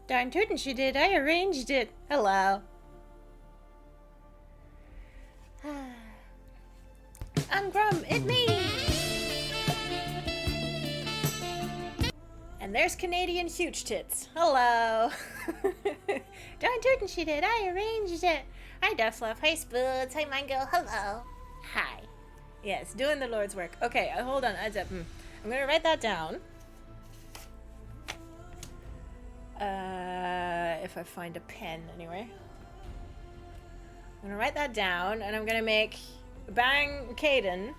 Darn tootin' she did. I arranged it. Hello. I'm Grum. It me. And there's Canadian huge tits. Hello. Darn tootin' she did. I arranged it. Hi, Duffluff. Hi, Spoods. Hi, Mango. Hello. Hi. Yes, doing the Lord's work. Okay, hold on. I'm gonna write that down. If I find a pen, anyway. I'm gonna write that down, and I'm gonna make Bang Caden.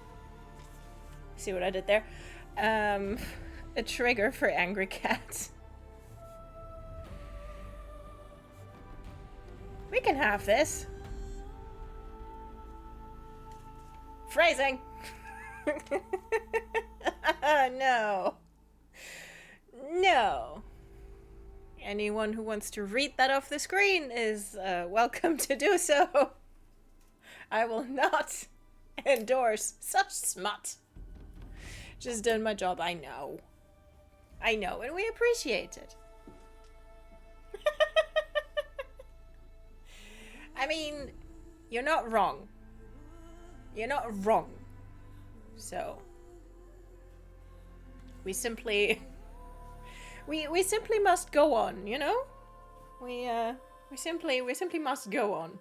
See what I did there? A trigger for angry cats. We can have this. Phrasing. No. No. Anyone who wants to read that off the screen is welcome to do so. I will not endorse such smut. Just done my job, I know. I know, and we appreciate it. I mean, you're not wrong. You're not wrong. So, we simply... We simply must go on, you know? We simply must go on.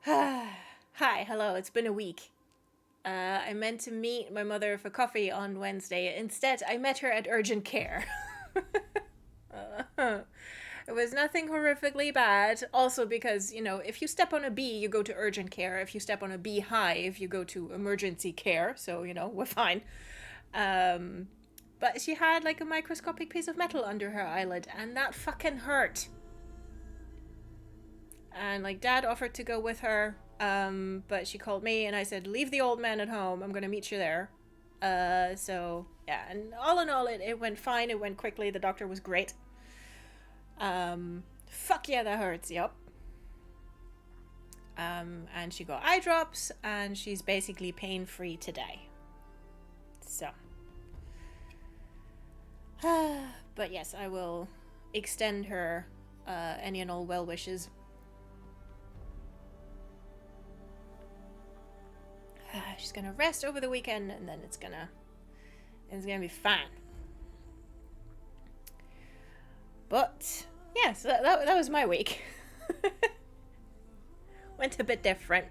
Hi, hello, it's been a week. I meant to meet my mother for coffee on Wednesday. Instead, I met her at urgent care. It was nothing horrifically bad. Also because, you know, if you step on a bee, you go to urgent care. If you step on a beehive, you go to emergency care. So, you know, we're fine. But she had like a microscopic piece of metal under her eyelid, and that fucking hurt. And like Dad offered to go with her, but she called me and I said, leave the old man at home, I'm gonna meet you there. So yeah, and all in all it went fine, it went quickly, the doctor was great. Fuck yeah, that hurts, yep. And she got eye drops, and she's basically pain-free today. So. But yes, I will extend her any and all well wishes. She's gonna rest over the weekend, and then it's gonna be fine. But yeah, so that was my week. Went a bit different.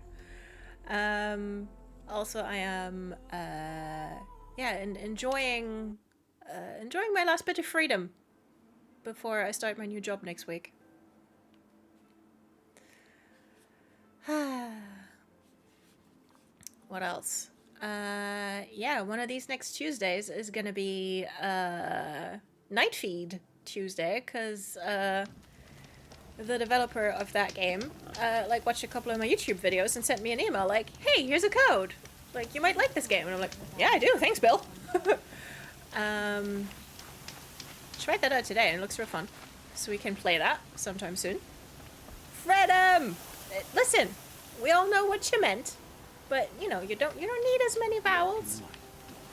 Also, I am enjoying my last bit of freedom before I start my new job next week. What else? Yeah, one of these next Tuesdays is gonna be Night Feed Tuesday, because the developer of that game like watched a couple of my YouTube videos and sent me an email like, hey, here's a code. Like, you might like this game. And I'm like, yeah, I do. Thanks, Bill. Should write that out today, and it looks real fun. So we can play that sometime soon. Freedom! Listen, we all know what you meant, but you know, you don't need as many vowels.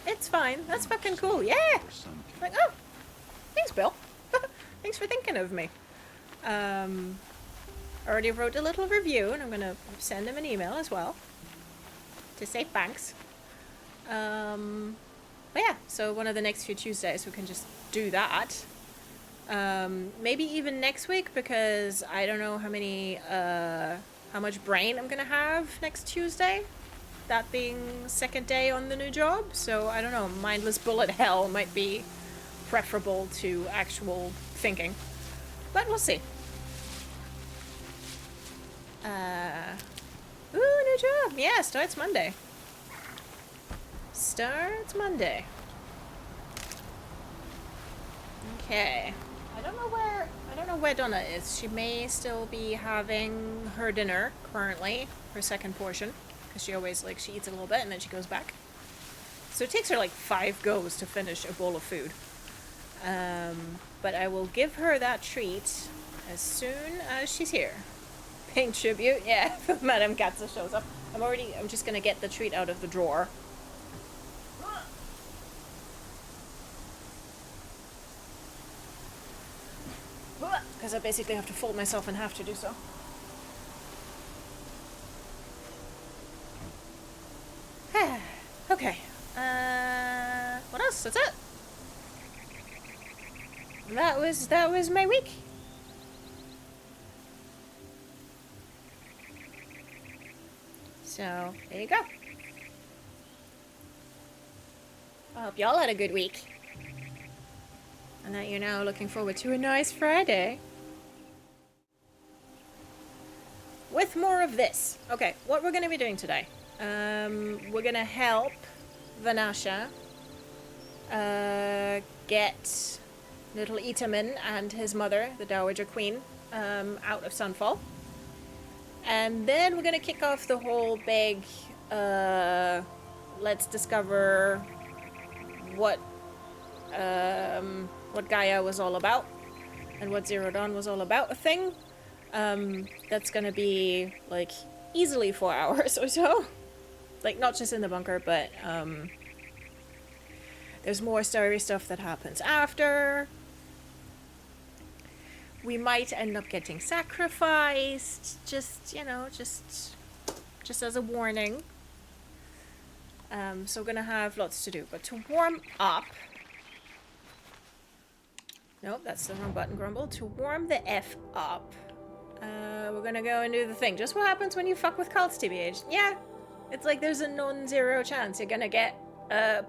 It's fine. That's fucking cool. Yeah. Like, oh, thanks, Bill. Thanks for thinking of me. Already wrote a little review, and I'm gonna send him an email as well to say thanks. But yeah, so one of the next few Tuesdays we can just do that. Maybe even next week, because I don't know how much brain I'm gonna have next Tuesday. That being second day on the new job, so I don't know, mindless bullet hell might be preferable to actual thinking. But we'll see. Ooh, new job! Yeah, starts Monday. Starts Monday. Okay. I don't know where Donna is. She may still be having her dinner currently, her second portion, because she always she eats a little bit and then she goes back. So it takes her like 5 goes to finish a bowl of food. But I will give her that treat as soon as she's here. Pink tribute, yeah, if Madame Katza shows up. I'm just gonna get the treat out of the drawer. because I basically have to fold myself and have to do so. Okay. What else? That's it. That was my week. So there you go. I hope y'all had a good week. And that you're now looking forward to a nice Friday. With more of this. Okay, what we're going to be doing today. We're going to help Vanasha get little Itaman and his mother, the Dowager Queen, out of Sunfall. And then we're going to kick off the whole big, let's discover what Gaia was all about and what Zero Dawn was all about a thing. That's going to be, like, easily 4 hours or so. Like, not just in the bunker, but there's more story stuff that happens after. We might end up getting sacrificed, just, you know, just as a warning. So we're gonna have lots to do. But to warm up... Nope, that's the wrong button, Grumble. To warm the F up, we're gonna go and do the thing. Just what happens when you fuck with cults, TBH. Yeah, it's like there's a non-zero chance you're gonna get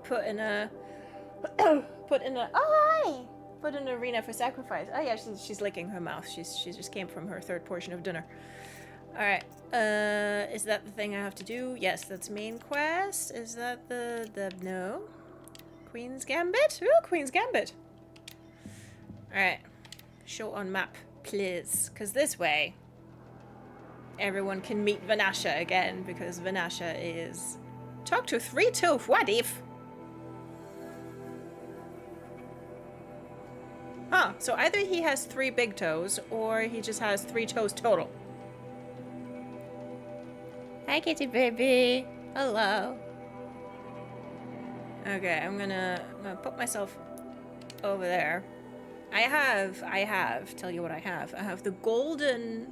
put in a... put in an arena for sacrifice. Oh yeah, she's licking her mouth. She just came from her third portion of dinner. Alright. Is that the thing I have to do? Yes, that's main quest. Is that the no? Queen's Gambit? Ooh, Queen's Gambit. Alright. Show on map, please. Because this way everyone can meet Vanasha again, because Vanasha is... Talk to 3-2, what if? Huh, so either he has 3 big toes, or he just has 3 toes total. Hi, kitty baby. Hello. Okay, I'm gonna put myself over there. I have, tell you what I have. I have the golden,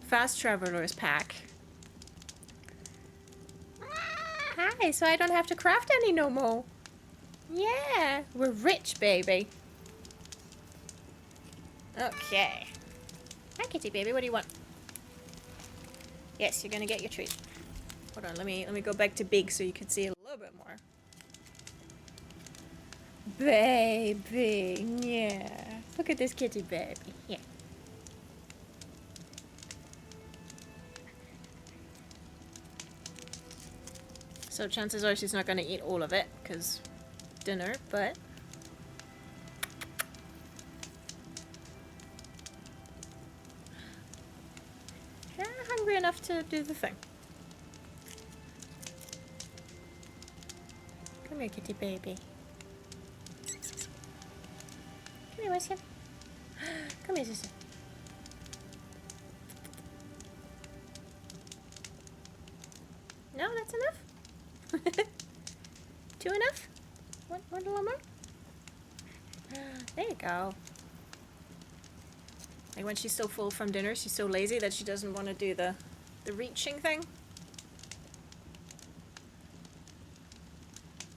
Fast Travelers pack. Hi, so I don't have to craft any no more. Yeah, we're rich, baby. Okay. Hi, kitty baby. What do you want? Yes, you're gonna get your treat. Hold on, let me go back to big so you can see a little bit more. Baby, yeah. Look at this kitty baby. Yeah. So chances are she's not gonna eat all of it, because dinner, but yeah, hungry enough to do the thing. Come here, kitty baby. Come here, Weston. Come here, sister. No, that's enough? 2 enough? One little more? There you go. Like when she's so full from dinner, she's so lazy that she doesn't want to do the reaching thing.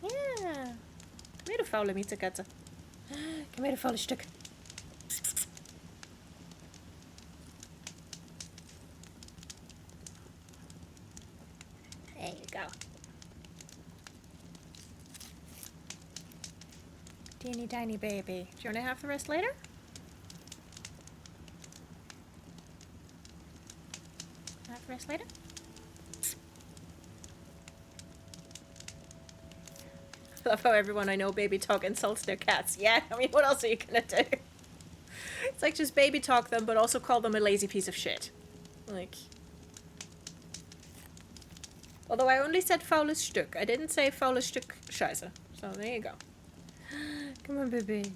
Yeah. Kom hier, du faule Mietekatze. Kom hier, du faule Stück. There you go. Teeny tiny baby. Do you want to have the rest later? Have the rest later? I love how everyone I know baby talk insults their cats. Yeah, I mean, what else are you gonna do? It's like just baby talk them, but also call them a lazy piece of shit. Like... Although I only said faules Stück. I didn't say faules Stück Scheiße. So there you go. Come on, baby.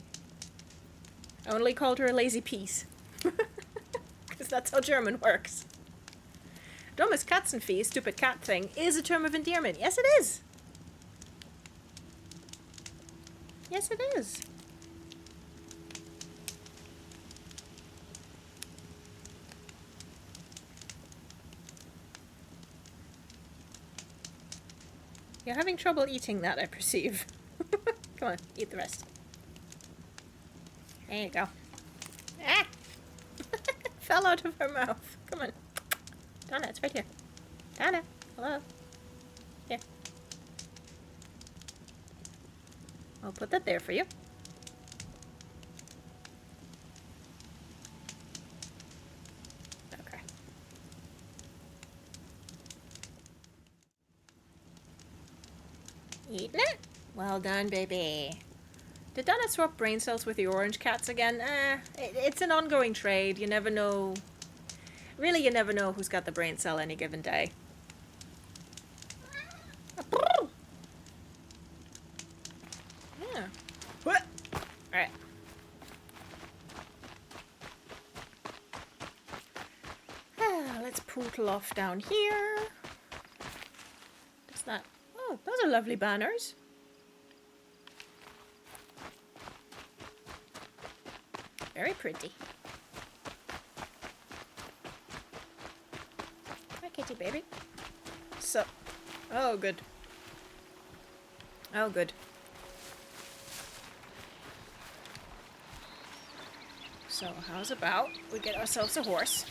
I only called her a lazy piece. Because that's how German works. Dummes Katzenvieh, stupid cat thing, is a term of endearment. Yes, it is. Yes, it is. You're having trouble eating that, I perceive. Come on, eat the rest. There you go. Ah! Fell out of her mouth. Come on. Donna, it's right here. Donna, hello. Here. I'll put that there for you. Okay. Eating it? Well done, baby. Did Donna swap brain cells with the orange cats again? It's an ongoing trade. You never know. Really, you never know who's got the brain cell any given day. Yeah. What? Alright. Let's poodle off down here. Does that... Oh, those are lovely banners. Very pretty. Hi, kitty baby. So, oh good. Oh good. So, how's about we get ourselves a horse?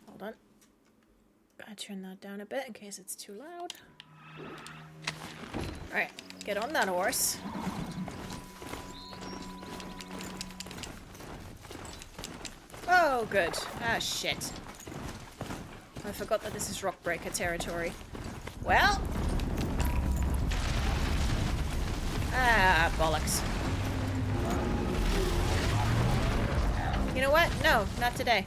Hold on. Gotta turn that down a bit in case it's too loud. Alright, get on that horse. Oh, good. Ah, shit. I forgot that this is Rockbreaker territory. Well. Ah, bollocks. You know what? No, not today.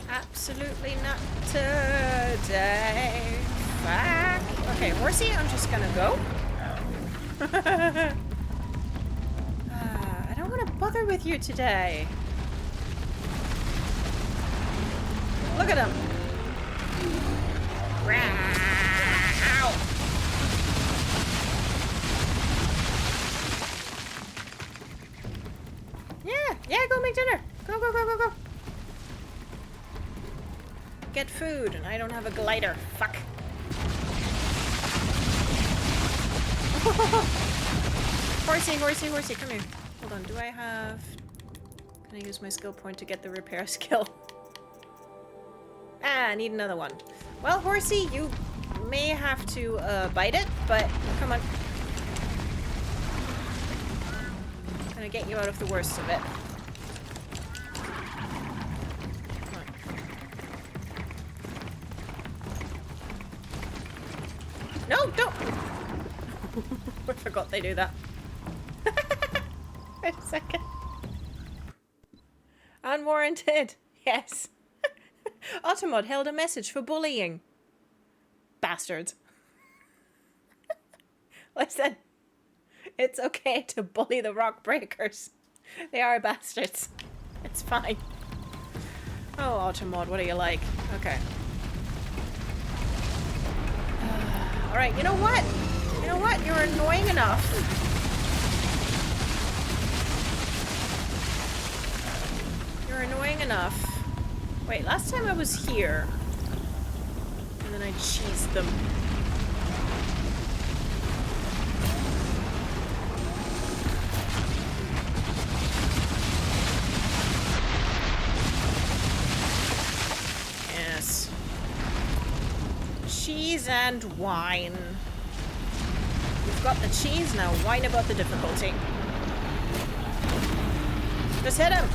Absolutely not today. Fuck. Okay, horsey, I'm just gonna go. I don't want to bother with you today. Look at him. Ow. Yeah, go make dinner. Go, go, go, go, go. Get food, and I don't have a glider. Fuck. Horsey, horsey, horsey, come here. Hold on, do I have... Can I use my skill point to get the repair skill? Ah, I need another one. Well, horsey, you may have to bite it, but come on. I'm gonna get you out of the worst of it. No, don't! I forgot they do that. Wait a second. Unwarranted. Yes. Automod held a message for bullying. Bastards. Listen. It's okay to bully the rock breakers. They are bastards. It's fine. Oh, Automod, what are you like? Okay. Alright, you know what? You know what? You're annoying enough. You're annoying enough. Wait, last time I was here. And then I cheesed them. Yes. Cheese and wine. We've got the cheese, now whine about the difficulty. Just hit him!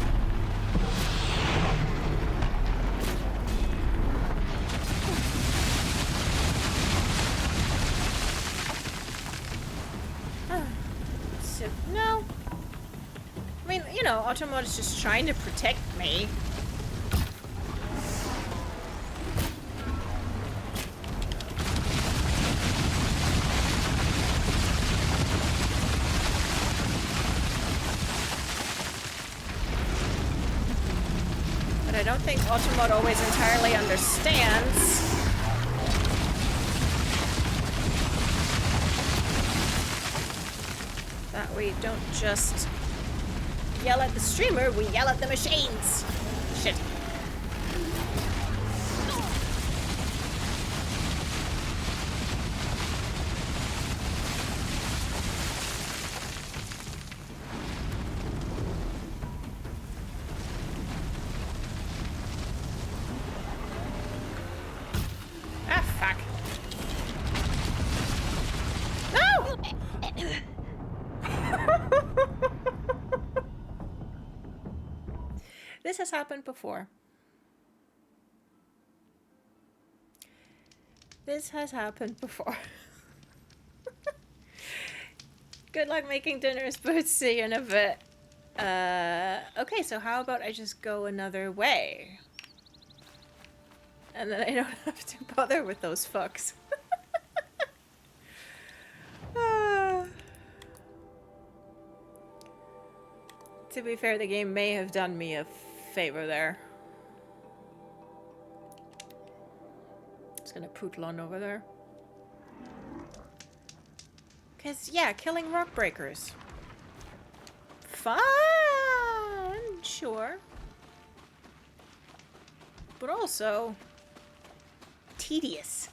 So, no. I mean, you know, Automod is just trying to protect me. I don't think Automod always entirely understands. That we don't just yell at the streamer, we yell at the machines. Shit. Ah, fuck. No! This has happened before. This has happened before. Good luck making dinners, but see you in a bit. Okay, so how about I just go another way? And then I don't have to bother with those fucks. To be fair, the game may have done me a favor there. Just gonna poodle on over there. Cause yeah, killing rock breakers. Fun, sure. But also tedious.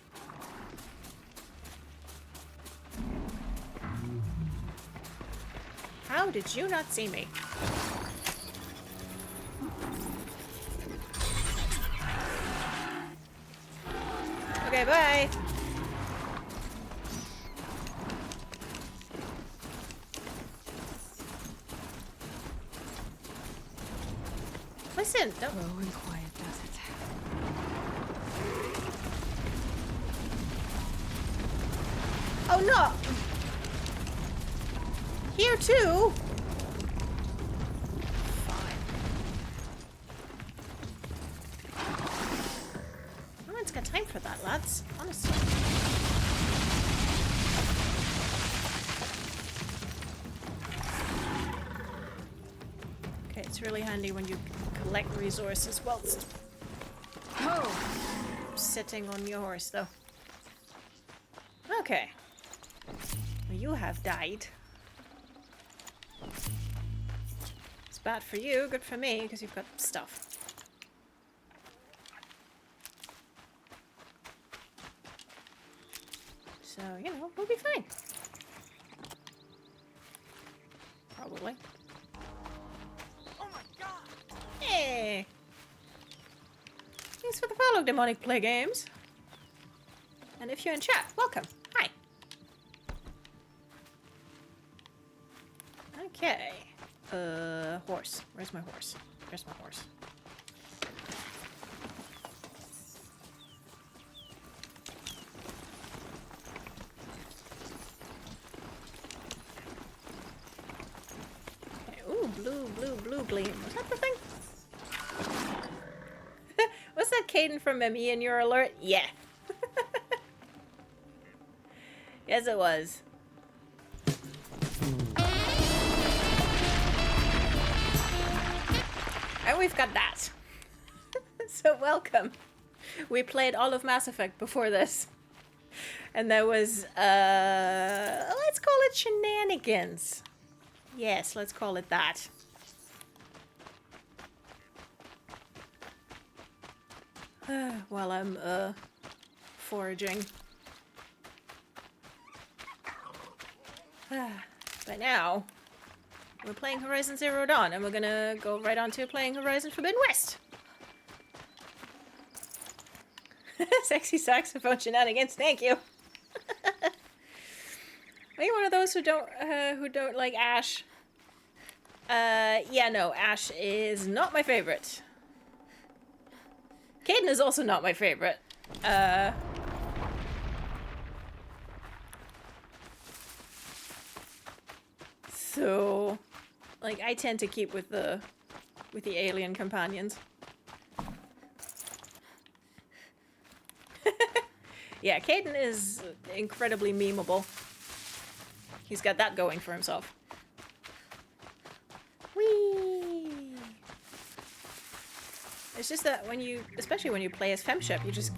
How did you not see me? Okay, bye. Listen, don't. Slow and quiet does it. Oh no! Here too? Fine. No one's got time for that, lads. Honestly. Okay, it's really handy when you collect resources whilst sitting on your horse, though. Okay. Well, you have died. It's bad for you, good for me, because you've got stuff. So, you know, we'll be fine. Probably. Oh my god! Hey! Thanks for the follow, Demonic Play Games. And if you're in chat, welcome. Hi. Okay. Horse. Where's my horse? Where's my horse? Okay. Ooh, blue gleam. Was that the thing? Was that Caden from me in your alert? Yeah. Yes, it was. And we've got that. So welcome. We played all of Mass Effect before this. And there was, let's call it shenanigans. Yes, let's call it that. While I'm, foraging. But now, we're playing Horizon Zero Dawn, and we're gonna go right on to playing Horizon Forbidden West. Sexy saxophone shenanigans, thank you. Are you one of those who don't like Ash? Yeah, no, Ash is not my favorite. Caden is also not my favorite. So, like, I tend to keep with the alien companions. Yeah, Caden is incredibly memeable. He's got that going for himself. Whee! It's just that when you, especially when you play as Femship, you just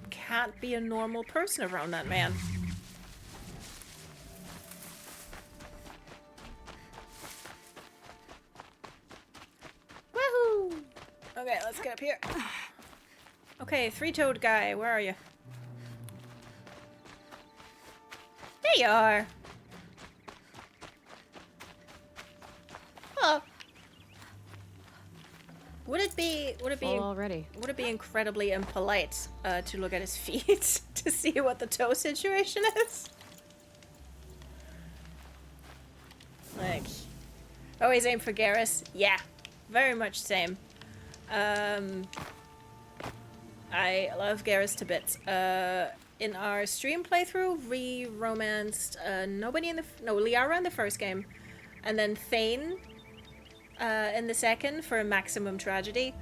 can't be a normal person around that man. let's get up here. Okay, three-toed guy, where are you? There you are. Hello. Would it be already? Would it be incredibly impolite to look at his feet to see what the toe situation is? Like, always aim for Garrus. Yeah, very much same. I love Garrus to bits. In our stream playthrough, we romanced Liara in the first game, and then Thane in the second for a maximum tragedy,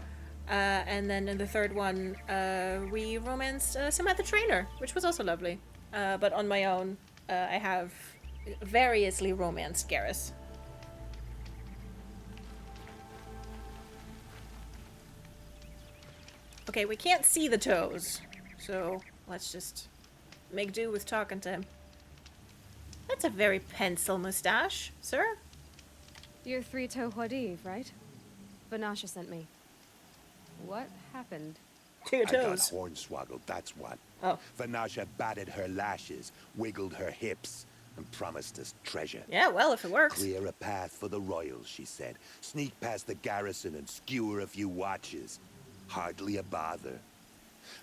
and then in the third one, we romanced Samantha Trainer, which was also lovely. But on my own, I have variously romanced Garrus. Okay, we can't see the toes, so let's just make do with talking to him. That's a very pencil mustache, sir. You're three-toe Huadiv, right? Vanasha sent me. What happened? To your I got toes. hornswoggled, that's what. Oh. Vanasha batted her lashes, wiggled her hips, and promised us treasure. Yeah, well, if it works. Clear a path for the royals, she said. Sneak past the garrison and skewer a few watches. Hardly a bother.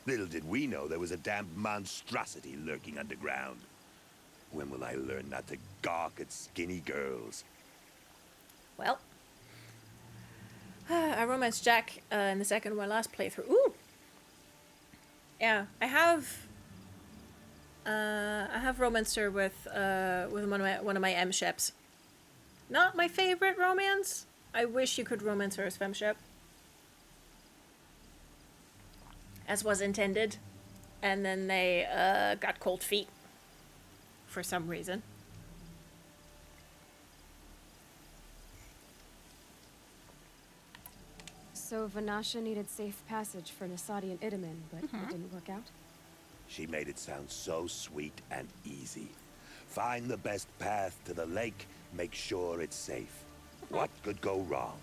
Little did we know there was a damned monstrosity lurking underground. When will I learn not to gawk at skinny girls? Well, I romanced Jack in the second of my last playthrough. Ooh! Yeah, I have romanced her with one of my M-ships. Not my favorite romance. I wish you could romance her as femship. As was intended. And then they got cold feet. For some reason. So Vanasha needed safe passage for Nasadi and Idaman, but it didn't work out? She made it sound so sweet and easy. Find the best path to the lake, make sure it's safe. What could go wrong?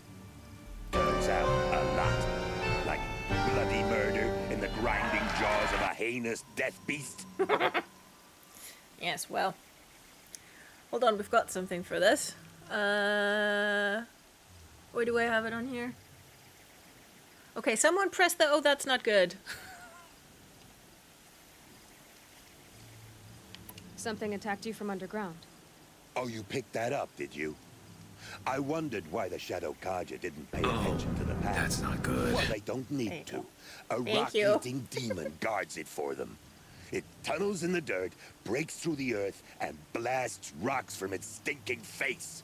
Turns out a lot. Like bloody murder in the grinding jaws of a heinous death beast. Yes, well. Hold on, we've got something for this. Where do I have it on here? Okay, someone press the oh, that's not good. Something attacked you from underground. Oh, you picked that up, did you? I wondered why the Shadow Kaja didn't pay attention to the path. That's not good. Well, they don't need to. A Thank you. rock-eating demon guards it for them. It tunnels in the dirt, breaks through the earth, and blasts rocks from its stinking face.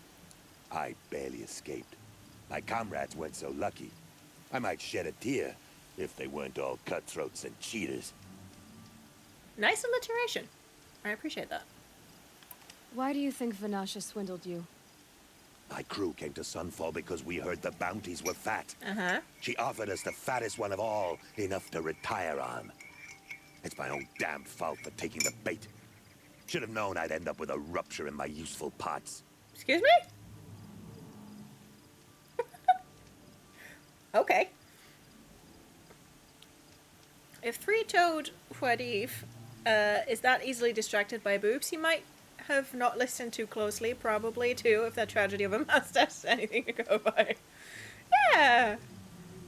I barely escaped. My comrades weren't so lucky. I might shed a tear if they weren't all cutthroats and cheaters. Nice alliteration. I appreciate that. Why do you think Vanasha swindled you? My crew came to Sunfall because we heard the bounties were fat. Uh-huh. She offered us the fattest one of all, enough to retire on. It's my own damn fault for taking the bait. Should have known I'd end up with a rupture in my useful parts. Excuse me? Okay. If three-toed Huadiv is that easily distracted by boobs, he might have not listened too closely, probably, too, if that tragedy of a mustache is anything to go by. Yeah!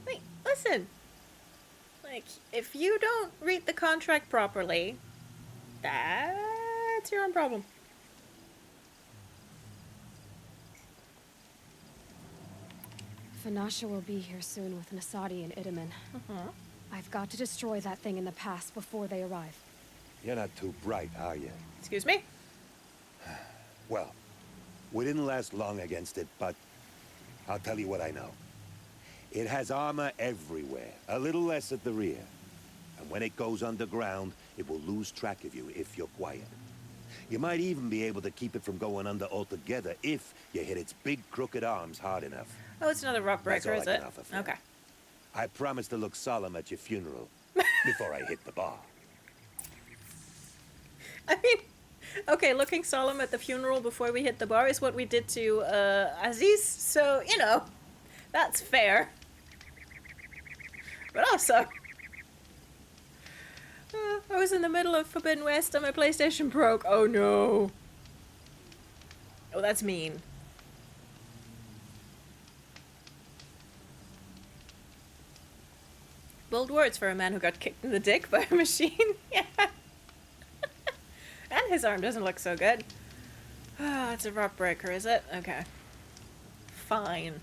Like, listen. Like, if you don't read the contract properly, that's your own problem. Vanasha will be here soon with Nasadi and Idaman. I've got to destroy that thing in the past before they arrive. You're not too bright, are you? Excuse me? Well, we didn't last long against it, but I'll tell you what I know. It has armor everywhere, a little less at the rear. And when it goes underground, it will lose track of you if you're quiet. You might even be able to keep it from going under altogether if you hit its big crooked arms hard enough. Oh, it's another rock That's breaker, all is I it? can offer for Okay. now. I promise to look solemn at your funeral before I hit the bar. I mean, okay, looking solemn at the funeral before we hit the bar is what we did to Aziz, so, you know, that's fair. But also, I was in the middle of Forbidden West and my PlayStation broke. Oh no. Oh, that's mean. Bold words for a man who got kicked in the dick by a machine. Yeah. And his arm doesn't look so good. Ah, it's a rock breaker, is it? Okay. Fine.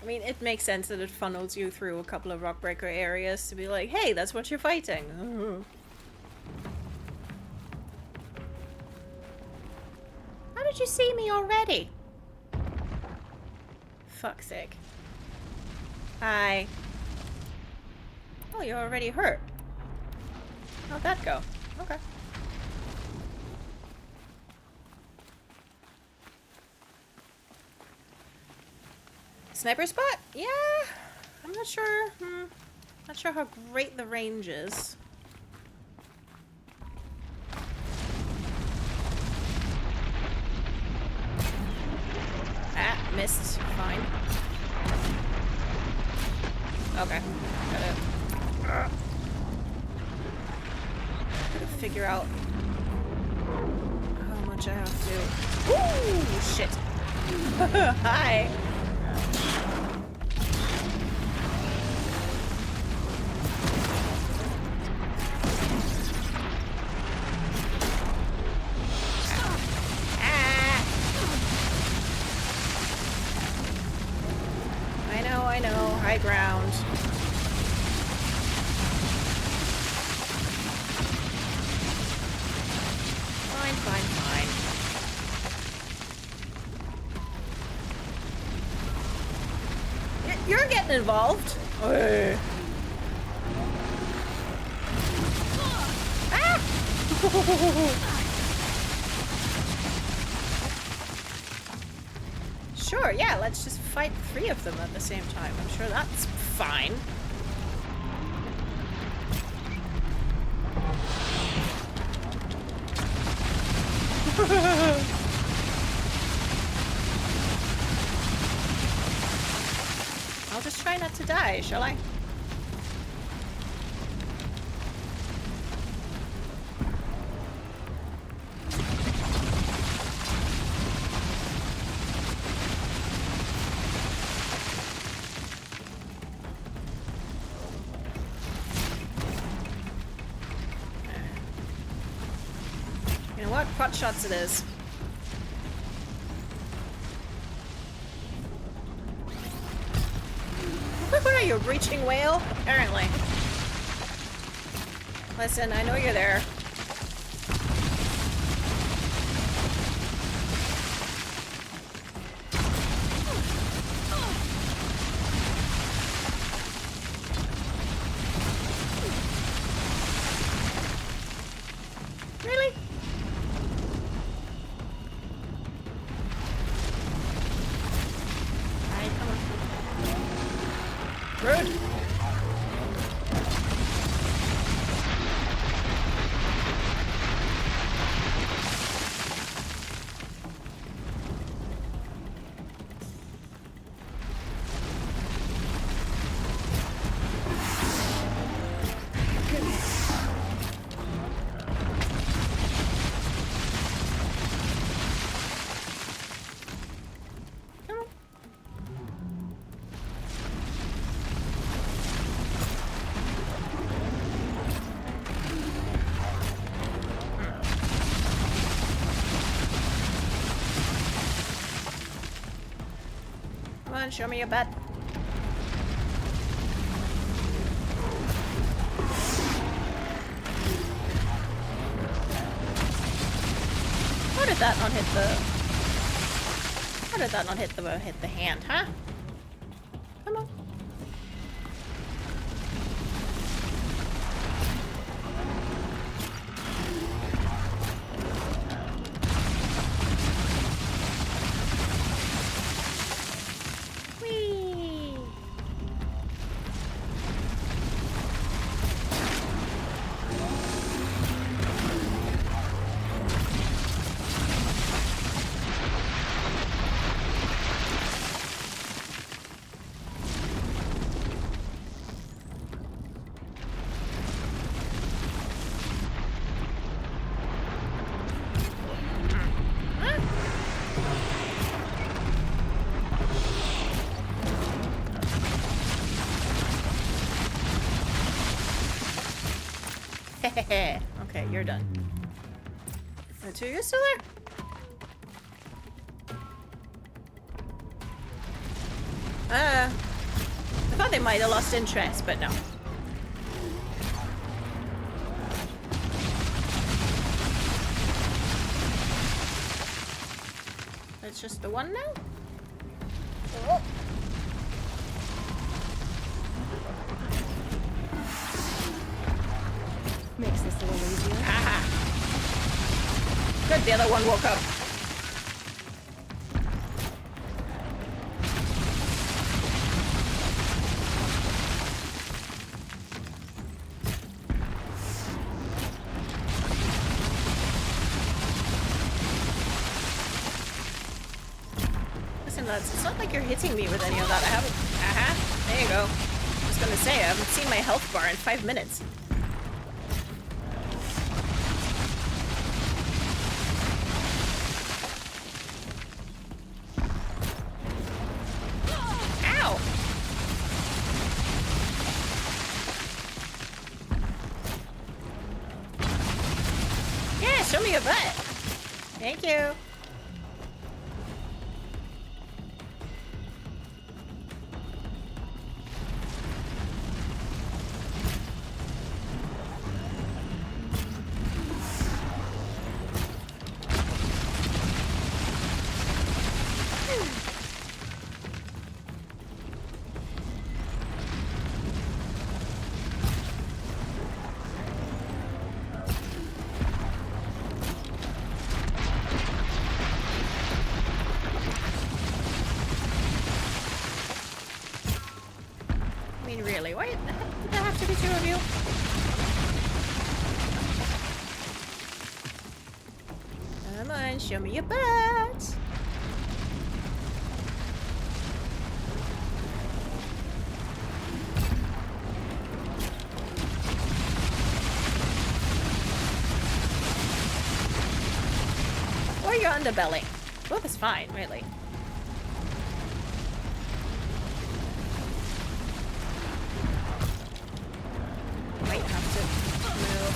I mean, it makes sense that it funnels you through a couple of rock breaker areas to be like, hey, that's what you're fighting. How did you see me already? Fuck's sake. Hi. Oh, you're already hurt. How'd that go? Okay. Sniper spot? Yeah. I'm not sure. Not sure how great the range is. Ah, missed. Fine. Okay. Gotta figure out how much I have to. Ooh, shit. Hi. I know. High ground. Fine. You're getting involved. Hey. Ah! Sure, yeah, let's just fight 3 of them at the same time. I'm sure that's fine. I'll just try not to die, shall I? You know what? Pot shots it is. What are you, a breaching whale? Apparently. Listen, I know you're there. Really? Alright, come on. Rude. Come on. Come on, show me your butt. How did that not hit the... How did that not hit the hand, huh? Come on. Whee! Okay, you're done. The two, you still there? I thought they might have lost interest, but no. That's just the one now? Oh. Makes this a little easier. Aha! Good, the other one woke up. Listen, lads, it's not like you're hitting me with any of that. I haven't... Aha! There you go. I was gonna say, I haven't seen my health bar in 5 minutes. Show me your butt. Thank you. Really? Why did there have to be two of you? Come on, show me your butt. Or your underbelly. Both is fine, really. Might have to move.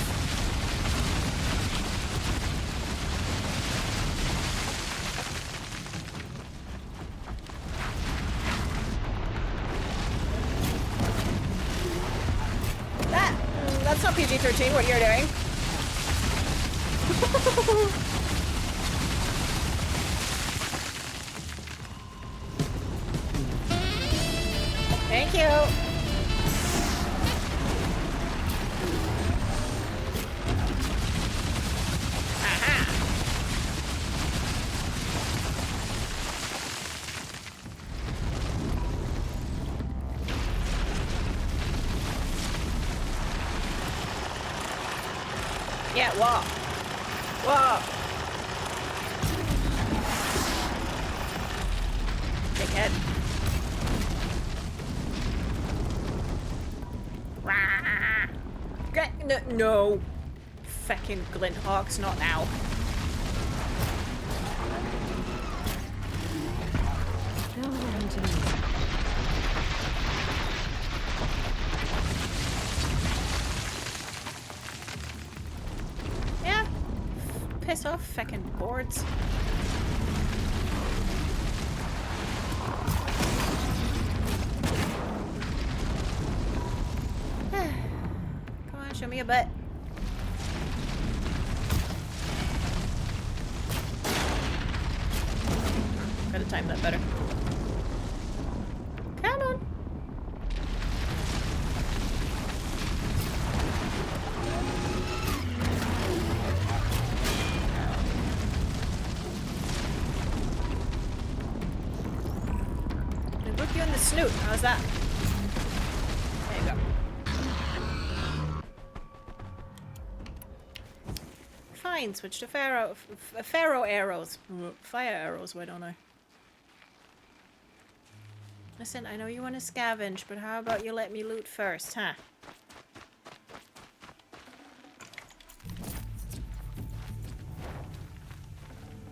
That's not PG-13, what you're doing. Thank you. Yeah, walk. Walk. Dickhead. Rah. No. Feckin' glint hawks, not now. Yeah. Piss off, feckin' boards. Come on, show me a butt. Gotta time that better. Come on. They book you in the snoot. How's that? There you go. Fine, switch to Pharaoh arrows. Fire arrows, why don't I? Listen, I know you want to scavenge, but how about you let me loot first, huh?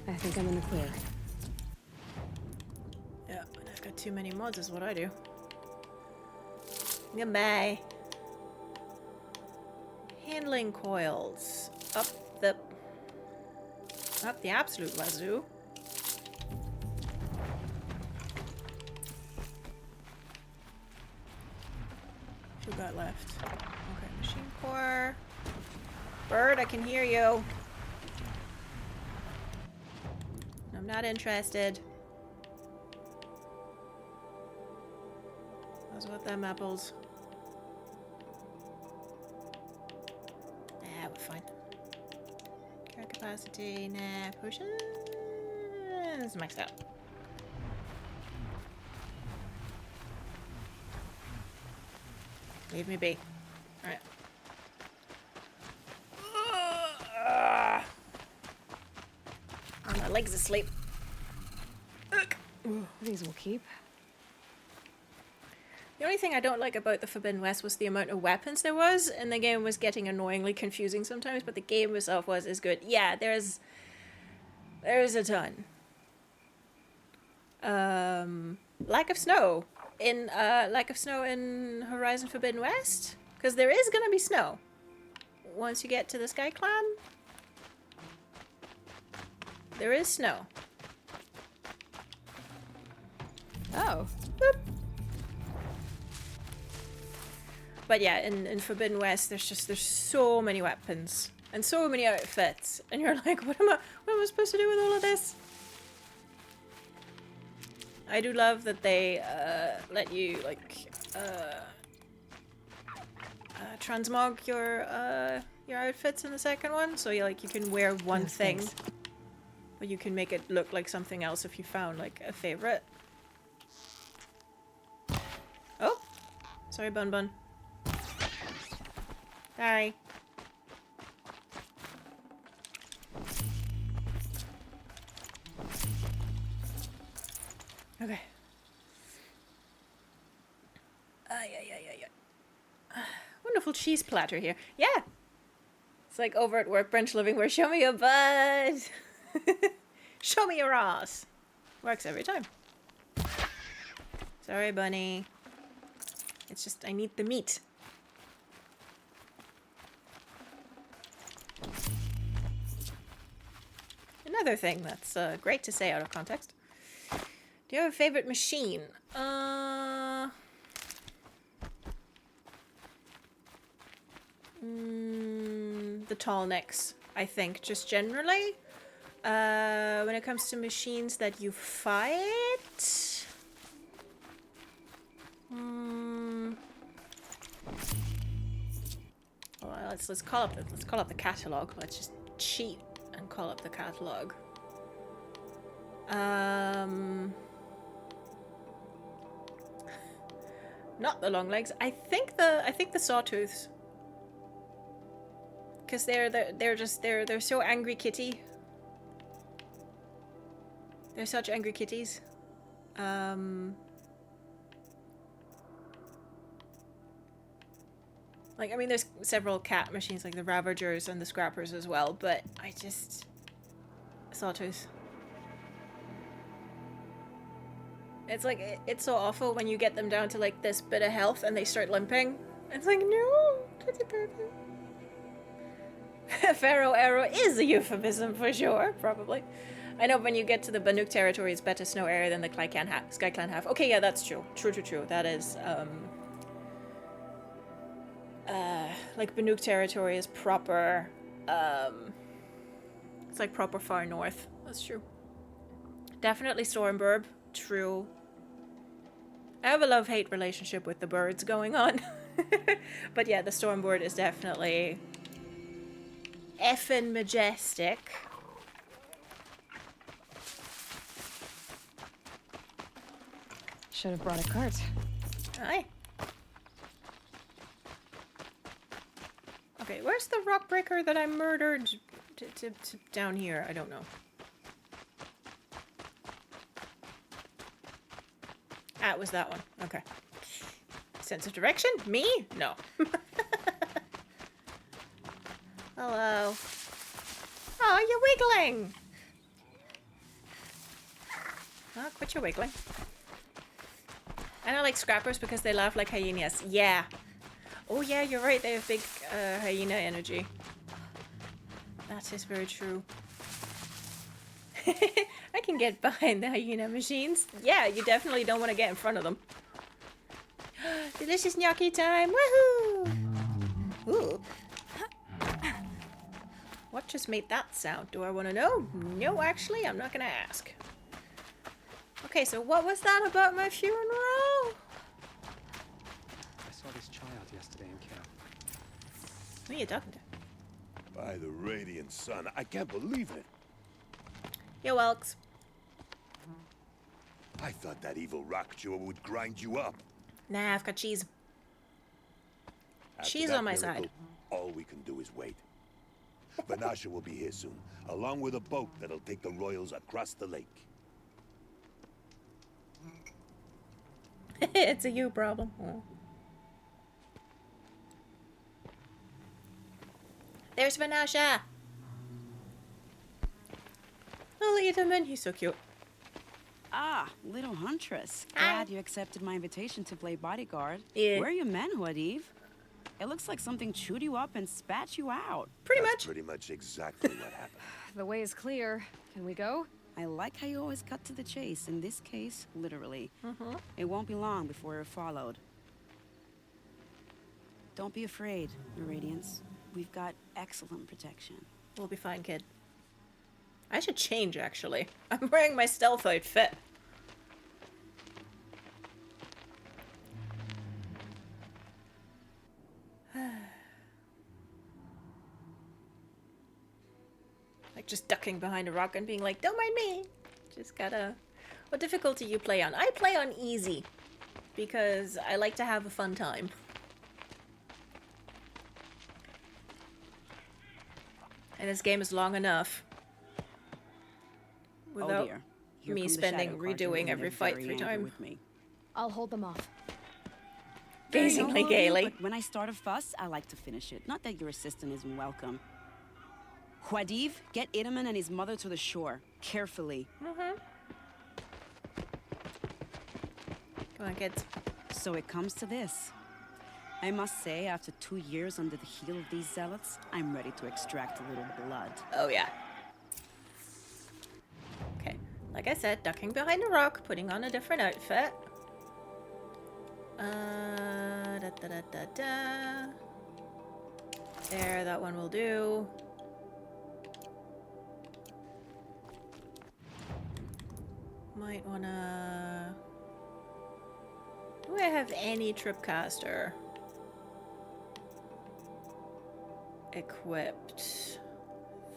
I think I'm in the clear. Yeah, I've got too many mods is what I do. Goodbye. Handling coils. Up the absolute wazoo. Who got left? Okay, machine core. Bird, I can hear you. I'm not interested. How's about them apples? Nah, we're fine. Care capacity, nah. Potions maxed out. Leave me be. Alright. My legs asleep. These will keep. The only thing I don't like about the Forbidden West was the amount of weapons there was, and the game was getting annoyingly confusing sometimes, but the game itself is good. Yeah, there's a ton. Lack of snow in Horizon Forbidden West, because there is gonna be snow once you get to the Sky Clan. There is snow. Oh. Boop. But yeah, in Forbidden West, there's so many weapons and so many outfits, and you're like, what am I supposed to do with all of this? I do love that they let you like transmog your outfits in the second one, so you can wear one thing, but you can make it look like something else if you found like a favorite. Oh, sorry, Bun Bun. Sorry. Okay. Wonderful cheese platter here. Yeah. It's like over at Workbench Living where show me your butt. Show me your ass. Works every time. Sorry, bunny. It's just I need the meat. Another thing that's great to say out of context. Do you have a favorite machine? The tall necks, I think, just generally. When it comes to machines that you fight, well, let's call up the catalog. Let's just cheat and call up the catalog. Not the long legs. I think the sawtooths. Because they're so angry kitty. They're such angry kitties. Like, I mean, there's several cat machines, like the Ravagers and the Scrappers as well, but I just... Sawtooth. It's like, it's so awful when you get them down to like this bit of health and they start limping. It's like, no, kitty baby. Pharaoh Arrow is a euphemism for sure, probably. I know when you get to the Banuk territory, it's better snow area than the Sky Clan half. Okay, yeah, that's true. True. That is, like Banuk territory is proper, it's like proper far north. That's true. Definitely Stormburb. True. I have a love-hate relationship with the birds going on. But yeah, the Stormbird is definitely effing majestic. Should have brought a cart. Aye. Okay, where's the rock breaker that I murdered to down here? I don't know. Ah, it was that one. Okay. Sense of direction? Me? No. Hello. Oh, you're wiggling. Oh, quit your wiggling. I don't like scrappers because they laugh like hyenas. Yeah. Oh yeah, you're right. They have big hyena energy. That is very true. I can get behind the hyena machines. Yeah, you definitely don't want to get in front of them. Delicious gnocchi time! Woohoo! Ooh. What just made that sound? Do I want to know? No, actually, I'm not going to ask. Okay, so what was that about my funeral? I saw this child yesterday in camp. Who are you talking to? By the radiant sun, I can't believe it. Yo, Elks. I thought that evil rock chewer would grind you up. Nah, I've got cheese. After Cheese that on my miracle, side. all we can do is wait. Vanasha will be here soon, along with a boat that'll take the royals across the lake. It's a you problem. Oh. There's Vanasha! Oh, look at him, he's so cute. Ah, little huntress. Hi. Glad you accepted my invitation to play bodyguard. Yeah. Where are your men, Huadiv? It looks like something chewed you up and spat you out. Pretty That's much. pretty much exactly what happened. The way is clear. Can we go? I like how you always cut to the chase. In this case, literally. It won't be long before you're followed. Don't be afraid, Your Radiance. We've got excellent protection. We'll be fine, kid. I should change, actually. I'm wearing my stealth outfit. Like just ducking behind a rock and being like, don't mind me. Just gotta... What difficulty you play on? I play on easy. Because I like to have a fun time. And this game is long enough. Oh Without dear. Here me come the spending, shadow cartoons, redoing and every they're fight very 3 angry times. with me. I'll hold them off. Gazing Very like noble of you, gaily. But when I start a fuss, I like to finish it. Not that your assistant isn't welcome. Huadiv, get Idaman and his mother to the shore. Carefully. Come on, kids. So it comes to this. I must say, after 2 years under the heel of these zealots, I'm ready to extract a little blood. Oh, yeah. Okay. Like I said, ducking behind a rock, putting on a different outfit. Da da da da da. There, that one will do. Might wanna... Do I have any tripcaster equipped?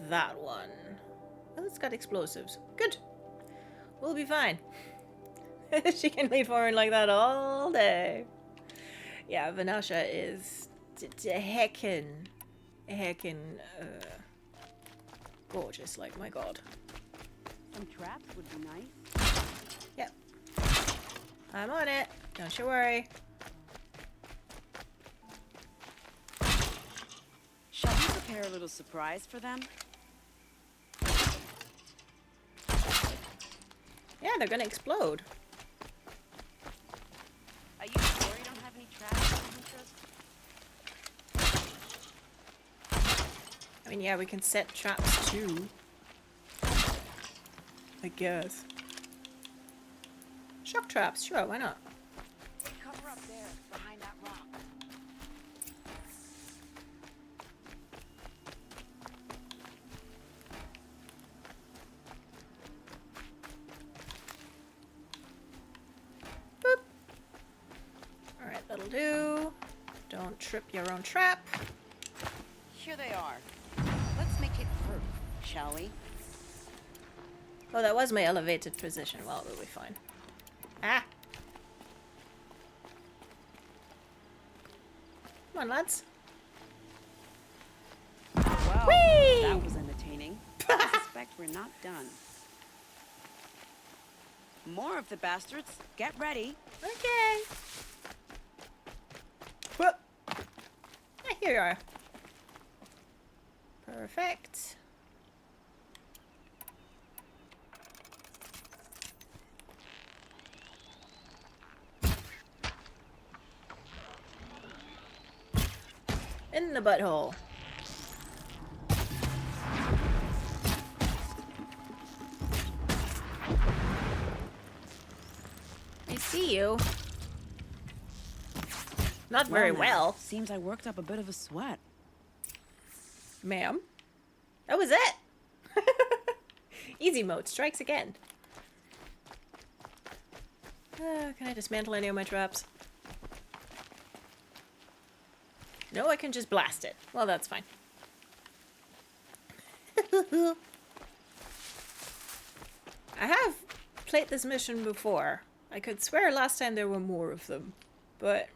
That one. Oh, it's got explosives. Good. We'll be fine. She can lead forward like that all day. Yeah, Vanasha is heckin' gorgeous. Like, my god. Some traps would be nice. Yep. I'm on it. Don't you worry. Shall we prepare a little surprise for them? Yeah, they're gonna explode. Are you sure you don't have any traps? I mean, yeah, we can set traps too. I guess. Shock traps, sure, why not? Cover up there, behind that rock. Boop. Alright, that'll do. Don't trip your own trap. Here they are. Let's make it hurt, shall we? Oh, that was my elevated position. Well, we'll be fine. Ah! Come on, lads. Well, Whee! that was entertaining. I suspect we're not done. More of the bastards. Get ready. Okay. Whoop. Ah, here you are. Perfect. In the butthole. I see you. Not very now, well, Seems I worked up a bit of a sweat. ma'am. That was it. Easy mode strikes again. Can I dismantle any of my traps? No, I can just blast it. Well, that's fine. I have played this mission before. I could swear last time there were more of them. But,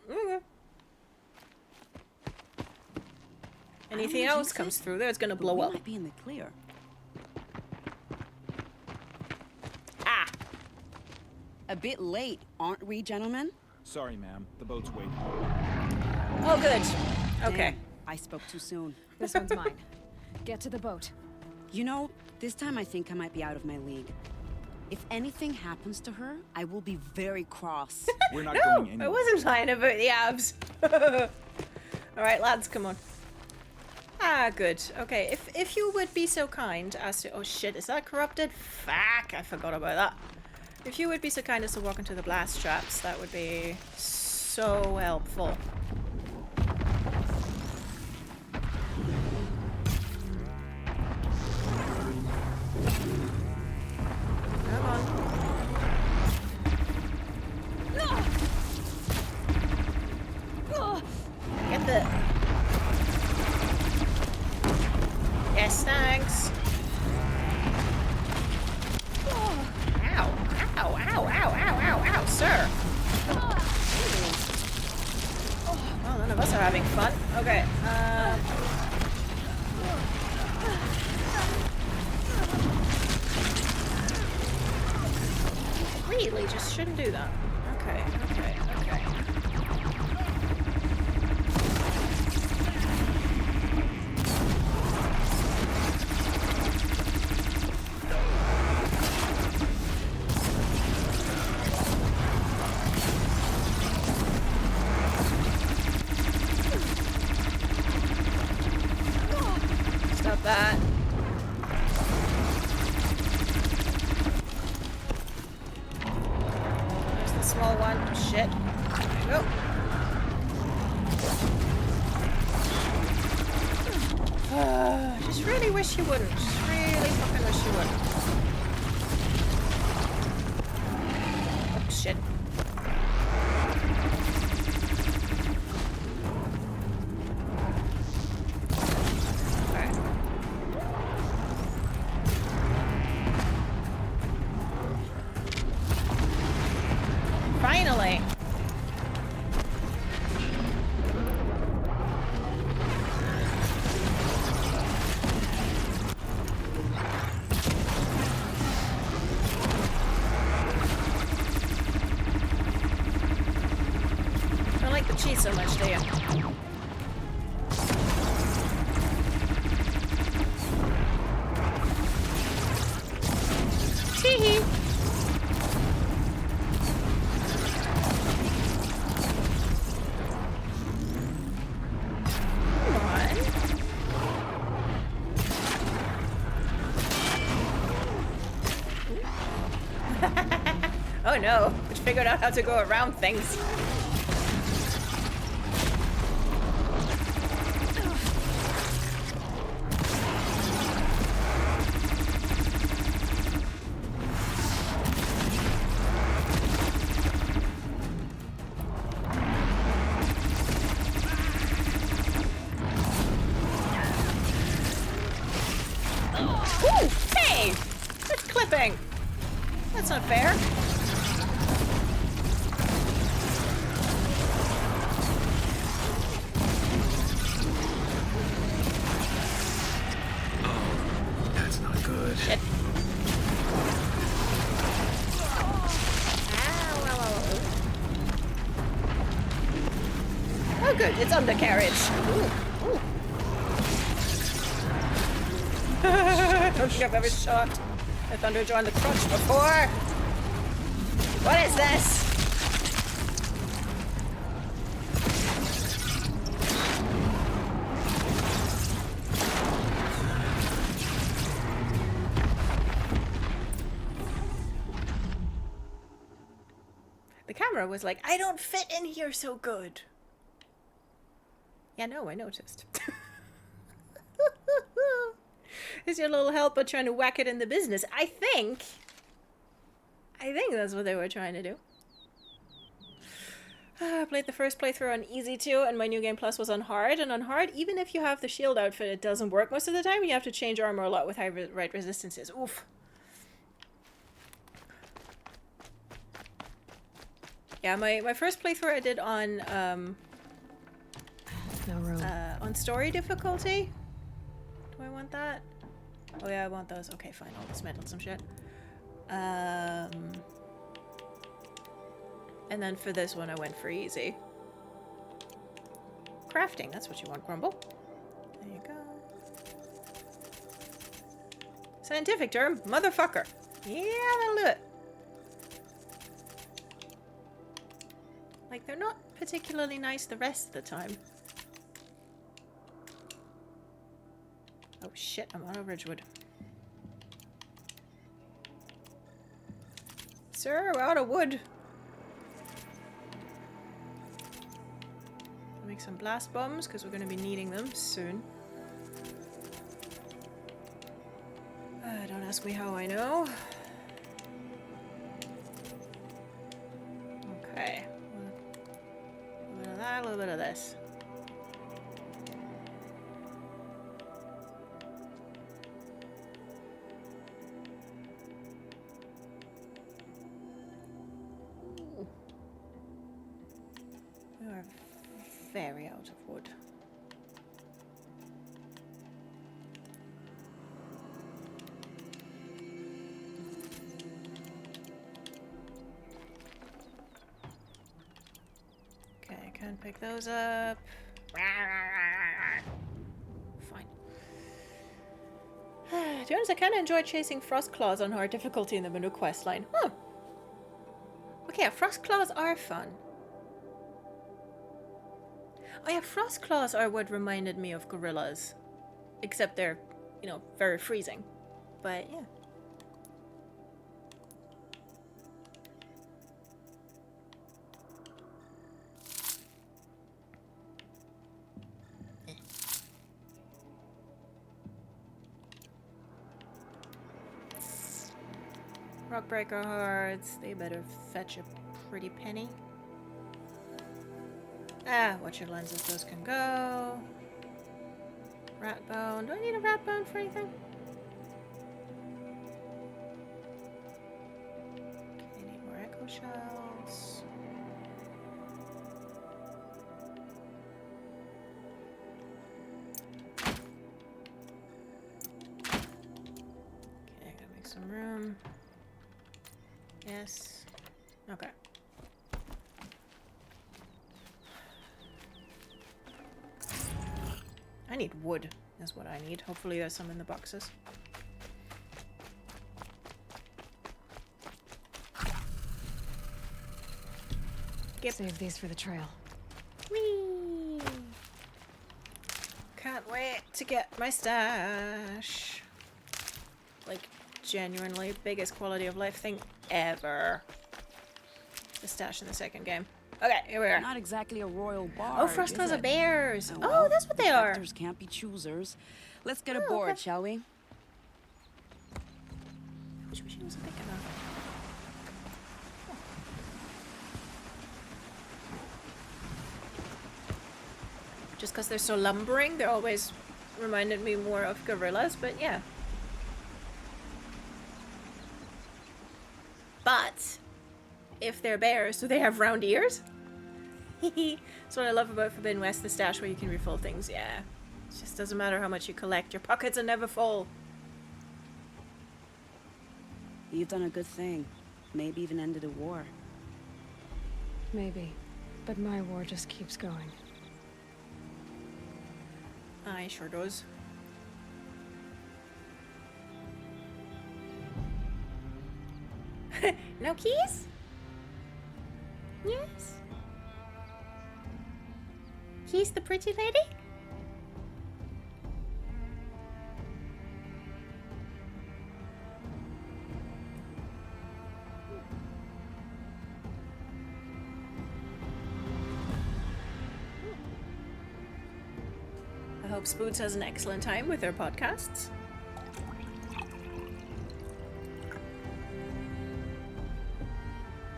anything wanna else jinx comes it, through there, it's gonna But blow we up. might be in the clear. Ah! A bit late, aren't we, gentlemen? Sorry, ma'am. The boat's waiting. Oh, good. Okay. Damn, I spoke too soon. This one's mine. Get to the boat. You know, this time I think I might be out of my league. If anything happens to her, I will be very cross. We're not No, going I anywhere. wasn't lying about the abs. Alright, lads, come on. Ah, good. Okay, if you would be so kind as to... Oh shit, is that corrupted? Fuck, I forgot about that. If you would be so kind as to walk into the blast traps, that would be so helpful. Come on. Get the... Yes, thanks. Ow, ow, ow, ow, ow, ow, ow, sir. Well, none of us are having fun. Okay, really just shouldn't do that. Okay, okay, okay. Stop that. There's the small one. Shit. There you go. Just really wish you wouldn't. Just really fucking wish you wouldn't. Oh, shit. Okay. Finally! Don't like the cheese so much, do you? Tee-hee! Come on. Oh no, we figured out how to go around things. Ooh, hey! That's clipping! That's not fair. That's not good. Shit. Ow, ow, ow. Oh good, it's undercarriage. Ooh, ooh. I don't think I've ever shot a Thunderjaw in the crotch before. What is this? camera was like, I don't fit in here so good. Yeah, no, I noticed. Is your little helper trying to whack it in the business? I think that's what they were trying to do. I played the first playthrough on easy too, and my New Game Plus was on hard. And on hard, even if you have the shield outfit, it doesn't work most of the time. You have to change armor a lot with high right resistances. Oof. Yeah, my first playthrough I did on No room. on story difficulty. Do I want that? Oh yeah, I want those. Okay, fine. I'll dismantle some shit. And then for this one, I went for easy. Crafting, that's what you want, Grumble. There you go. Scientific term, motherfucker. Yeah, that'll do it. Like, they're not particularly nice the rest of the time. Oh shit, I'm out of Ridgewood. Sir, we're out of wood. Make some blast bombs, because we're going to be needing them soon. Don't ask me how I know. Okay. A little bit of that, a little bit of this. We are very out of wood. Okay, can't pick those up. Fine. To be honest, I kind of enjoy chasing frost claws on hard difficulty in the Manu quest line. Huh. Okay, frost claws are fun. Oh yeah, frost claws are what reminded me of gorillas. Except they're, you know, very freezing. But yeah. Rockbreaker hearts, they better fetch a pretty penny. Ah, watch your lenses, those can go. Rat bone. Do I need a rat bone for anything? Okay, I need more echo shells. Okay, gotta make some room. Yes. Okay. I need wood, is what I need. Hopefully there's some in the boxes. Save these for the trail. Whee! Can't wait to get my stash. Like, genuinely biggest quality of life thing ever. The stash in the second game. Okay, here we are. Not exactly a royal bar. Oh, Frost Claws are bears. Oh, that's what they are. Defectors can't be choosers. Let's get aboard, okay. shall we? I wish machine was big enough. Just because they're so lumbering, they always reminded me more of gorillas, but yeah. But if they're bears, do they have round ears? That's what I love about Forbidden West, the stash where you can refill things. Yeah, it just doesn't matter how much you collect, your pockets are never full. You've done a good thing. Maybe even ended a war. Maybe. But my war just keeps going. Aye, sure does. No keys? Yes. Keys the pretty lady? hope Spoots has an excellent time with their podcasts.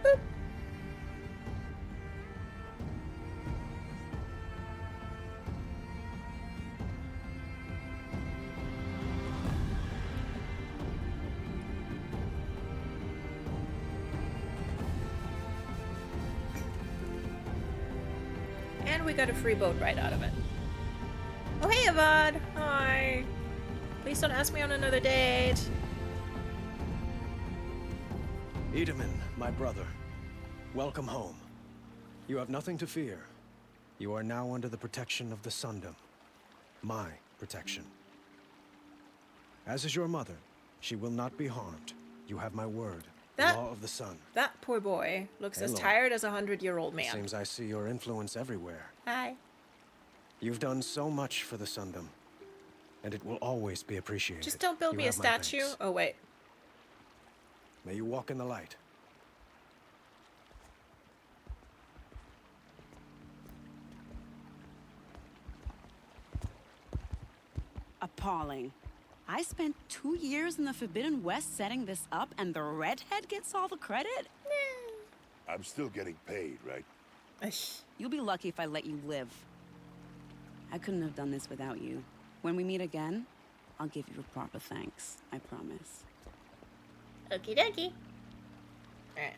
Boop. And we got a free boat ride out of it. Oh, hey, Avad. Hi. Please don't ask me on another date. Edaman, my brother. Welcome home. You have nothing to fear. You are now under the protection of the Sundom. My protection. As is your mother, she will not be harmed. You have my word. Law of the Sun. That poor boy looks as Aloy. tired as a 100-year-old man. Seems I see your influence everywhere. Hi. You've done so much for the Sundom, and it will always be appreciated. Just don't build You me a have my statue. thanks. Oh, wait. May you walk in the light. Appalling. I spent 2 years in the Forbidden West setting this up, and the redhead gets all the credit? I'm still getting paid, right? You'll be lucky if I let you live. I couldn't have done this without you. When we meet again, I'll give you a proper thanks. I promise. Okie dokie. Alright.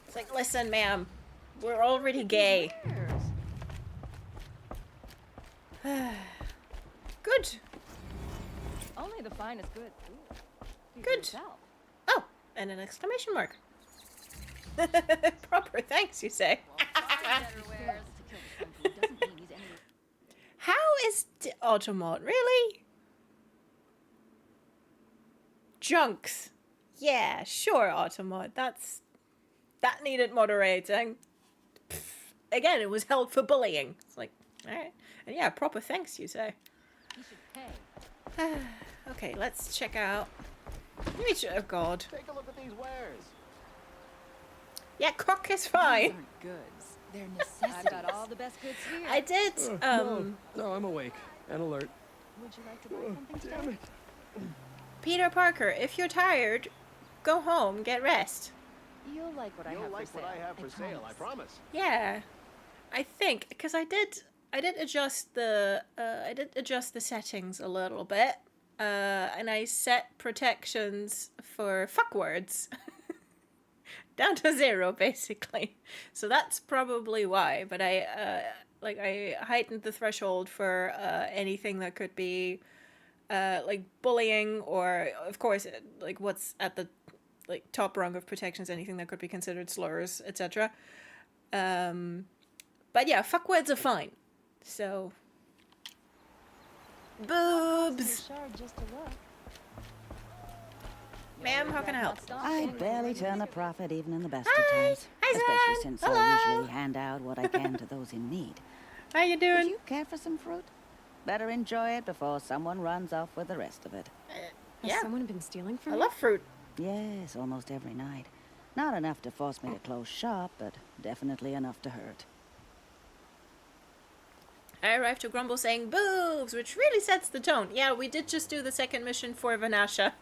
It's like, listen, ma'am. We're already gay. Good. Only the finest good. Good. Oh, and an exclamation mark. Proper thanks, you say. How is Automod? Really? Junks. Yeah, sure, Automod. That needed moderating. Pfft. Again, it was held for bullying. It's like, alright. And yeah, proper thanks, you say. You should pay. Okay, let's check out. Let me check. Oh, God. Take a look at these wares. Yeah, Croc is fine. Aren't goods. They're necessities. I've got all the best goods here. I did. No, I'm awake and alert. Would you like to buy something today? Peter Parker, if you're tired, go home, get rest. You'll like what I have for sale. I promise. Yeah, I think because I did adjust the settings a little bit, and I set protections for fuck words down to 0 basically. So that's probably why. But I heightened the threshold for anything that could be like bullying, or of course like what's at the like top rung of protections, anything that could be considered slurs, etc. But yeah, fuck words are fine. So boobs. Ma'am, how can I help? I barely turn a profit even in the best of Hi. times. Hi, Especially Zan. since Hello. I usually hand out what I can to those in need. How you Would doing? you care for some fruit? Better enjoy it before someone runs off with the rest of it. Has Yeah, someone been stealing from I you? love fruit. Yes, almost every night. Not enough to force me to close shop, but definitely enough to hurt. I arrived to Grumble saying boobs, which really sets the tone. Yeah, we did just do the second mission for Vanasha.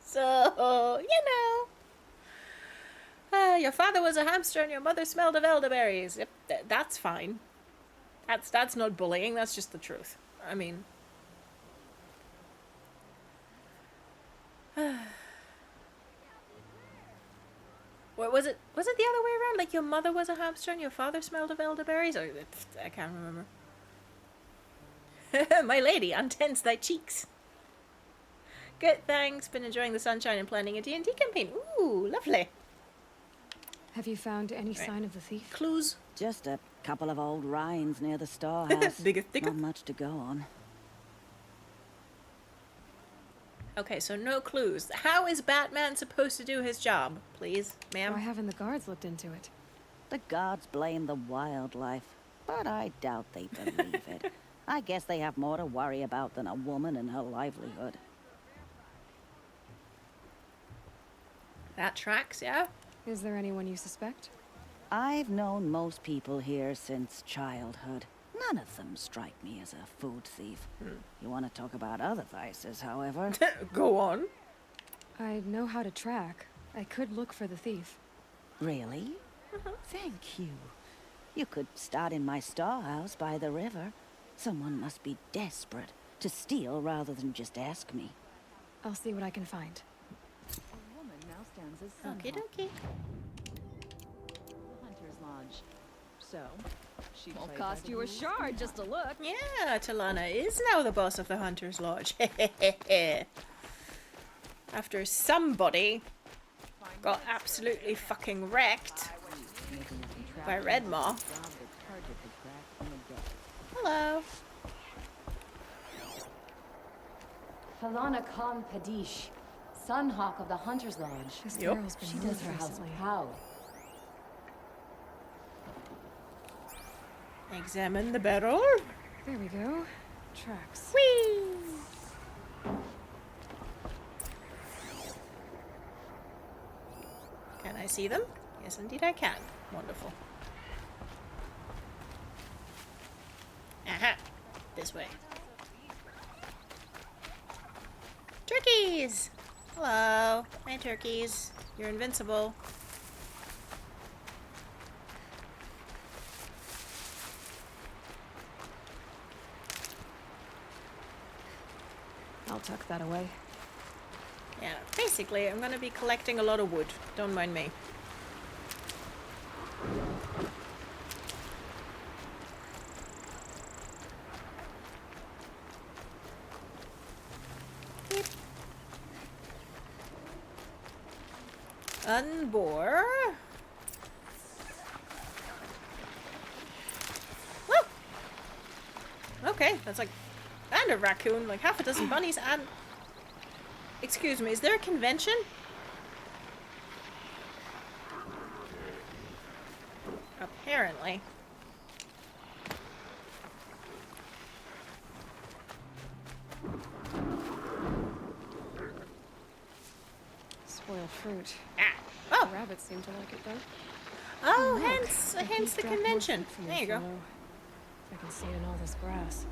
So, you know. Your father was a hamster and your mother smelled of elderberries. Yep, that's fine. That's not bullying, that's just the truth. I mean... What was it? Was it the other way around? Like your mother was a hamster and your father smelled of elderberries? Or, I can't remember. My lady, untense thy cheeks. Good, thanks. Been enjoying the sunshine and planning a D&D campaign. Ooh, lovely. Have you found any sign of the thief? Clues? Just a couple of old rinds near the storehouse. Bigger, thicker. Not much to go on. Okay, so no clues. How is Batman supposed to do his job? Please, ma'am. Why haven't the guards looked into it? The gods blame the wildlife, but I doubt they believe it. I guess they have more to worry about than a woman and her livelihood. That tracks, yeah? Is there anyone you suspect? I've known most people here since childhood. None of them strike me as a food thief. You want to talk about other vices, however? Go on. I know how to track. I could look for the thief. Really? Thank you. You could start in my storehouse by the river. Someone must be desperate to steal rather than just ask me. I'll see what I can find. A woman now stands as Okie Sunhawk, dokie. the Hunter's Lodge. So, she Won't played by cost the you a rules shard just to look. Yeah, Talana is now the boss of the Hunter's Lodge. After somebody got absolutely fucking wrecked by Redmaw. Hello. Falana Khan Padish, Sunhawk of the Hunter's Lodge. This Yep. barrel's been She does moved her house recently. proud. Examine the barrel. There we go. Tracks. Whee! Can I see them? Yes, indeed I can. Wonderful. Aha! This way. Turkeys! Hello. Hi, turkeys. You're invincible. I'll tuck that away. Yeah, basically, I'm gonna be collecting a lot of wood. Don't mind me. Beep. Unbore. Woo! Okay, that's like... And a raccoon, like half a dozen bunnies and... Excuse me, is there a convention? Apparently. Spoiled fruit. Ah! Oh! Rabbits seem to like it though. Oh, Look, hence a hence the thief dropped more convention. fruit from There you this go. fellow. If I can see it in all this grass.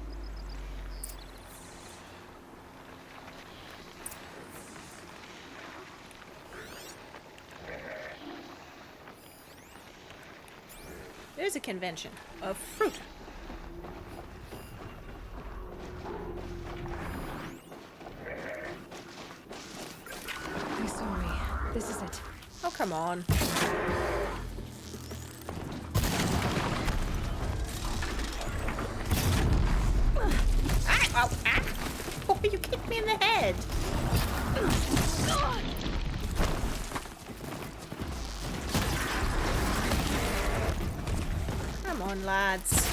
There's a convention of fruit. They saw me. This is it. Oh, come on. Ah! Oh, ah! Oh, you kicked me in the head. Come on, lads.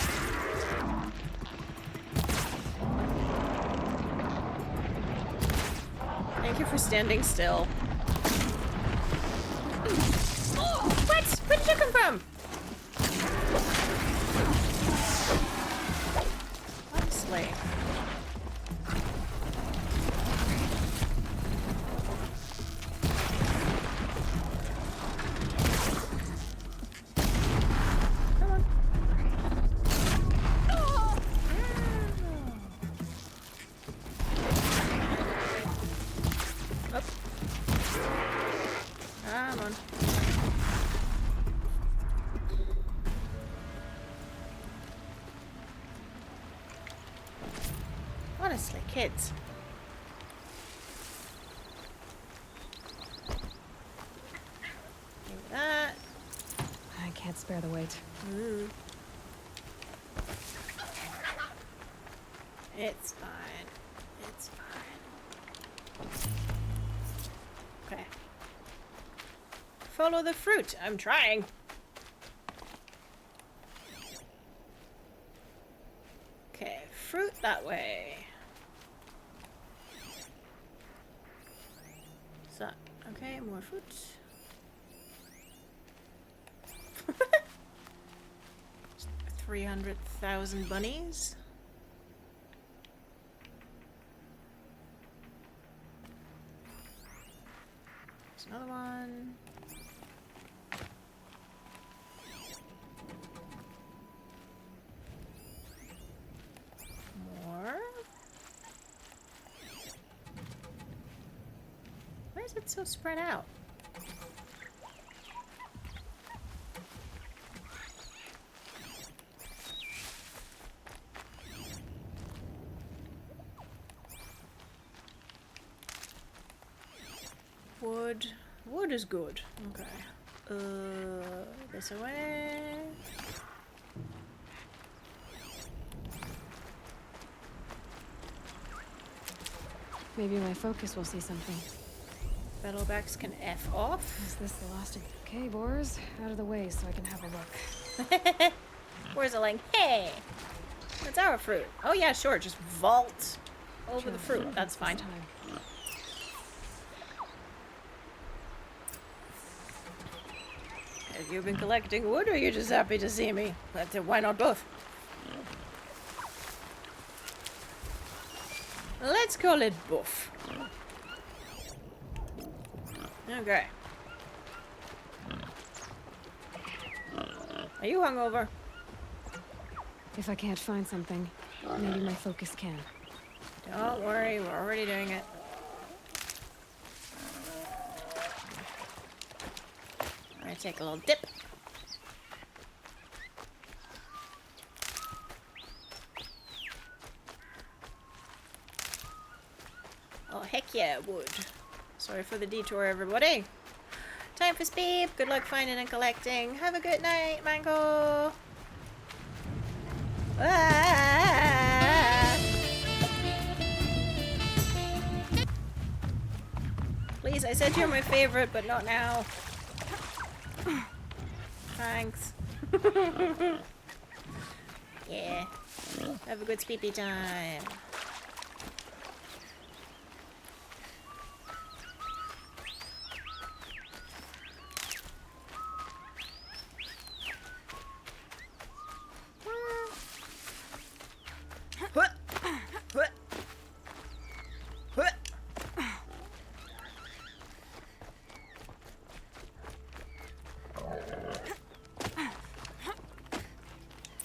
Thank you for standing still. What? Where did you come from? Honestly. Come on. Up. Come on. Honestly, kids. Give me that. I can't spare the weight. Ooh. It's fine. It's fine. Okay. Follow the fruit. I'm trying. Okay, fruit that way. So, okay, more fruit. 300,000 bunnies. There's another one. is it so spread out? Wood. Wood is good. Okay. This away. Maybe my focus will see something. Battlebacks can F off. Is this the last of... Okay, Boars, out of the way so I can have a look. Where's it like, hey, that's our fruit. Oh yeah, sure, just vault over the fruit. That's fine. Have you been collecting wood, or are you just happy to see me? Why not both? Let's call it both. Okay. Are you hungover? If I can't find something, maybe my focus can. Don't worry, we're already doing it. I'm gonna take a little dip. Oh, heck yeah, wood. Sorry for the detour, everybody. Time for speed. Good luck finding and collecting. Have a good night, Mango. Ah! Please, I said you're my favorite, but not now. Thanks. Yeah. Have a good speepy time.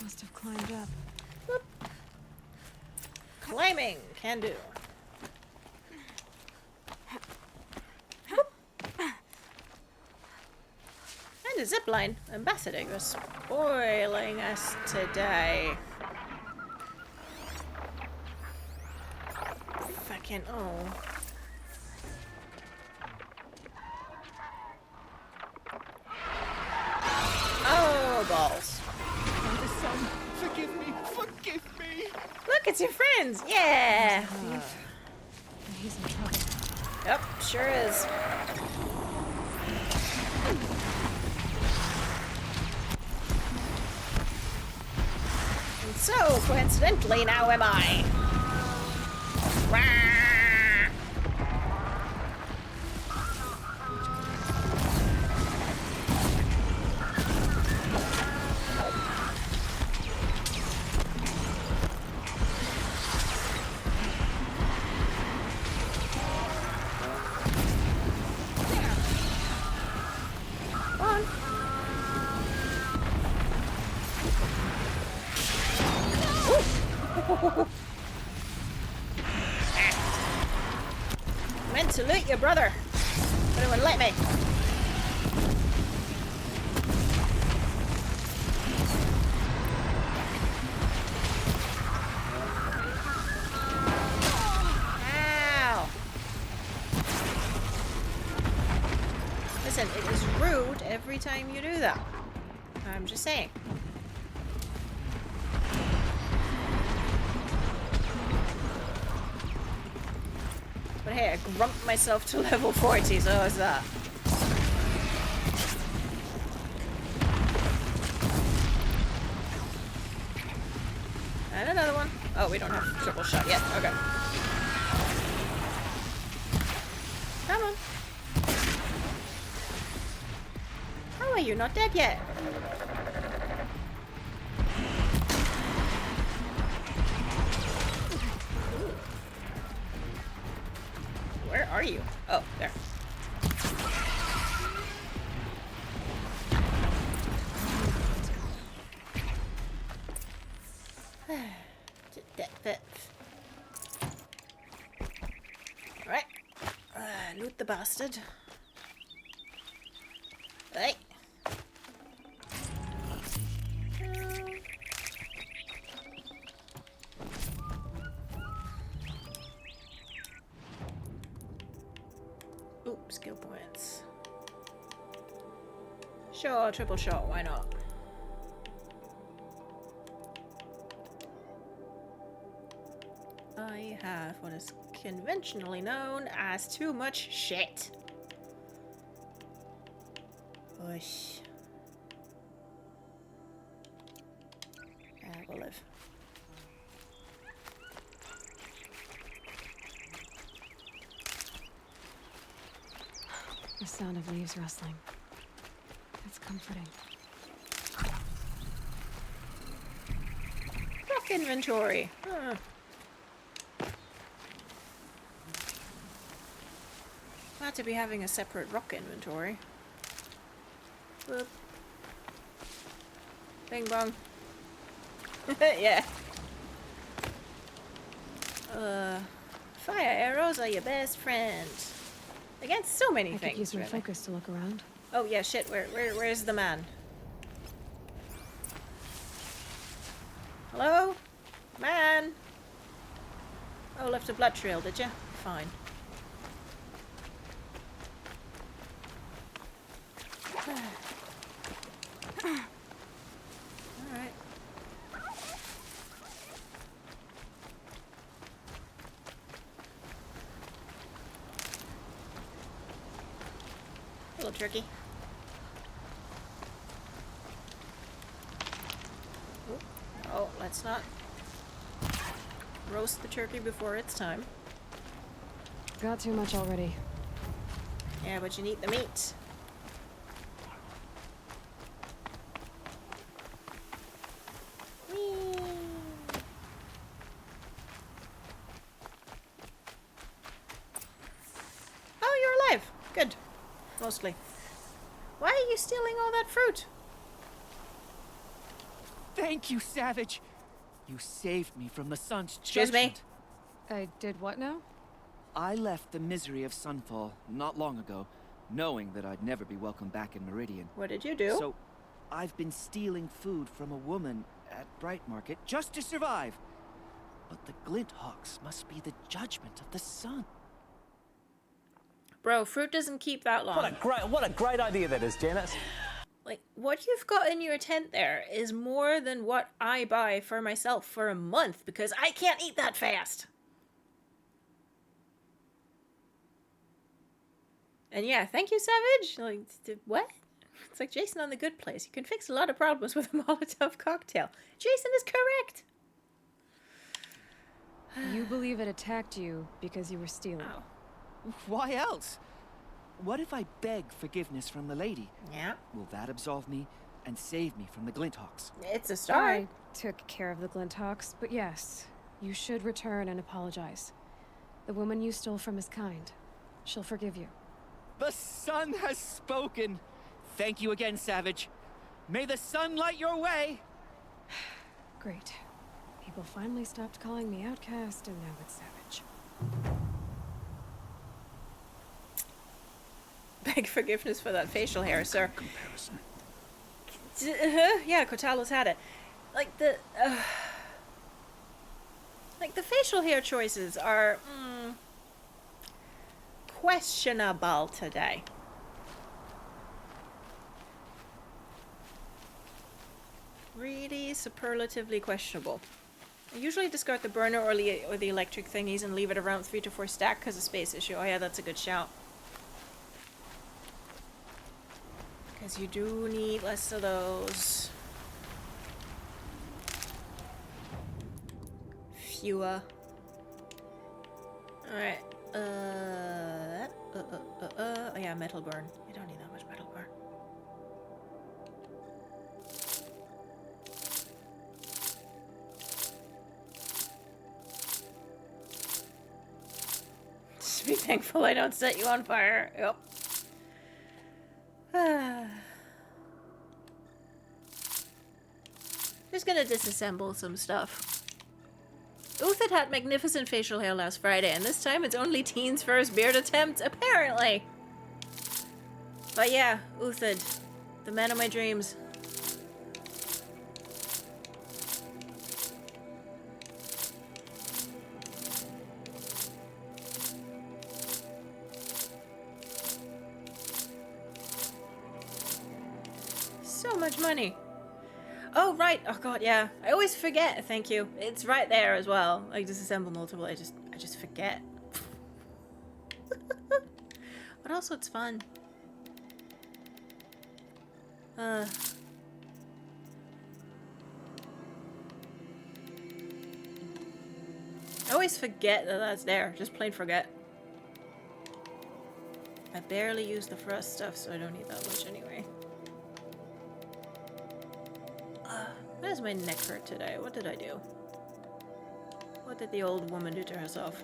Must have climbed up. Climbing, can do. And a zipline. Ambassador, you're spoiling us today. Fucking oh. Oh, balls. Forgive me! Forgive me! Look, it's your friends. Yeah. He's in trouble. Yep, sure is. And so, coincidentally, now am I. Rah! Meant to loot your brother, but it wouldn't let me. Ow! Listen, it is rude every time you do that. I'm just saying. But hey, I grumped myself to level 40, so how's that? And another one. Oh, we don't have triple shot yet. Okay. Come on. How are you not dead yet? Where are you? Oh, there. Alright. Loot the bastard. Hey. Oop, skill points. Sure, triple shot, why not? I have what is conventionally known as too much shit. Push. We'll live. The sound of leaves rustling. That's comforting. Rock inventory. Huh. Glad to be having a separate rock inventory. Whoop. Bing bong. Yeah. Fire arrows are your best friend. Against so many I things. could use my really. focus to look around. Oh yeah, shit. Where's the man? Hello? Man? Oh, left a blood trail, did you? Fine. Alright. Hello, turkey. Oh, let's not roast the turkey before it's time. Got too much already. Yeah, but you need the meat. Whee! Oh, you're alive. Good. Mostly. Why are you stealing all that fruit? Thank you, Savage. You saved me from the sun's Excuse judgment. me? I did what now? I left the misery of Sunfall not long ago, knowing that I'd never be welcome back in Meridian. What did you do? So, I've been stealing food from a woman at Bright Market just to survive. But the Glinthawks must be the judgment of the sun. Bro, fruit doesn't keep that long. What a great idea that is, Janice. Like, what you've got in your tent there is more than what I buy for myself for a month because I can't eat that fast. And yeah, thank you, Savage. Like, what? It's like Jason on The Good Place. You can fix a lot of problems with a Molotov cocktail. Jason is correct. You believe it attacked you because you were stealing. Oh. Why else? What if I beg forgiveness from the lady? Yeah. Will that absolve me and save me from the Glinthawks? It's a start. I took care of the Glinthawks, but yes, you should return and apologize. The woman you stole from is kind. She'll forgive you. The sun has spoken. Thank you again, Savage. May the sun light your way. Great. People finally stopped calling me outcast, and now it's Savage. Beg forgiveness for that facial hair, sir. Comparison. Yeah, Kotalo's had it. Like the facial hair choices are questionable today. Really superlatively questionable. I usually discard the burner or the electric thingies and leave it around 3 to 4 stack because of space issue. Oh yeah, that's a good shout. Because you do need less of those. Fewer. Alright. Oh yeah, metal burn. You don't need that much metal burn. Just be thankful I don't set you on fire. Yep. Just gonna disassemble some stuff. Uthid had magnificent facial hair last Friday, and this time it's only Teen's first beard attempt, apparently. But yeah, Uthid, the man of my dreams. So much money. Oh, right. Oh, God, yeah. I always forget. Thank you. It's right there as well. Like, disassemble multiple. I just forget. But also, it's fun. I always forget that that's there. Just plain forget. I barely use the frost stuff, so I don't need that much anyway. Why does my neck hurt today? What did I do? What did the old woman do to herself?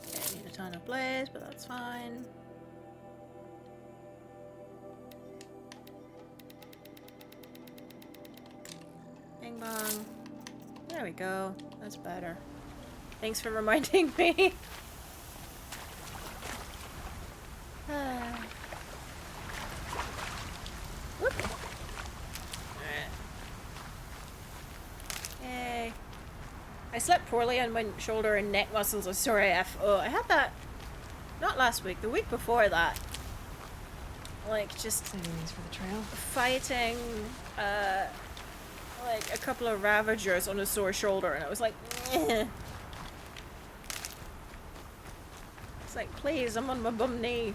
Okay, I need a ton of blaze, but that's fine. Bing bong. There we go. That's better. Thanks for reminding me. Whoop. Alright. Yay. I slept poorly and my shoulder and neck muscles are sore AF. Oh, I had that not last week, the week before that. Like just for the trail. Fighting like a couple of ravagers on a sore shoulder, and I was like, eh. It's like, please, I'm on my bum knee.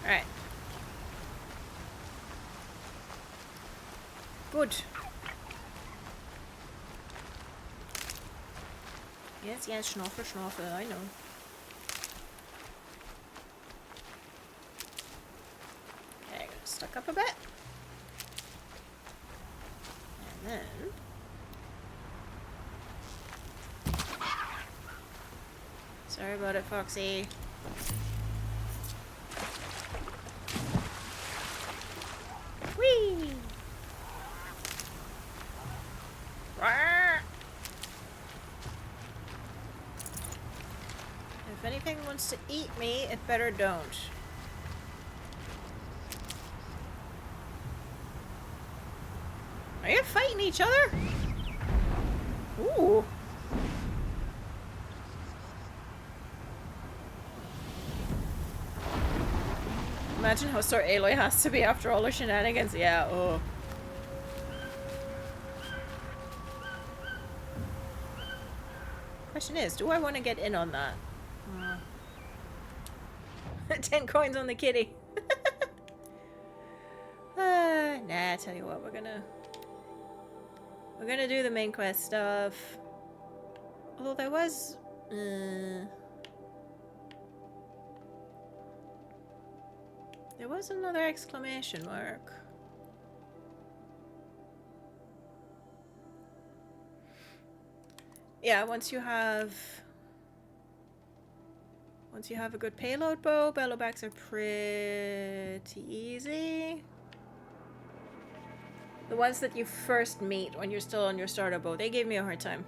Alright. Good. Yes, yes, schnaufer, schnaufer, I know. Okay, stuck up a bit. And then... Sorry about it, Foxy. Whee! Rawr! If anything wants to eat me, it better don't. Are you fighting each other? Ooh. Imagine how sore Aloy has to be after all her shenanigans. Yeah, oh. Question is, do I want to get in on that? 10 coins on the kitty. Nah, tell you what, we're gonna do the main quest stuff. Although there was another exclamation mark. Yeah, once you have a good payload bow, bellowbacks are pretty easy. The ones that you first meet when you're still on your starter bow, they gave me a hard time.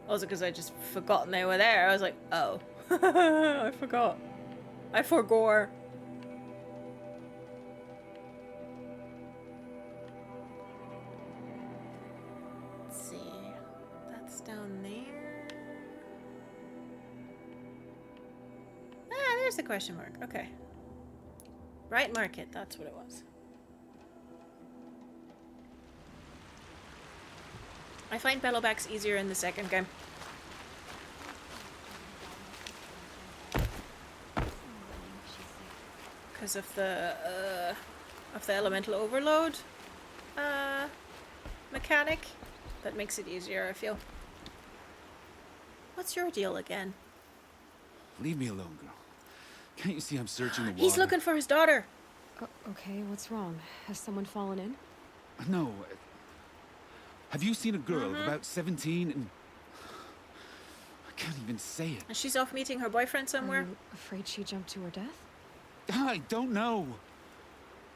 Also because I just forgotten they were there. I was like, oh. I forgot. I forgore. Let's see. That's down there. Ah, there's the question mark. Okay. Right market, that's what it was. I find bellowbacks easier in the second game. Because of the elemental overload mechanic. That makes it easier, I feel. What's your deal again? Leave me alone, girl. Can't you see I'm searching the water? He's looking for his daughter. Okay, what's wrong? Has someone fallen in? No. Have you seen a girl of about 17 and... can't even say it. And she's off meeting her boyfriend somewhere. Are you afraid she jumped to her death? I don't know.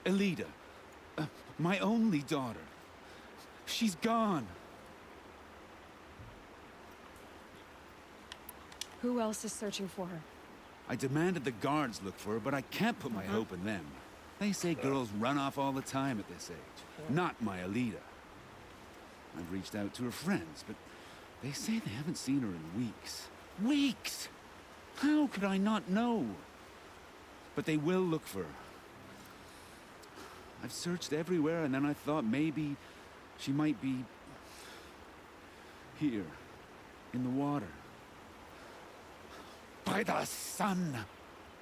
Elida, my only daughter. She's gone. Who else is searching for her? I demanded the guards look for her, but I can't put my hope in them. They say girls run off all the time at this age. Not my Elida. I've reached out to her friends, but they say they haven't seen her in weeks. Weeks! How could I not know? But they will look for her. I've searched everywhere, and then I thought maybe she might be here, in the water. By the sun!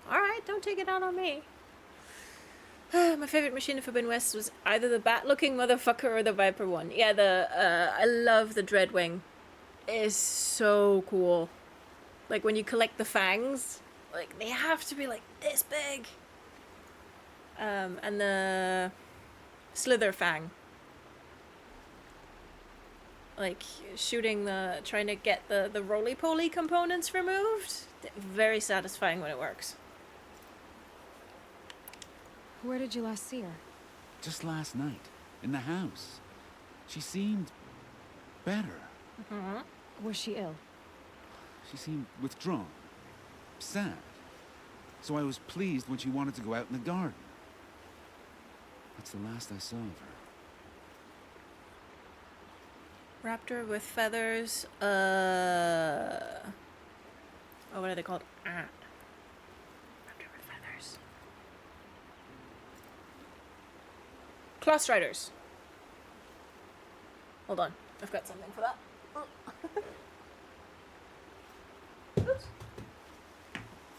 Alright, don't take it out on me. My favorite machine in Forbidden West was either the bat-looking motherfucker or the Viper one. Yeah, I love the Dreadwing. It is so cool. Like, when you collect the fangs, like, they have to be, like, this big. And the Slither Fang. Like, trying to get the roly-poly components removed. Very satisfying when it works. Where did you last see her? Just last night, in the house. She seemed better. Was she ill? She seemed withdrawn, sad. So I was pleased when she wanted to go out in the garden. That's the last I saw of her. Raptor with feathers. Oh, what are they called? Raptor with feathers. Claw Striders. Hold on. I've got something for that. Oops.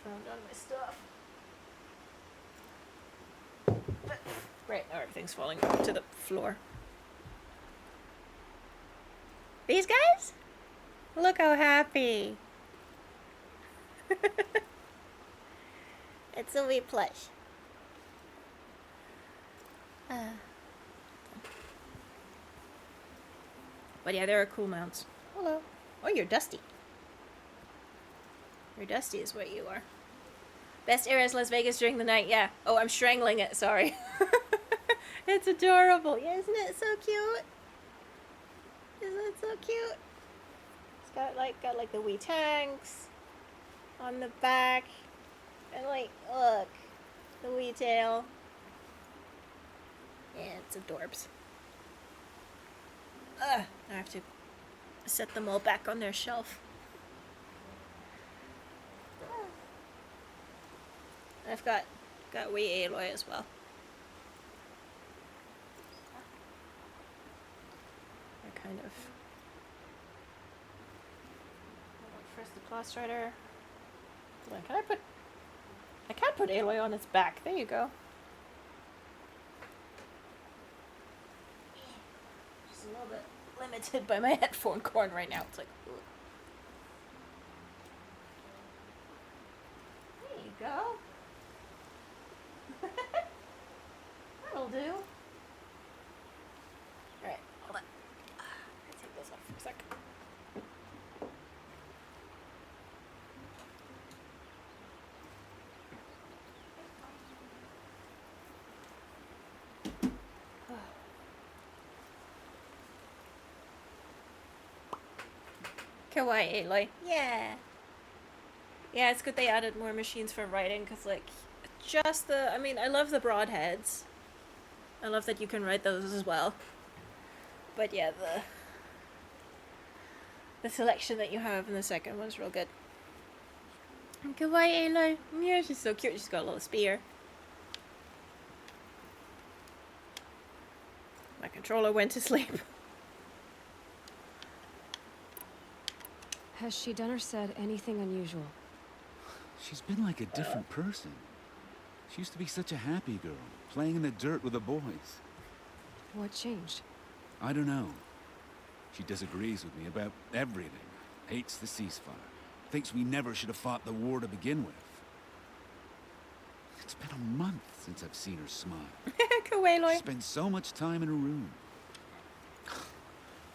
Found all my stuff. Right, now everything's falling to the floor. These guys? Look how happy. It's a wee plush. But yeah, there are cool mounts. Hello. Oh, you're dusty. You're dusty is what you are. Best area is Las Vegas during the night, yeah. Oh, I'm strangling it, sorry. It's adorable. Yeah, isn't it so cute? Isn't it so cute? It's got like the wee tanks on the back. And like, look, the wee tail. Yeah, it's adorbs. I have to set them all back on their shelf. I've got wee Aloy as well. They're kind of... First the Claw Strider. Can I put... I can't put Aloy on its back. There you go. Just a little bit limited by my headphone cord right now. It's like... Ugh. There you go. That'll do. Alright, hold on. Let's take this off for a sec. Kawaii Aloy. Yeah. Yeah, it's good they added more machines for writing, because, like, just the... I mean, I love the broadheads. I love that you can write those as well. But yeah, the selection that you have in the second one's real good. Kawaii Aloy. Yeah, she's so cute. She's got a little spear. My controller went to sleep. Has she done or said anything unusual? She's been like a different person. She used to be such a happy girl, playing in the dirt with the boys. What changed? I don't know. She disagrees with me about everything. Hates the ceasefire. Thinks we never should have fought the war to begin with. It's been a month since I've seen her smile. Kawaii. She spends so much time in her room.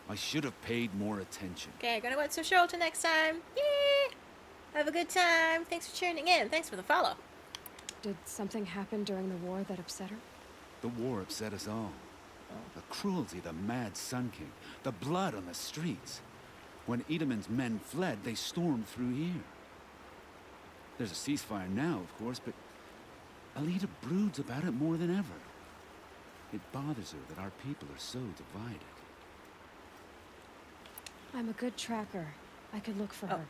I should have paid more attention. Okay, gonna watch some show till next time. Yay! Have a good time. Thanks for tuning in. Thanks for the follow. Did something happen during the war that upset her? The war upset us all. The cruelty of the mad Sun King, the blood on the streets. When Edamon's men fled, they stormed through here. There's a ceasefire now, of course, but Alita broods about it more than ever. It bothers her that our people are so divided. I'm a good tracker. I could look for her.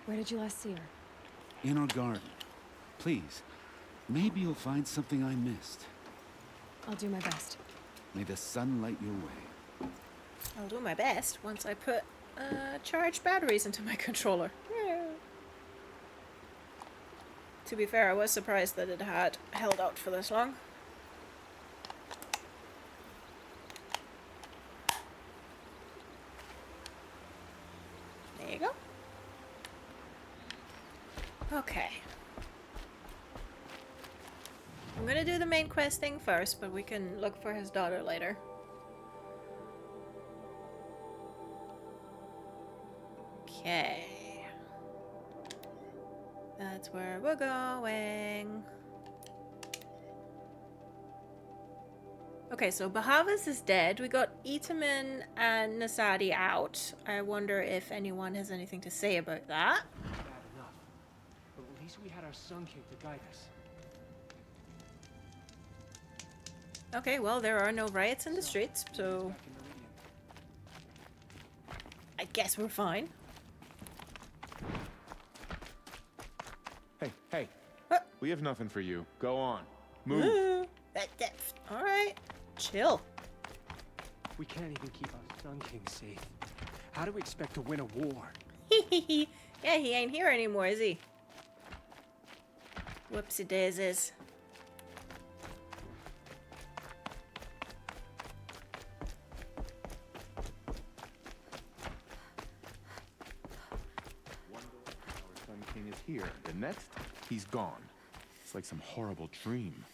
Where did you last see her? In our garden. Please, maybe you'll find something I missed. I'll do my best. May the sun light your way. I'll do my best once I put charged batteries into my controller. Yeah. To be fair, I was surprised that it had held out for this long. There you go. Okay. I'm gonna do the main quest thing first, but we can look for his daughter later. Okay. That's where we're going. Okay, so Bahavas is dead. We got Itamen and Nasadi out. I wonder if anyone has anything to say about that. Bad enough. But at least we had our Sun King to guide us. Okay, well, there are no riots in the streets, so I guess we're fine. Hey. What? We have nothing for you. Go on. Move. All right. Chill. We can't even keep our Sun King safe. How do we expect to win a war? Yeah, he ain't here anymore, is he? Whoopsie daisies. Our Sun King is here. The next, he's gone. It's like some horrible dream.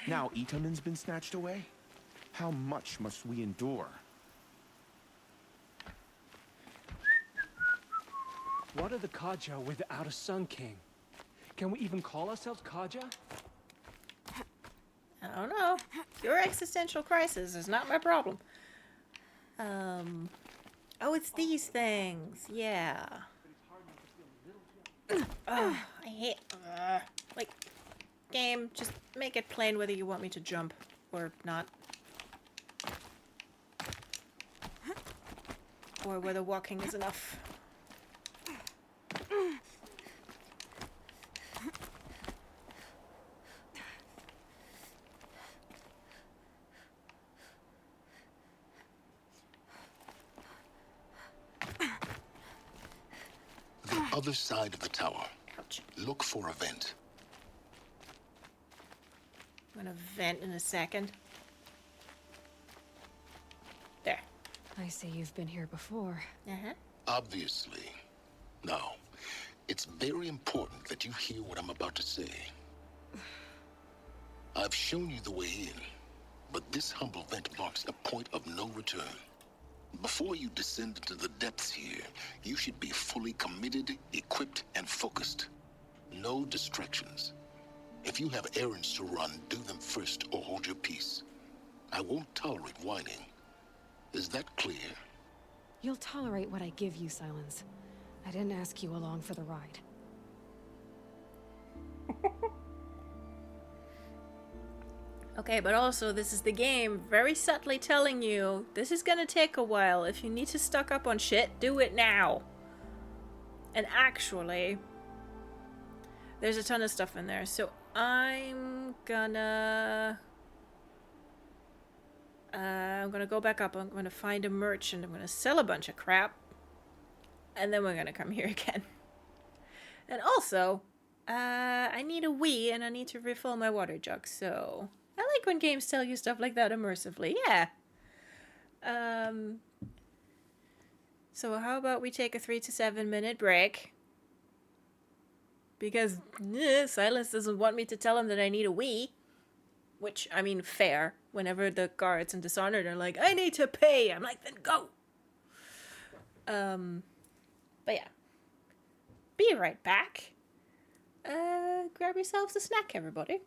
Now Itaman's been snatched away? How much must we endure? What are the Kaja without a Sun King? Can we even call ourselves Kaja? I don't know. Your existential crisis is not my problem. Oh, it's these things. Yeah. Oh, I hate. Like, game, just make it plain whether you want me to jump or not. Or whether walking is enough. The other side of the tower. Ouch. Look for a vent. I'm gonna vent in a second. There. I see you've been here before. Uh-huh. Obviously. Now, it's very important that you hear what I'm about to say. I've shown you the way in, but this humble vent marks a point of no return. Before you descend into the depths here, you should be fully committed, equipped, and focused. No distractions. If you have errands to run, do them first or hold your peace. I won't tolerate whining. Is that clear? You'll tolerate what I give you, Silence. I didn't ask you along for the ride. Okay, but also this is the game very subtly telling you this is gonna take a while. If you need to stock up on shit, do it now. And actually, there's a ton of stuff in there, so I'm gonna go back up. I'm gonna find a merchant. I'm gonna sell a bunch of crap, and then we're gonna come here again. And also, I need a wee, and I need to refill my water jug. So I like when games tell you stuff like that immersively. Yeah. So how about we take a 3 to 7 minute break? Because Silence doesn't want me to tell him that I need a wee. Which, I mean, fair. Whenever the guards in Dishonored are like, I need to pay. I'm like, then go. But yeah. be right back. Grab yourselves a snack, everybody.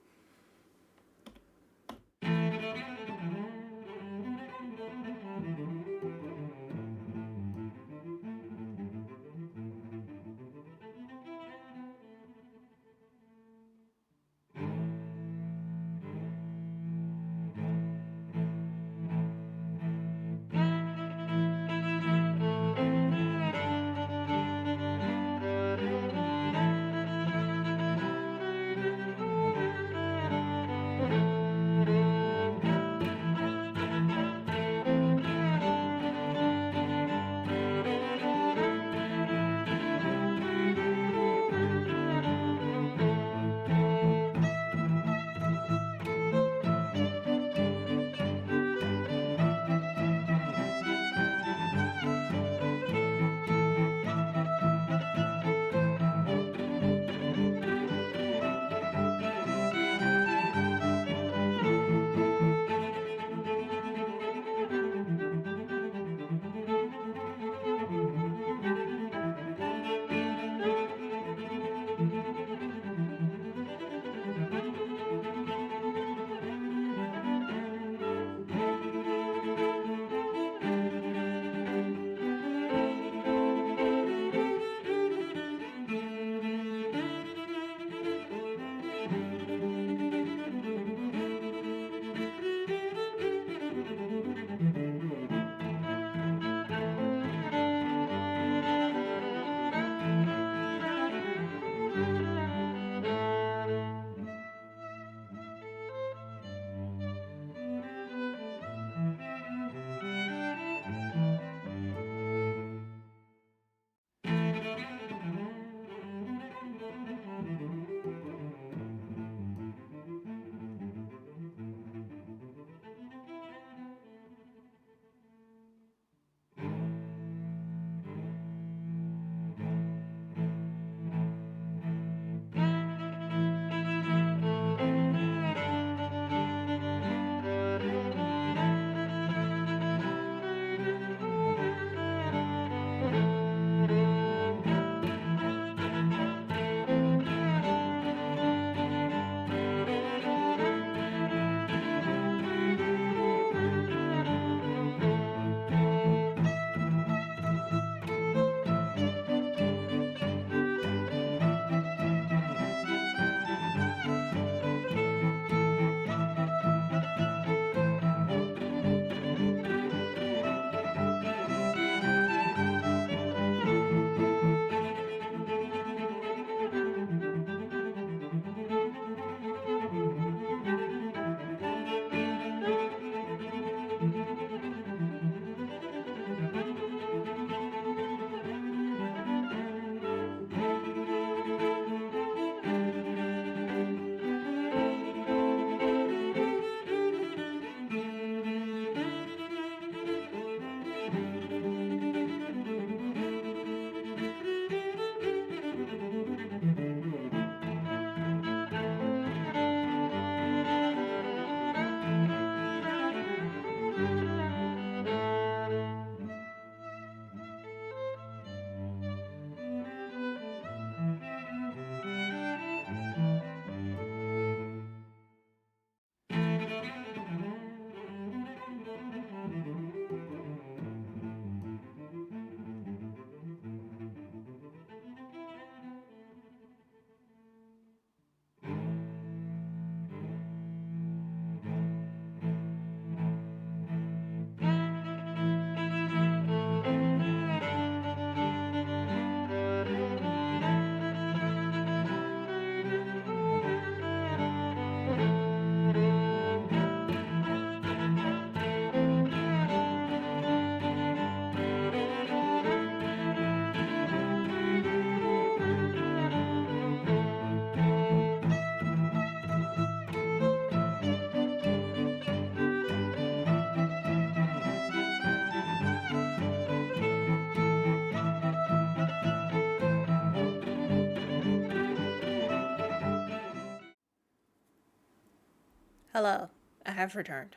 Hello, I have returned.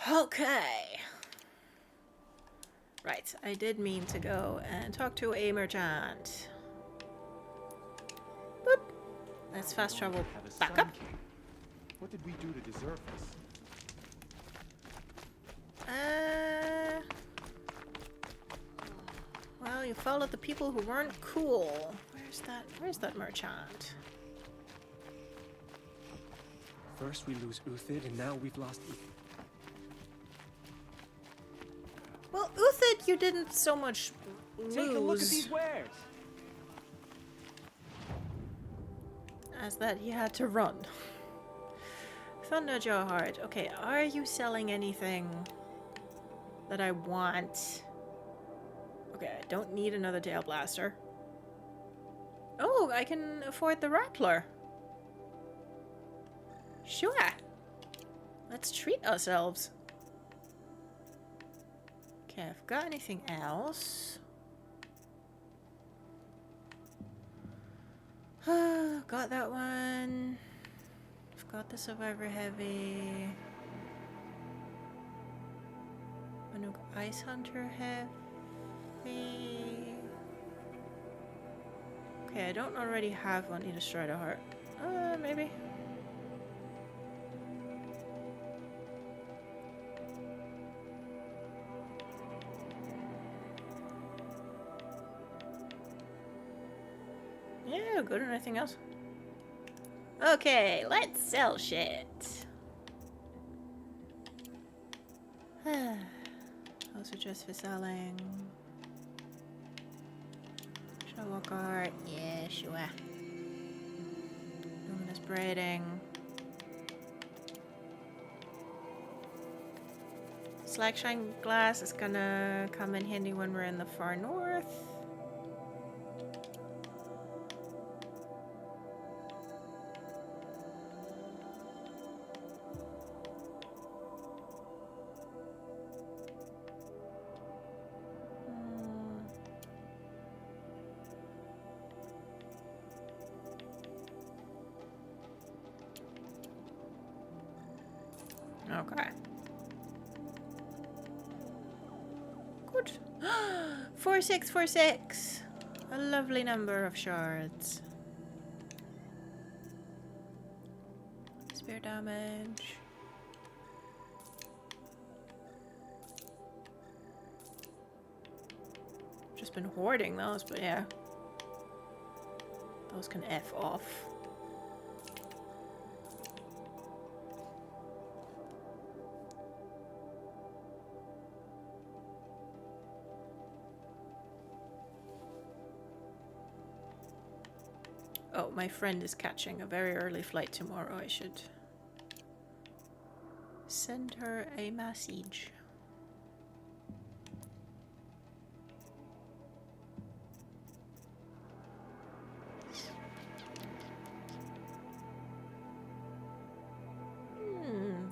Okay. Right, I did mean to go and talk to a merchant. Boop. Let's fast travel back up. What did we do to deserve this? Well, you followed the people who weren't cool. Where's that merchant? First we lose Uthid, and now we've lost Ethan. Well, Uthid, you didn't so much lose. Take a look at these wares. As that he had to run. Thunderjaw Heart. Okay, are you selling anything that I want? Okay, I don't need another Tail Blaster. Oh, I can afford the Rattler. Sure. Let's treat ourselves. Okay, I've got anything else? Got that one. I've got the Survivor Heavy. Banuk Ice Hunter Heavy. Okay, I don't already have one. Need a Strider Heart. Maybe. Yeah, good. Anything else? Okay, let's sell shit. Those are just for selling. Shovel cart. Yeah, sure. Luminous braiding. Slackshine glass is gonna come in handy when we're in the far north. Okay. Good. 4646. A lovely number of shards. Spear damage. Just been hoarding those, but yeah. Those can F off. Oh, my friend is catching a very early flight tomorrow. I should send her a message.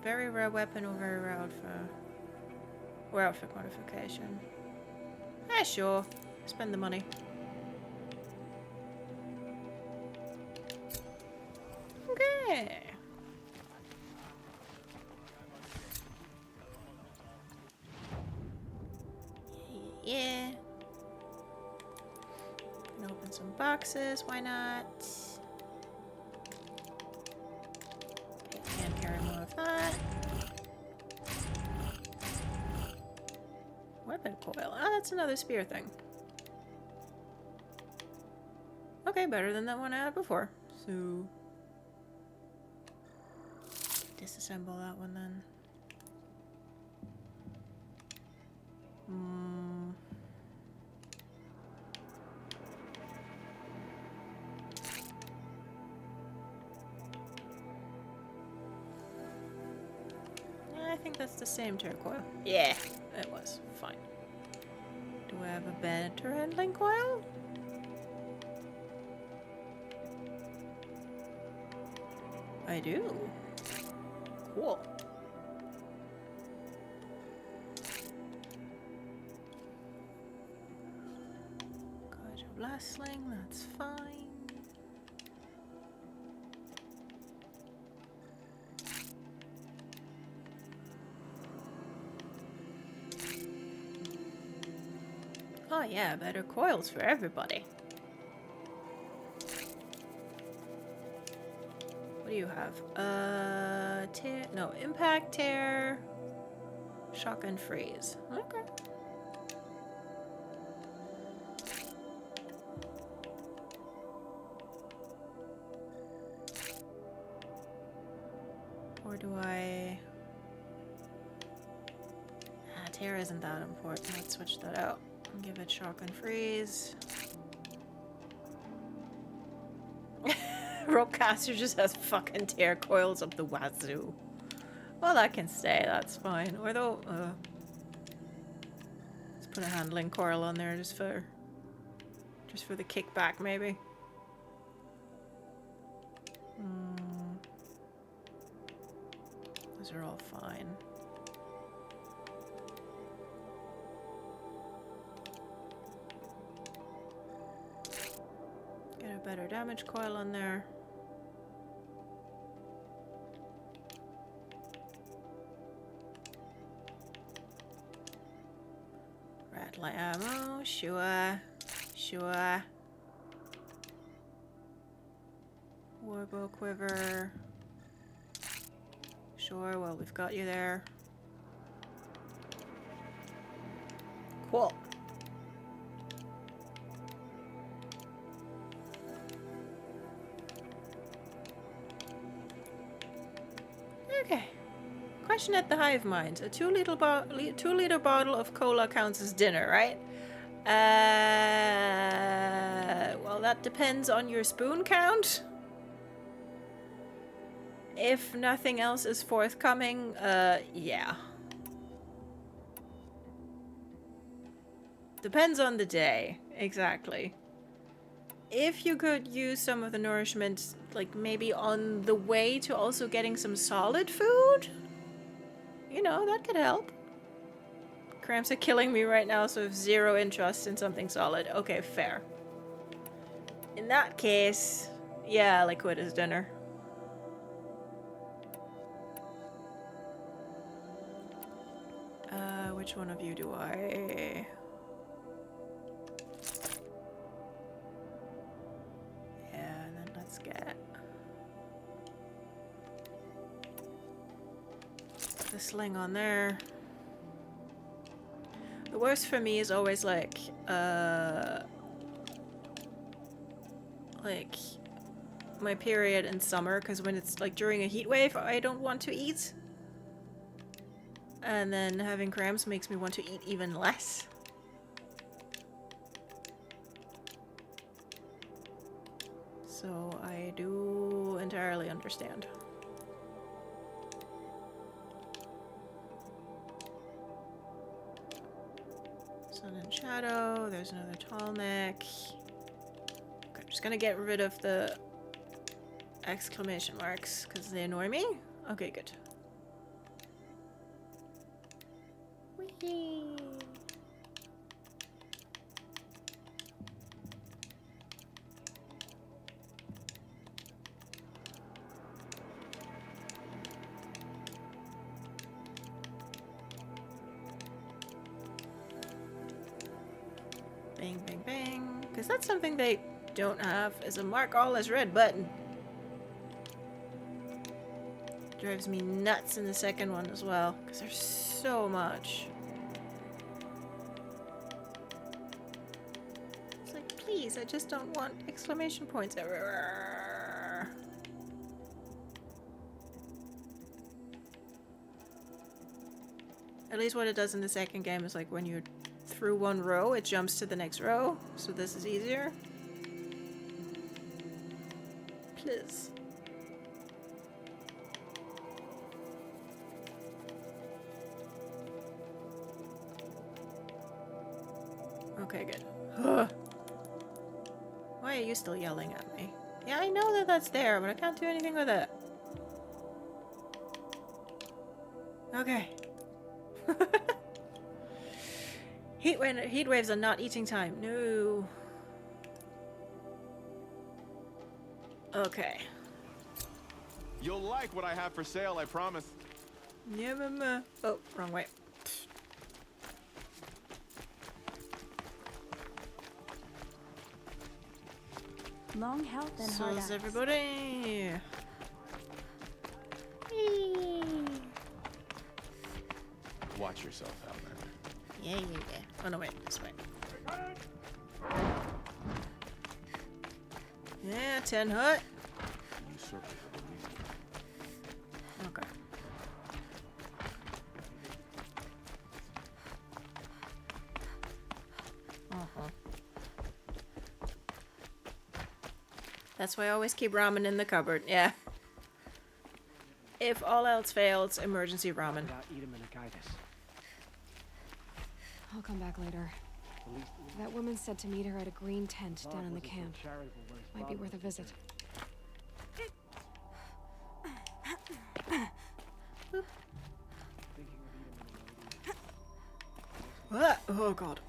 Very rare weapon or very rare outfit. Or outfit modification. Yeah, sure. Spend the money. Okay. Yeah. Can open some boxes, why not? Can't carry more of that. Weapon coil. Ah, that's another spear thing. Okay, better than that one I had before. So disassemble that one then. I think that's the same turquoise. Yeah, it was. Fine. Do I have a better handling coil? I do. Cool. Got your blast sling, that's fine. Oh yeah, better coils for everybody. What do you have? Tear, no, impact, tear, shock and freeze. Okay. Or do I... tear isn't that important. Let's switch that out and give it shock and freeze. Ropecaster just has fucking tear coils up the wazoo. Well, that can stay, that's fine. Or though, let's put a handling coil on there just for the kickback, maybe. Those are all fine. Get a better damage coil on there. Red light ammo, sure. Sure. Warbow quiver. Sure, well, we've got you there. Cool. Okay. Question at the hive mind. A 2-liter bottle of cola counts as dinner, right? Well, that depends on your spoon count. If nothing else is forthcoming, yeah. Depends on the day, exactly. If you could use some of the nourishment, like maybe on the way to also getting some solid food, you know, that could help. Cramps are killing me right now, so I have zero interest in something solid. Okay, fair. In that case, yeah, liquid is dinner. Which one of you do I... Yeah, and then let's get... the sling on there. The worst for me is always like my period in summer, because when it's like during a heat wave, I don't want to eat. And then having cramps makes me want to eat even less. So I do entirely understand. Sun and shadow, there's another tall neck. Okay, I'm just gonna get rid of the exclamation marks because they annoy me. Okay, good. Whee! Bang, bang, bang. Because that's something they don't have, is a mark all as red button. Drives me nuts in the second one as well, because there's so much. It's like, please, I just don't want exclamation points everywhere. At least what it does in the second game is like when you're through one row, it jumps to the next row, so this is easier. Please. Okay, good. Ugh. Why are you still yelling at me? Yeah, I know that that's there, but I can't do anything with it. Okay. Heat waves are not eating time. No. Okay. You'll like what I have for sale, I promise. Yeah, mama. Oh, wrong way. Long health and So hard is eyes. everybody. Whee! Watch yourself, Outlander. Yeah, yeah, yeah. Oh no, wait, this way. Yeah, 10 hut. You circle for the reason. Okay. That's why I always keep ramen in the cupboard. Yeah. If all else fails, emergency ramen. Without Edaman to guide us. I'll come back later. That woman said to meet her at a green tent down in the camp. Might be worth a visit. What? Oh god.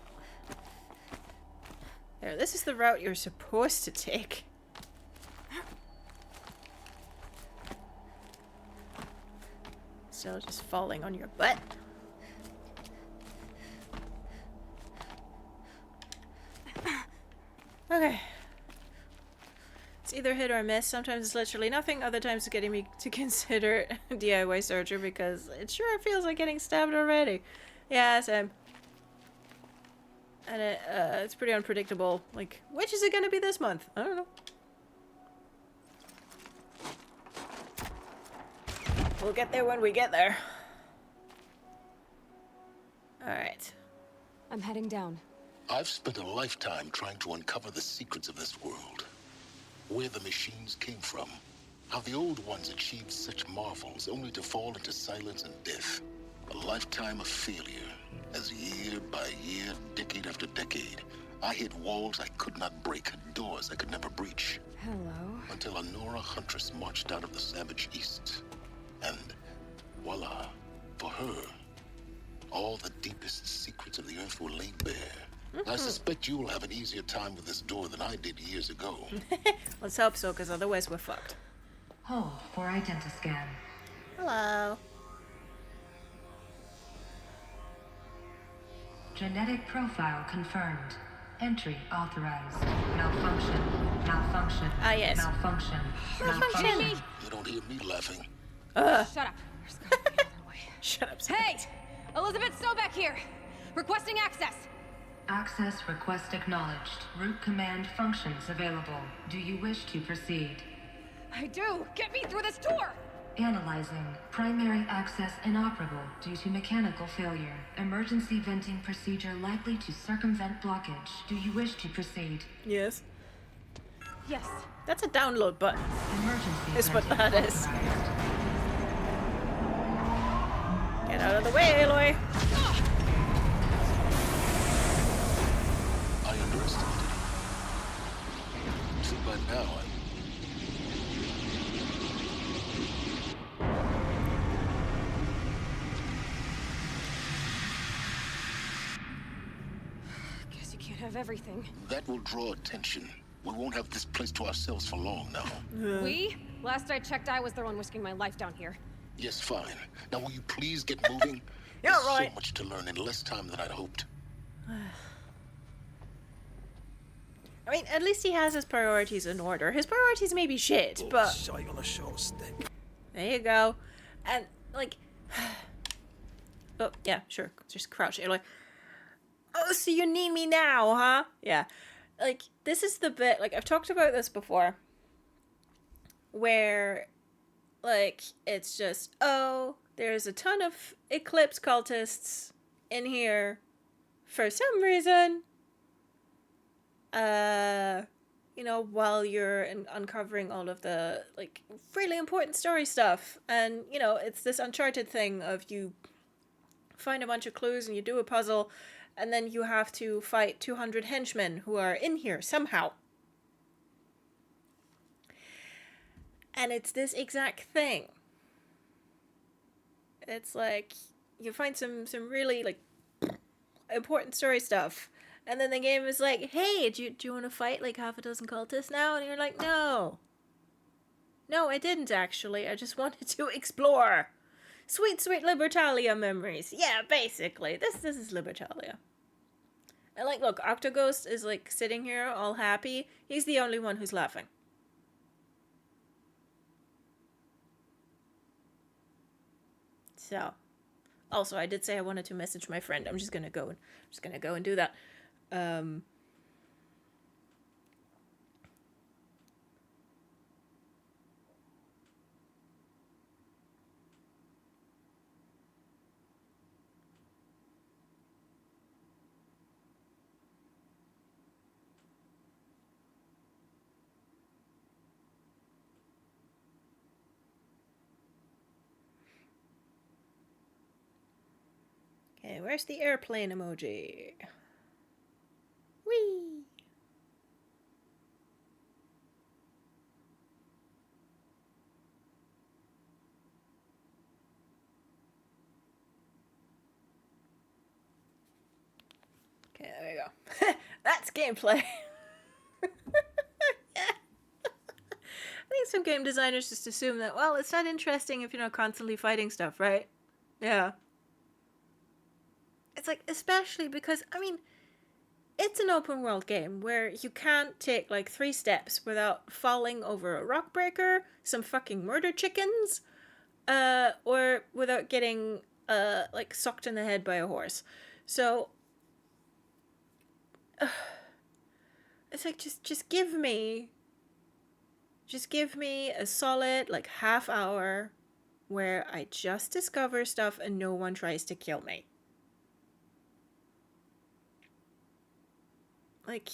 There, this is the route you're supposed to take. Still just falling on your butt. Okay. It's either hit or miss. Sometimes it's literally nothing. Other times it's getting me to consider DIY surgery because it sure feels like getting stabbed already. Yeah, same. And it's pretty unpredictable. Like, which is it gonna be this month? I don't know. We'll get there when we get there. Alright. I'm heading down. I've spent a lifetime trying to uncover the secrets of this world. Where the machines came from. How the old ones achieved such marvels only to fall into silence and death. A lifetime of failure. As year by year, decade after decade, I hit walls I could not break, doors I could never breach. Hello. Until a Nora huntress marched out of the savage east. And voila, for her, all the deepest secrets of the earth were laid bare. I suspect you'll have an easier time with this door than I did years ago. Let's hope so, because otherwise we're fucked. Hold for identiscan. Hello. Genetic profile confirmed. Entry authorized. Malfunction. Malfunction. Ah, yes. Malfunction. Malfunction. You don't hear me laughing. Shut up. There's gotta be another way. Shut up. Hey! Elizabeth Sobek here! Requesting access! Access request acknowledged. Root command functions available. Do you wish to proceed? I do! Get me through this door! Analyzing. Primary access inoperable due to mechanical failure. Emergency venting procedure likely to circumvent blockage. Do you wish to proceed? Yes. Yes. That's a download button. Emergency Is what venting that is. authorized. Get out of the way, Aloy. I underestimated you. Too bad now Guess you can't have everything. that will draw attention. We won't have this place to ourselves for long now. We? Last I checked, I was the one risking my life down here. Yes, fine. Now will you please get moving? Yeah, There's right. so much to learn in less time than I'd hoped. I mean, at least he has his priorities in order. His priorities may be shit, but... Shite on a short stick. There you go. And, like... Oh, yeah, sure. Just crouch. You're like... Oh, so you need me now, huh? Yeah. Like, this is the bit... Like, I've talked about this before. Where... Like, it's just... Oh, there's a ton of Eclipse cultists in here. For some reason... you know, while you're uncovering all of the, like, really important story stuff. And, you know, it's this Uncharted thing of you find a bunch of clues and you do a puzzle, and then you have to fight 200 henchmen who are in here somehow. And it's this exact thing. It's like, you find some really, like, important story stuff. And then the game is like, hey, do you want to fight like half a dozen cultists now? And you're like, no. No, I didn't actually. I just wanted to explore. Sweet, sweet Libertalia memories. Yeah, basically. This is Libertalia. And like, look, Octoghost is like sitting here all happy. He's the only one who's laughing. So, also, I did say I wanted to message my friend. I'm just gonna go and do that. Okay, where's the airplane emoji? Whee! Okay, there we go. That's gameplay. Yeah. I think some game designers just assume that, well, it's not interesting if you're not constantly fighting stuff, right? Yeah. It's like, especially because, I mean, it's an open world game where you can't take like 3 steps without falling over a rock breaker, some fucking murder chickens, or without getting, like sucked in the head by a horse. So, it's like, just give me a solid, like, half hour where I just discover stuff and no one tries to kill me. Like,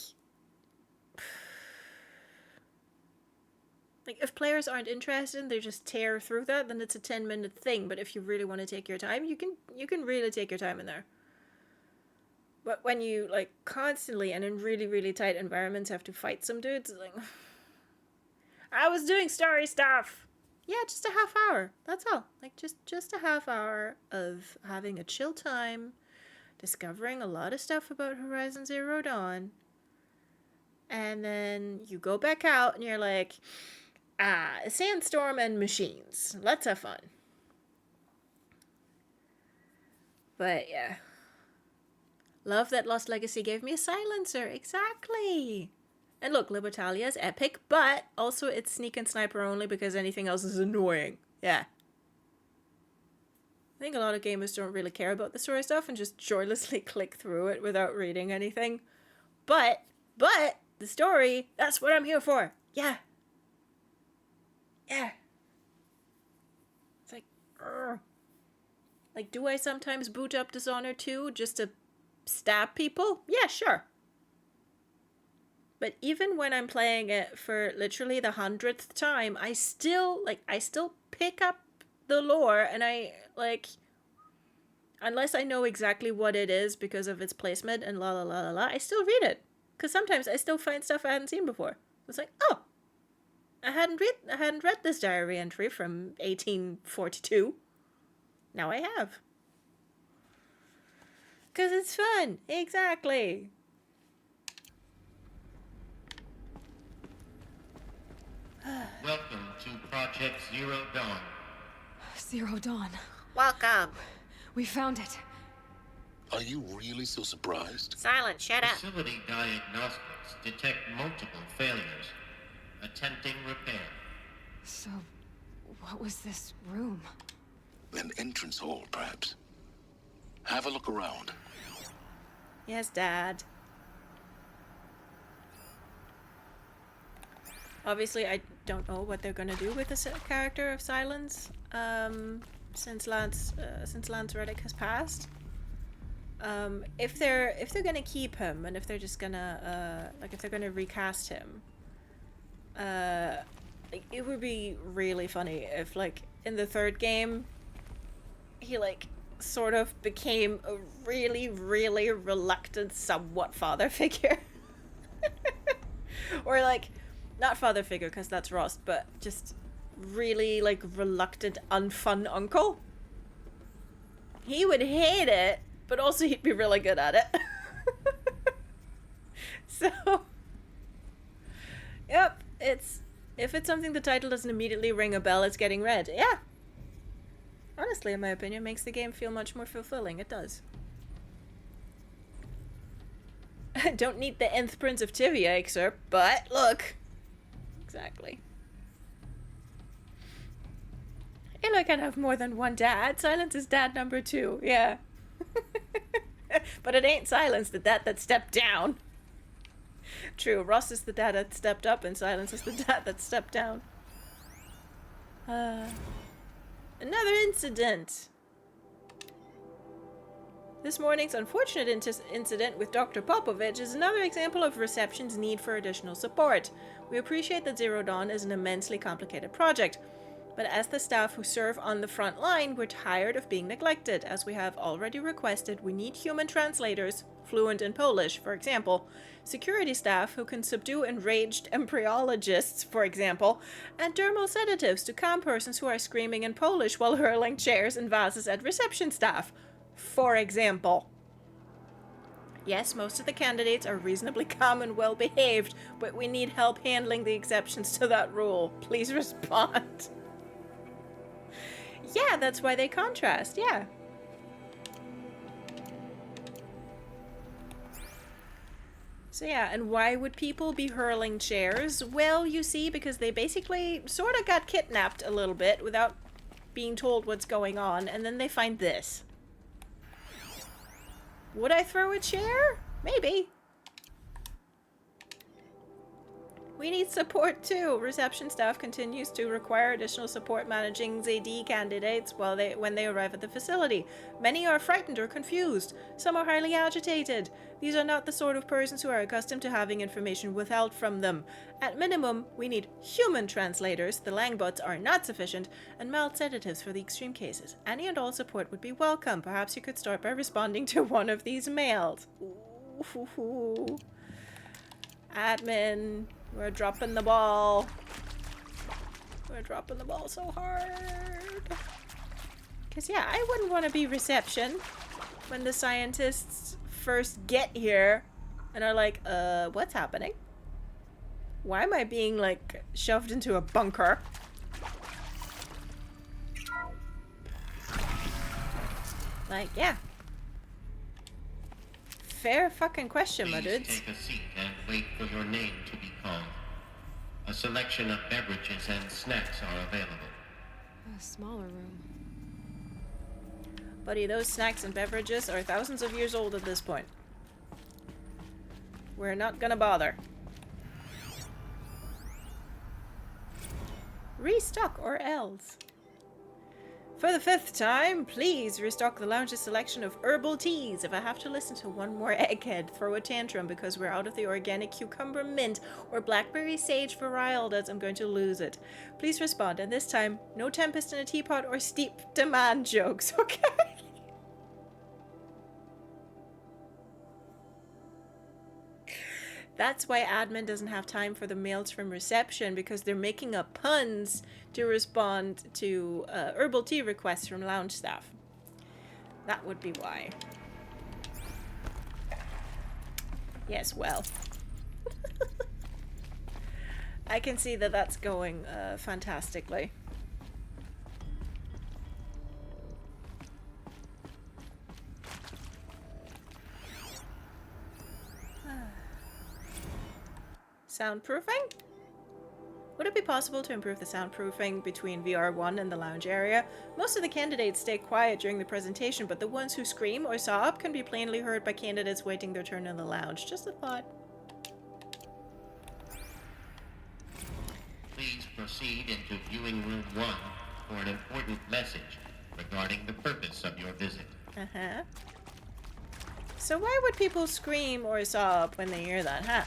if players aren't interested, they just tear through that, then it's a 10-minute thing. But if you really want to take your time, you can really take your time in there. But when you, like, constantly and in really, really tight environments have to fight some dudes, it's like, I was doing story stuff. Yeah, just a half hour. That's all. Like, just a half hour of having a chill time, discovering a lot of stuff about Horizon Zero Dawn. And then you go back out and you're like, a sandstorm and machines. Let's have fun. But yeah. Love that Lost Legacy gave me a silencer. Exactly. And look, Libertalia is epic, but also it's sneak and sniper only because anything else is annoying. Yeah. I think a lot of gamers don't really care about the story stuff and just joylessly click through it without reading anything. But, the story, that's what I'm here for. Yeah. Yeah. It's like, urgh. Like, do I sometimes boot up Dishonored 2 just to stab people? Yeah, sure. But even when I'm playing it for literally the 100th time, I still pick up the lore and I, like, unless I know exactly what it is because of its placement and la la la la la, I still read it. Because sometimes I still find stuff I hadn't seen before. It's like, oh, I hadn't read this diary entry from 1842. Now I have. Because it's fun. Exactly. Welcome to Project Zero Dawn. Zero Dawn. Welcome. We found it. Are you really so surprised? Silent, shut up. Facility diagnostics detect multiple failures. Attempting repair. So, what was this room? An entrance hall, perhaps. Have a look around. Yes, Dad. Obviously, I don't know what they're gonna do with the character of Silence, since Lance Reddick has passed. If they're gonna keep him, and if they're just gonna if they're gonna recast him, it would be really funny if, like, in the 3rd game, he, like, sort of became a really, really reluctant, somewhat father figure. Or, like, not father figure, because that's Rost, but just really, like, reluctant, unfun uncle. He would hate it, but also he'd be really good at it. So, yep, if it's something the title doesn't immediately ring a bell, it's getting read. Yeah. Honestly, in my opinion, makes the game feel much more fulfilling. It does. Don't need the nth Prince of Tivia excerpt, but look. Exactly. Aloy can have more than one dad. Silence is dad number 2. Yeah. But it ain't Silence, the dad that stepped down. True, Ross is the dad that stepped up, and Silence is the dad that stepped down. Another incident. This morning's unfortunate incident with Dr. Popovich is another example of reception's need for additional support. We appreciate that Zero Dawn is an immensely complicated project, but as the staff who serve on the front line, we're tired of being neglected. As we have already requested, we need human translators, fluent in Polish, for example, security staff who can subdue enraged embryologists, for example, and dermal sedatives to calm persons who are screaming in Polish while hurling chairs and vases at reception staff, for example. Yes, most of the candidates are reasonably calm and well behaved, but we need help handling the exceptions to that rule. Please respond. Yeah, that's why they contrast, yeah. So yeah, and why would people be hurling chairs? Well, you see, because they basically sort of got kidnapped a little bit without being told what's going on, and then they find this. Would I throw a chair? Maybe. We need support too. Reception staff continues to require additional support managing ZD candidates when they arrive at the facility. Many are frightened or confused. Some are highly agitated. These are not the sort of persons who are accustomed to having information withheld from them. At minimum, we need human translators, the Langbots are not sufficient, and mild sedatives for the extreme cases. Any and all support would be welcome. Perhaps you could start by responding to one of these mails. Ooh. Admin. We're dropping the ball. We're dropping the ball so hard. Because, yeah, I wouldn't want to be reception when the scientists first get here and are like, what's happening? Why am I being, like, shoved into a bunker? Like, yeah. Fair fucking question, my dudes. Please take a seat and wait for your name to be called. A selection of beverages and snacks are available. A smaller room. Buddy, those snacks and beverages are thousands of years old at this point. We're not gonna bother. Restock or else. For the 5th time, please restock the lounge's selection of herbal teas. If I have to listen to one more egghead throw a tantrum because we're out of the organic cucumber mint or blackberry sage varietals, I'm going to lose it. Please respond, and this time, no tempest in a teapot or steep demand jokes, okay? That's why admin doesn't have time for the mails from reception, because they're making up puns to respond to herbal tea requests from lounge staff. That would be why. Yes, well. I can see that that's going fantastically. Soundproofing? Would it be possible to improve the soundproofing between VR1 and the lounge area? Most of the candidates stay quiet during the presentation, but the ones who scream or sob can be plainly heard by candidates waiting their turn in the lounge. Just a thought. Please proceed into viewing room 1 for an important message regarding the purpose of your visit. Uh-huh. So why would people scream or sob when they hear that, huh?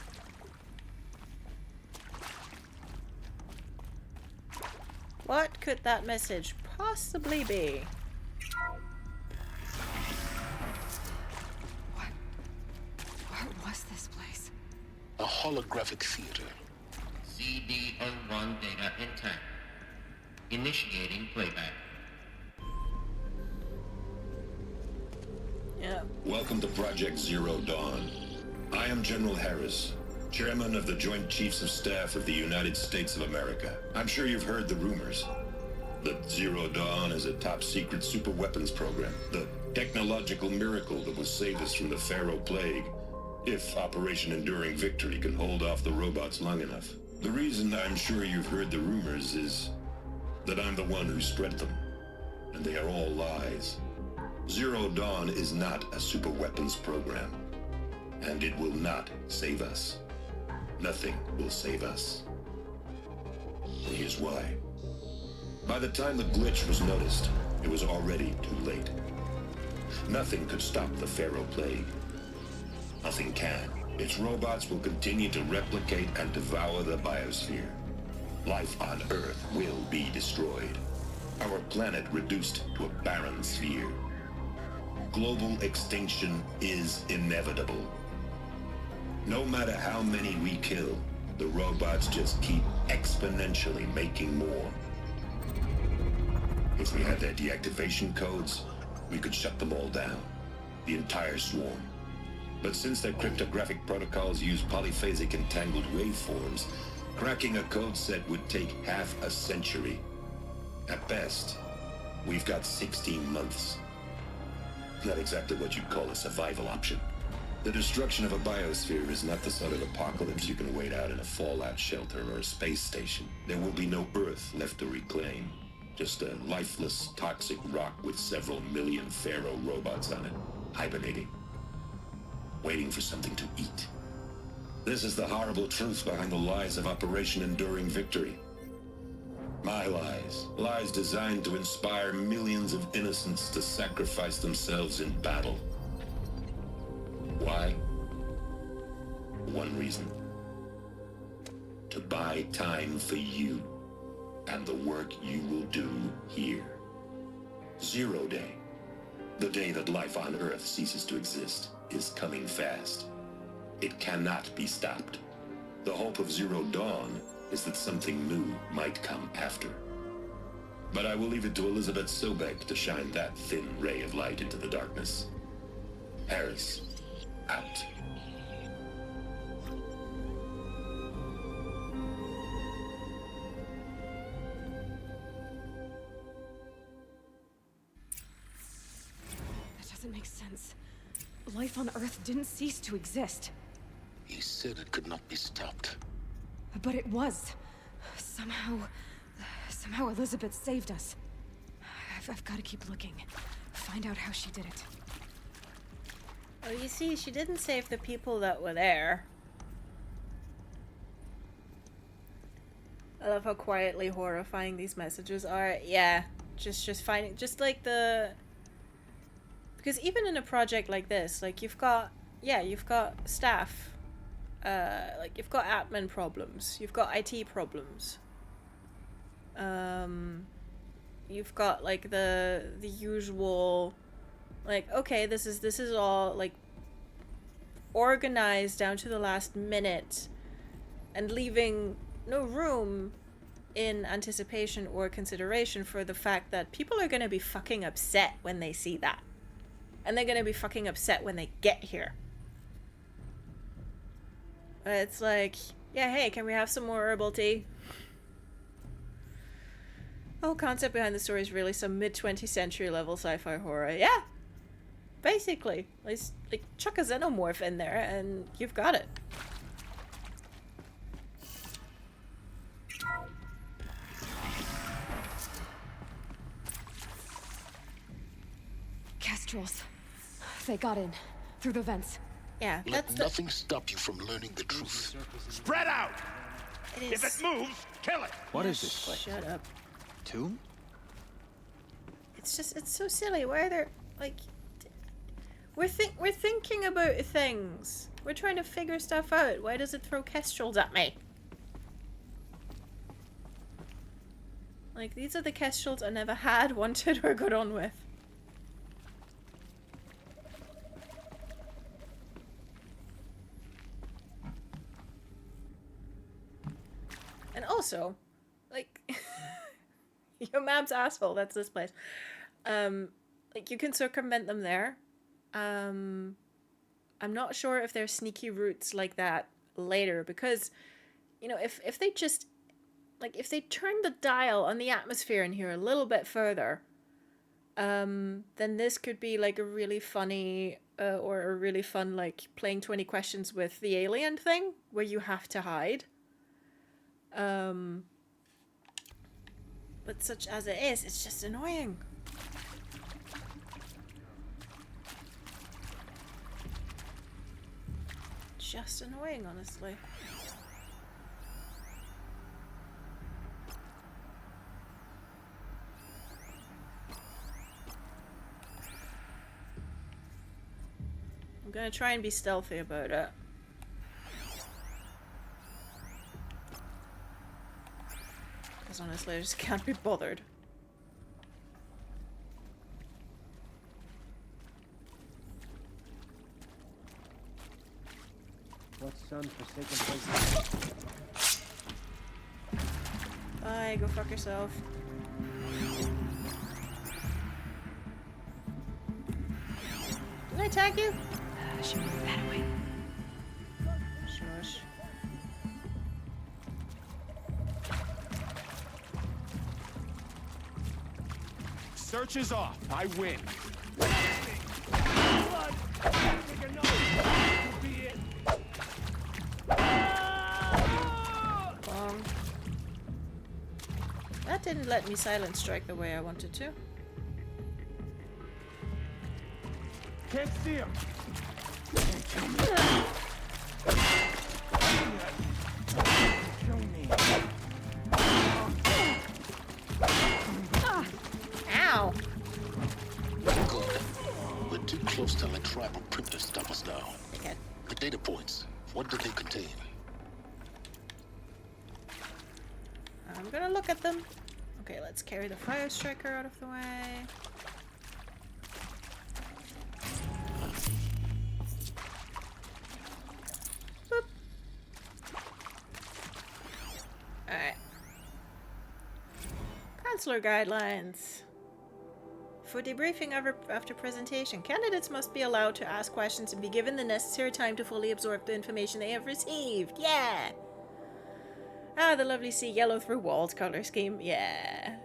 What could that message possibly be? What was this place? A holographic theater. CD01 data intact. Initiating playback. Yeah. Welcome to Project Zero Dawn. I am General Helis, Chairman of the Joint Chiefs of Staff of the United States of America. I'm sure you've heard the rumors. That Zero Dawn is a top-secret superweapons program. The technological miracle that will save us from the Pharaoh Plague. If Operation Enduring Victory can hold off the robots long enough. The reason I'm sure you've heard the rumors is that I'm the one who spread them. And they are all lies. Zero Dawn is not a superweapons program. And it will not save us. Nothing will save us. And here's why. By the time the glitch was noticed, it was already too late. Nothing could stop the Pharaoh Plague. Nothing can. Its robots will continue to replicate and devour the biosphere. Life on Earth will be destroyed. Our planet reduced to a barren sphere. Global extinction is inevitable. No matter how many we kill, the robots just keep exponentially making more. If we had their deactivation codes, we could shut them all down. The entire swarm. But since their cryptographic protocols use polyphasic entangled waveforms, cracking a code set would take half a century. At best, we've got 16 months. Not exactly what you'd call a survival option. The destruction of a biosphere is not the sort of apocalypse you can wait out in a fallout shelter or a space station. There will be no Earth left to reclaim. Just a lifeless, toxic rock with several million Pharaoh robots on it, hibernating, waiting for something to eat. This is the horrible truth behind the lies of Operation Enduring Victory. My lies. Lies designed to inspire millions of innocents to sacrifice themselves in battle. Why? One reason. To buy time for you. And the work you will do here. Zero Day, the day that life on Earth ceases to exist, is coming fast. It cannot be stopped. The hope of Zero Dawn is that something new might come after. But I will leave it to Elizabeth Sobek to shine that thin ray of light into the darkness. Helis, out. Makes sense. Life on Earth didn't cease to exist. He said it could not be stopped. But it was. Somehow Elizabeth saved us. I've got to keep looking. Find out how she did it. Oh, you see, she didn't save the people that were there. I love how quietly horrifying these messages are. Yeah, just finding, just like the... Because even in a project like this, like you've got staff, like you've got admin problems, you've got IT problems, you've got like the usual, like, okay, this is all like organized down to the last minute, and leaving no room in anticipation or consideration for the fact that people are gonna be fucking upset when they see that. And they're gonna be fucking upset when they get here. It's like, yeah, hey, can we have some more herbal tea? The whole concept behind the story is really some mid-20th century level sci-fi horror. Yeah! Basically. Like chuck a xenomorph in there and you've got it. Kestrels. They got in. Through the vents. Yeah, Let nothing stop you from learning the truth. Spread out! If it moves, kill it! What is this place? Shut up. Tomb? It's just, it's so silly. Why are there, like... We're thinking about things. We're trying to figure stuff out. Why does it throw kestrels at me? Like, these are the kestrels I never had, wanted, or got on with. And also, like, your map's asshole, that's this place. Like, you can circumvent them there. I'm not sure if there's sneaky routes like that later, because, you know, if they just, like, if they turn the dial on the atmosphere in here a little bit further, then this could be, like, a really funny, or a really fun, like, playing 20 questions with the alien thing, where you have to hide. But such as it is, it's just annoying. Just annoying, honestly. I'm gonna try and be stealthy about it. Because honestly, I just can't be bothered. What sun-forsaken place? Bye, go fuck yourself. Did I attack you? Should move that away. Shush. Search is off. I win. That didn't let me silent strike the way I wanted to. Can't see him. Ow! Good. We're too close to the tribal print to stop us now. Okay. The data points, what do they contain? I'm gonna look at them. Okay, let's carry the fire striker out of the way. Boop. Alright. Counselor guidelines. For debriefing after presentation, candidates must be allowed to ask questions and be given the necessary time to fully absorb the information they have received. Yeah! Ah, the lovely sea yellow through walls color scheme. Yeah.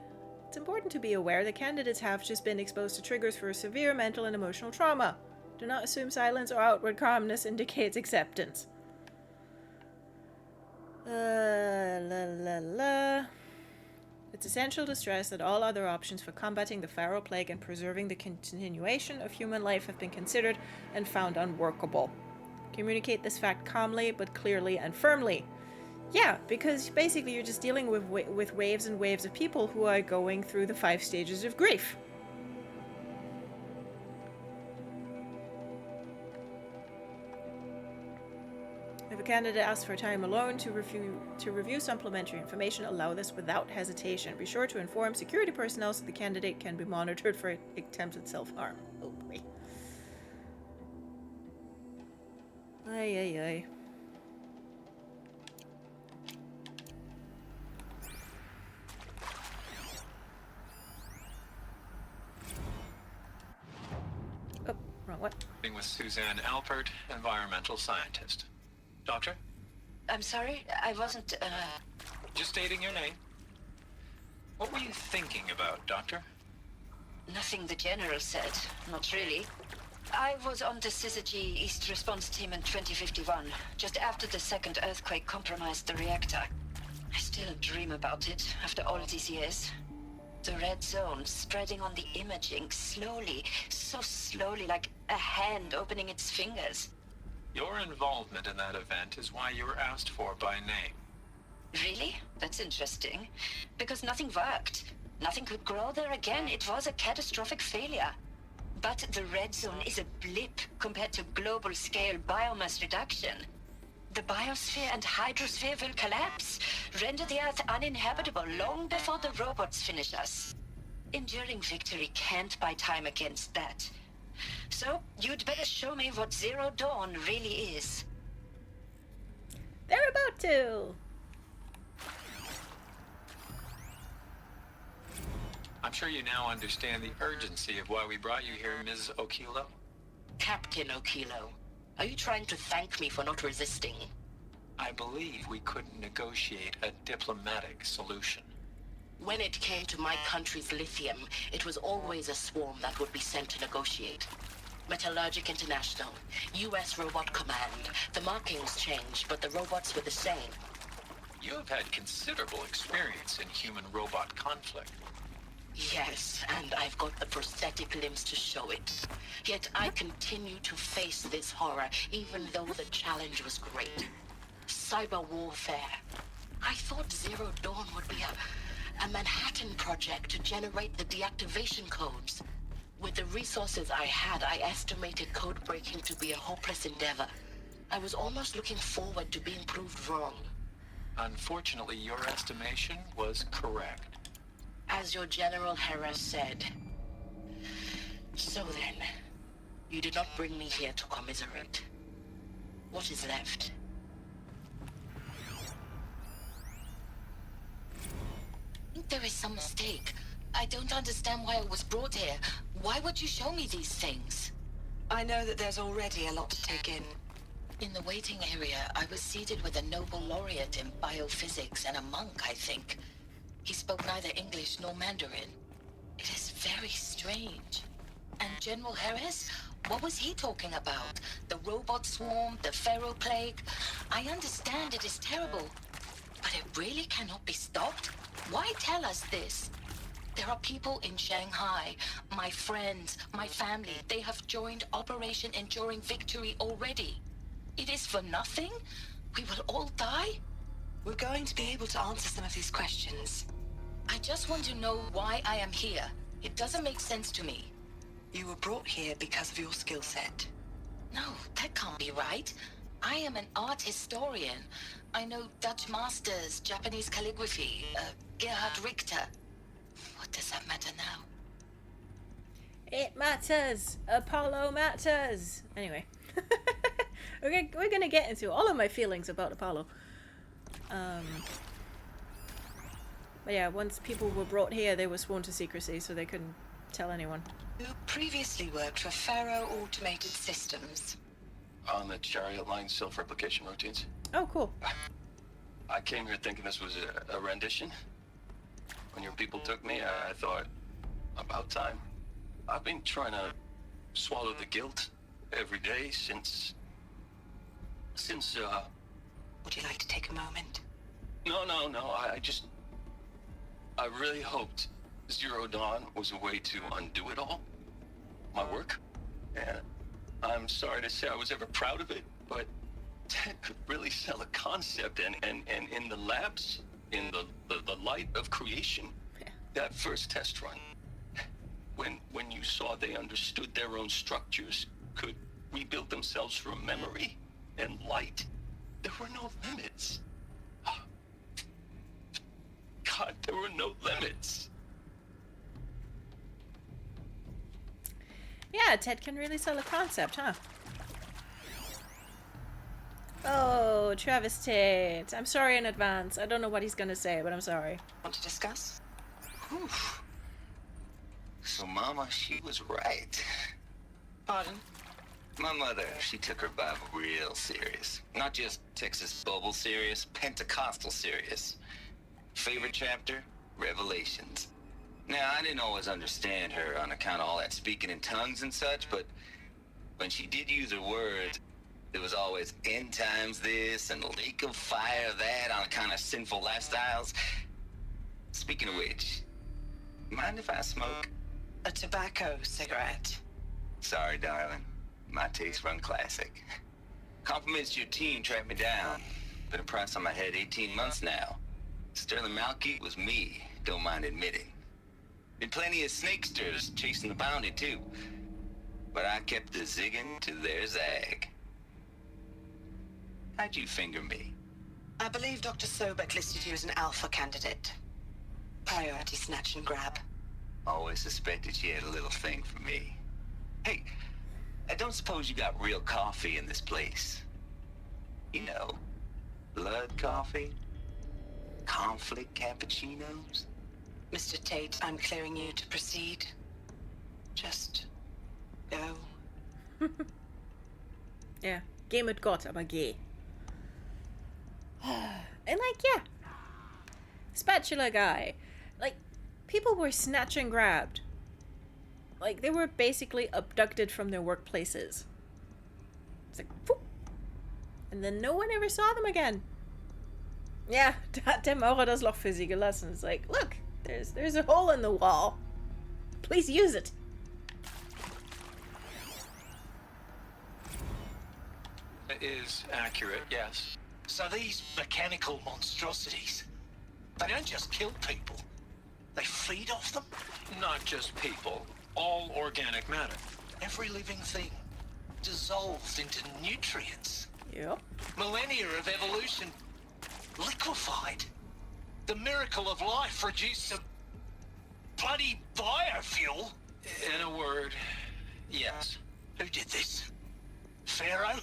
It's important to be aware that candidates have just been exposed to triggers for severe mental and emotional trauma. Do not assume silence or outward calmness indicates acceptance. It's essential to stress that all other options for combating the Pharaoh Plague and preserving the continuation of human life have been considered and found unworkable. Communicate this fact calmly, but clearly and firmly. Yeah, because basically you're just dealing with waves and waves of people who are going through the 5 stages of grief. If a candidate asks for time alone to review supplementary information, allow this without hesitation. Be sure to inform security personnel so the candidate can be monitored for attempted self-harm. Oh boy. Ay, ay, ay. Oh, wrong one. With Suzanne Alpert, environmental scientist. Doctor? I'm sorry, I wasn't, Just stating your name. What were you thinking about, Doctor? Nothing the General said. Not really. I was on the Syzygy East Response Team in 2051, just after the second earthquake compromised the reactor. I still dream about it, after all these years. The red zone spreading on the imaging, slowly, so slowly, like a hand opening its fingers. Your involvement in that event is why you were asked for by name. Really? That's interesting. Because nothing worked. Nothing could grow there again. It was a catastrophic failure. But the red zone is a blip compared to global-scale biomass reduction. The biosphere and hydrosphere will collapse, render the Earth uninhabitable long before the robots finish us. Enduring victory can't buy time against that. So, you'd better show me what Zero Dawn really is. They're about to! I'm sure you now understand the urgency of why we brought you here, Ms. Okilo. Captain Okilo, are you trying to thank me for not resisting? I believe we couldn't negotiate a diplomatic solution. When it came to my country's lithium, it was always a swarm that would be sent to negotiate. Metallurgic International, U.S. Robot Command. The markings changed, but the robots were the same. You have had considerable experience in human-robot conflict. Yes, and I've got the prosthetic limbs to show it. Yet I continue to face this horror, even though the challenge was great. Cyber warfare. I thought Zero Dawn would be a Manhattan project to generate the deactivation codes. With the resources I had, I estimated code breaking to be a hopeless endeavor. I was almost looking forward to being proved wrong. Unfortunately, your estimation was correct. As your General Hera said. So then, you did not bring me here to commiserate. What is left? There is some mistake. I don't understand why I was brought here. Why would you show me these things? I know that there's already a lot to take in. In the waiting area, I was seated with a Nobel laureate in biophysics and a monk, I think. He spoke neither English nor Mandarin. It is very strange. And General Helis? What was he talking about? The robot swarm, the feral plague? I understand it is terrible. But it really cannot be stopped? Why tell us this? There are people in Shanghai, my friends, my family. They have joined Operation Enduring Victory already. It is for nothing? We will all die? We're going to be able to answer some of these questions. I just want to know why I am here. It doesn't make sense to me. You were brought here because of your skill set. No, that can't be right. I am an art historian. I know Dutch masters, Japanese calligraphy, Gerhard Richter. What does that matter now? It matters. Apollo matters. Anyway. We're gonna get into all of my feelings about Apollo. But yeah, once people were brought here, they were sworn to secrecy, so they couldn't tell anyone. You previously worked for Faro Automated Systems. On the Chariot Line self-replication routines. Oh, cool. I came here thinking this was a rendition. When your people took me, I thought, about time. I've been trying to swallow the guilt every day since... Would you like to take a moment? No, I really hoped Zero Dawn was a way to undo it all. My work. And I'm sorry to say I was ever proud of it, but Ted could really sell a concept, and in the labs, in the light of creation, that first test run, when you saw they understood their own structures, could rebuild themselves from memory and light, there were no limits. God, there were no limits. Yeah, Ted can really sell a concept, huh? Oh, Travis Tate. I'm sorry in advance. I don't know what he's gonna say, but I'm sorry. Want to discuss? Whew. So Mama, she was right. Pardon? My mother, she took her Bible real serious. Not just Texas Bubble serious, Pentecostal serious. Favorite chapter? Revelations. Now, I didn't always understand her on account of all that speaking in tongues and such, but when she did use her words, there was always end times this and lake of fire that on account of sinful lifestyles. Speaking of which, mind if I smoke? A tobacco cigarette. Sorry, darling. My taste run classic. Compliments to your team tracked me down. Been a price on my head 18 months now. Sterling Malky was me, don't mind admitting. Been plenty of snakesters chasing the bounty, too. But I kept the zigging to their zag. How'd you finger me? I believe Dr. Sobek listed you as an alpha candidate. Priority snatch and grab. Always suspected she had a little thing for me. Hey, I don't suppose you got real coffee in this place? You know, blood coffee? Conflict cappuccinos? Mr. Tate, I'm clearing you to proceed. Just go. Yeah, geh mit Gott, aber geh. And like, yeah. Spatula guy. Like, people were snatch and grabbed. Like, they were basically abducted from their workplaces. It's like, whoop. And then no one ever saw them again. Ja, da hat der Maurer das Loch für sie gelassen. It's like, look, there's a hole in the wall. Please use it. That is accurate, yes. So these mechanical monstrosities, they don't just kill people. They feed off them? Not just people. All organic matter. Every living thing dissolves into nutrients. Yep. Millennia of evolution liquefied. The miracle of life reduced to bloody biofuel. In a word, yes. Who did this? Pharaoh?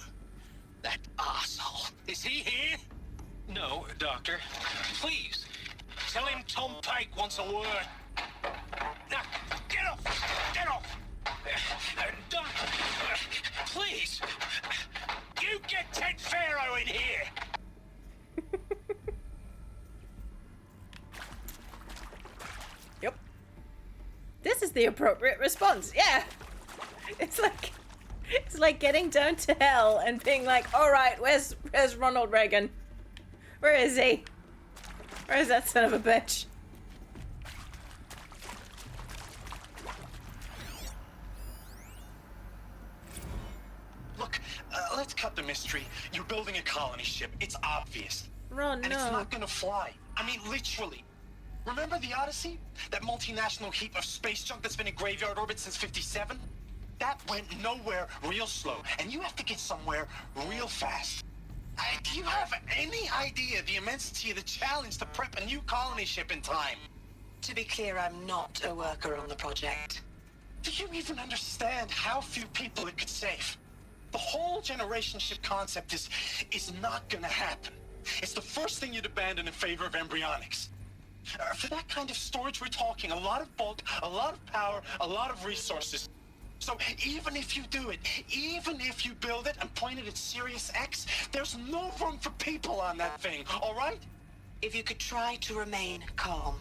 That arsehole. Is he here? No, Doctor. Please, tell him Tom Pike wants a word. Now, get off! Get off! Doctor, please! You get Ted Pharaoh in here! Yep. This is the appropriate response. Yeah. It's like getting down to hell and being like, all right, where's Ronald Reagan? Where is he? Where is that son of a bitch? Look, let's cut the mystery. You're building a colony ship. It's obvious. Ron, and no. it's not gonna fly. I mean, literally. Remember the Odyssey? That multinational heap of space junk that's been in graveyard orbit since '57? That went nowhere real slow, and you have to get somewhere real fast. Do you have any idea the immensity of the challenge to prep a new colony ship in time? To be clear, I'm not a worker on the project. Do you even understand how few people it could save? The whole generation ship concept is not gonna happen. It's the first thing you'd abandon in favor of embryonics. For that kind of storage, we're talking a lot of bulk, a lot of power, a lot of resources. So even if you do it, even if you build it and point it at Sirius X, there's no room for people on that thing, all right? If you could try to remain calm.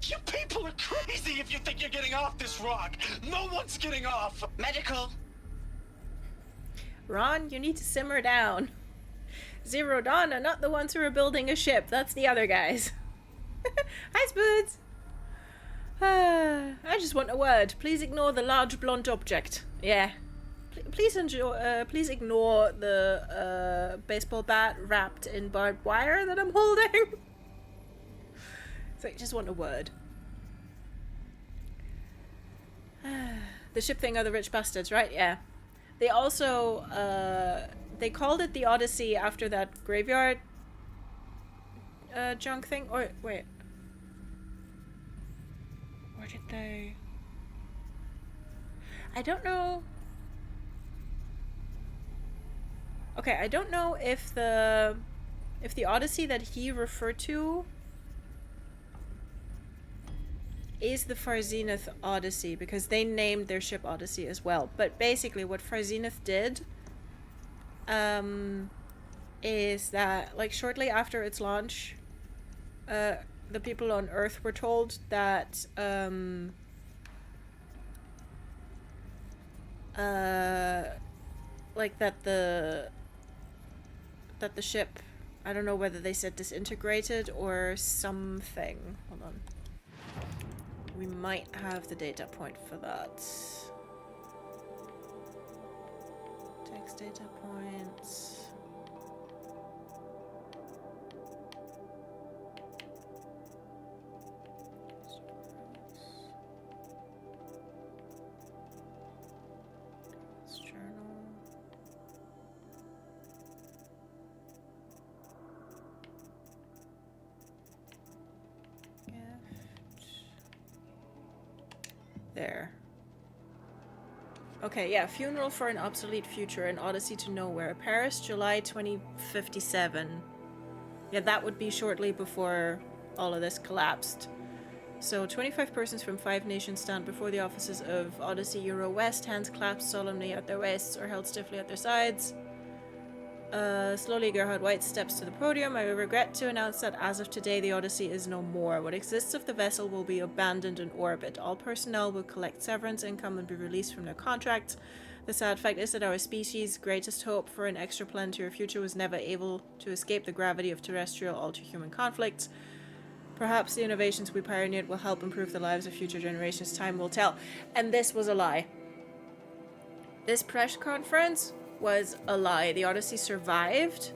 You people are crazy if you think you're getting off this rock. No one's getting off. Medical. Ron, you need to simmer down. Zero Dawn are not the ones who are building a ship. That's the other guys. Hi, Spoods. I just want a word. Please ignore the large blonde object. Yeah. Please ignore the baseball bat wrapped in barbed wire that I'm holding. So I just want a word. The ship thing are the rich bastards, right? Yeah. They also, they called it the Odyssey after that graveyard junk thing. Or, wait. Or did they... I don't know. Okay, I don't know if the Odyssey that he referred to is the Far Zenith Odyssey, because they named their ship Odyssey as well. But basically what Far Zenith did is that, like, shortly after its launch, the people on Earth were told that like that the ship, I don't know whether they said disintegrated or something. Hold on. We might have the data point for that. Text data points. There. Okay, yeah. Funeral for an Obsolete Future, an Odyssey to Nowhere. Paris, July 2057. Yeah, that would be shortly before all of this collapsed. So 25 persons from 5 nations stand before the offices of Odyssey Euro West, hands clasped solemnly at their waists or held stiffly at their sides. Slowly, Gerhard White steps to the podium. I regret to announce that as of today, the Odyssey is no more. What exists of the vessel will be abandoned in orbit. All personnel will collect severance income and be released from their contracts. The sad fact is that our species' greatest hope for an extraplanetary future was never able to escape the gravity of terrestrial all-to-human conflicts. Perhaps the innovations we pioneered will help improve the lives of future generations. Time will tell. And this was a lie. This press conference was a lie. The Odyssey survived,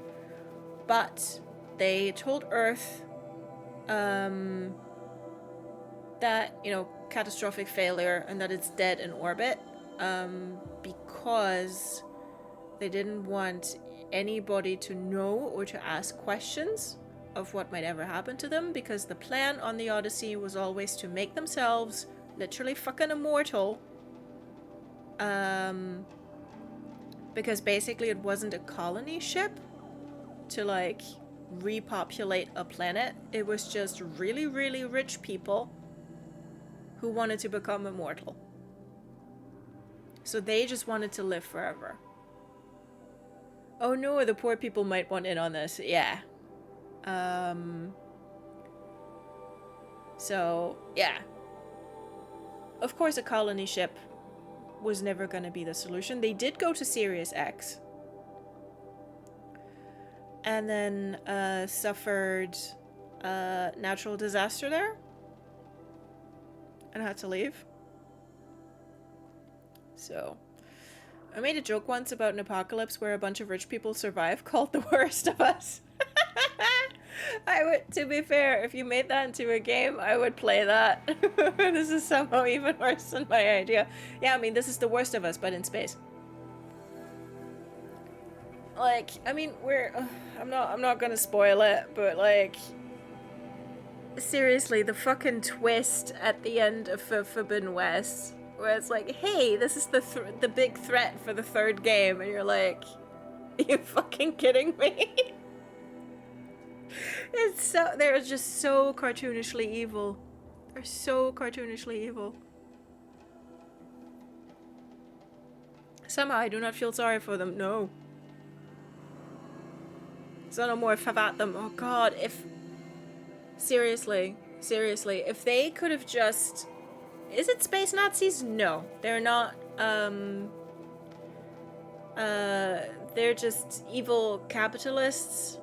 but they told Earth that, you know, catastrophic failure and that it's dead in orbit, because they didn't want anybody to know or to ask questions of what might ever happen to them, because the plan on the Odyssey was always to make themselves literally fucking immortal. Because basically it wasn't a colony ship to like repopulate a planet. It was just really, really rich people who wanted to become immortal. So they just wanted to live forever. Oh no, the poor people might want in on this. Yeah. So, yeah. Of course a colony ship was never going to be the solution. They did go to Sirius X. And then suffered a natural disaster there. And had to leave. So, I made a joke once about an apocalypse where a bunch of rich people survive called The Worst of Us. I would, to be fair, if you made that into a game, I would play that. This is somehow even worse than my idea. Yeah, I mean, this is The Worst of Us, but in space. Like, I mean, I'm not gonna spoil it, but like, seriously, the fucking twist at the end of Forbidden West, where it's like, hey, this is the big threat for the third game, and you're like, are you fucking kidding me? It's so, they're just so cartoonishly evil. They're so cartoonishly evil. Somehow I do not feel sorry for them, no. Xenomorph, have at them. Oh god, if... Seriously, if they could have just... Is it space Nazis? No, they're not, they're just evil capitalists.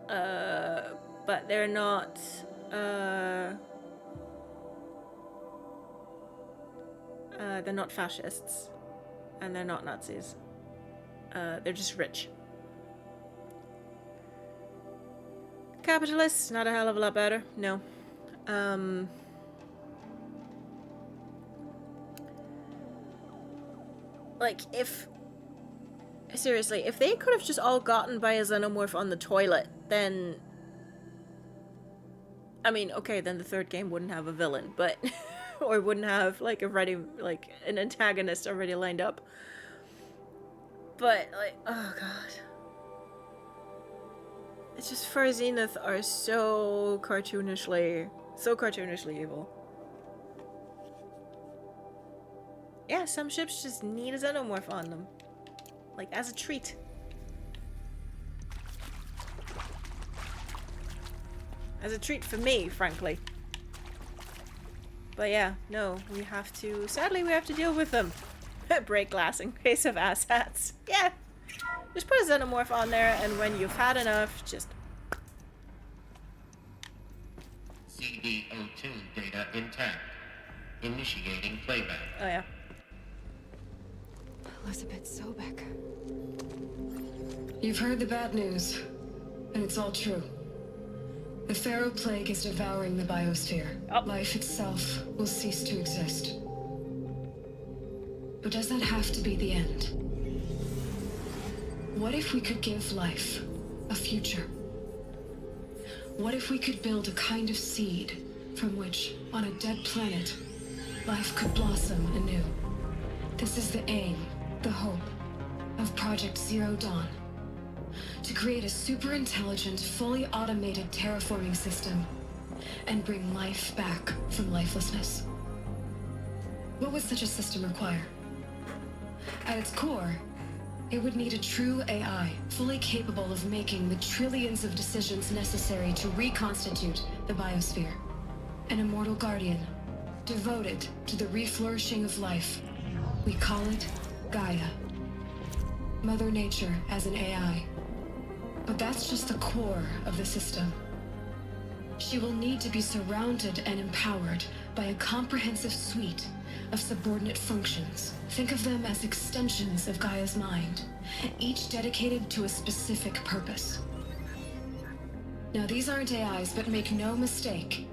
But they're not, they're not fascists. And they're not Nazis. They're just rich. Capitalists, not a hell of a lot better. No. Like, if... Seriously, if they could have just all gotten by a xenomorph on the toilet, then... I mean, okay, then the third game wouldn't have a villain, but... or wouldn't have, like, an antagonist already lined up. But, like, oh god. It's just Far Zenith are so cartoonishly evil. Yeah, some ships just need a xenomorph on them. Like, as a treat. As a treat for me, frankly. But yeah, no, we have to... Sadly, we have to deal with them. Break glass in case of asshats. Yeah. Just put a xenomorph on there, and when you've had enough, just... CD02 data intact. Initiating playback. Oh yeah. Elizabeth Sobek. You've heard the bad news, and it's all true. The Pharaoh Plague is devouring the biosphere. Life itself will cease to exist. But does that have to be the end? What if we could give life a future? What if we could build a kind of seed from which, on a dead planet, life could blossom anew? This is the aim, the hope, of Project Zero Dawn. To create a super-intelligent, fully automated terraforming system and bring life back from lifelessness. What would such a system require? At its core, It would need a true AI, fully capable of making the trillions of decisions necessary to reconstitute the biosphere. An immortal guardian, devoted to the reflourishing of life. We call it Gaia. Mother Nature as an AI. But that's just the core of the system. She will need to be surrounded and empowered by a comprehensive suite of subordinate functions. Think of them as extensions of Gaia's mind, each dedicated to a specific purpose. Now, these aren't AIs, but make no mistake,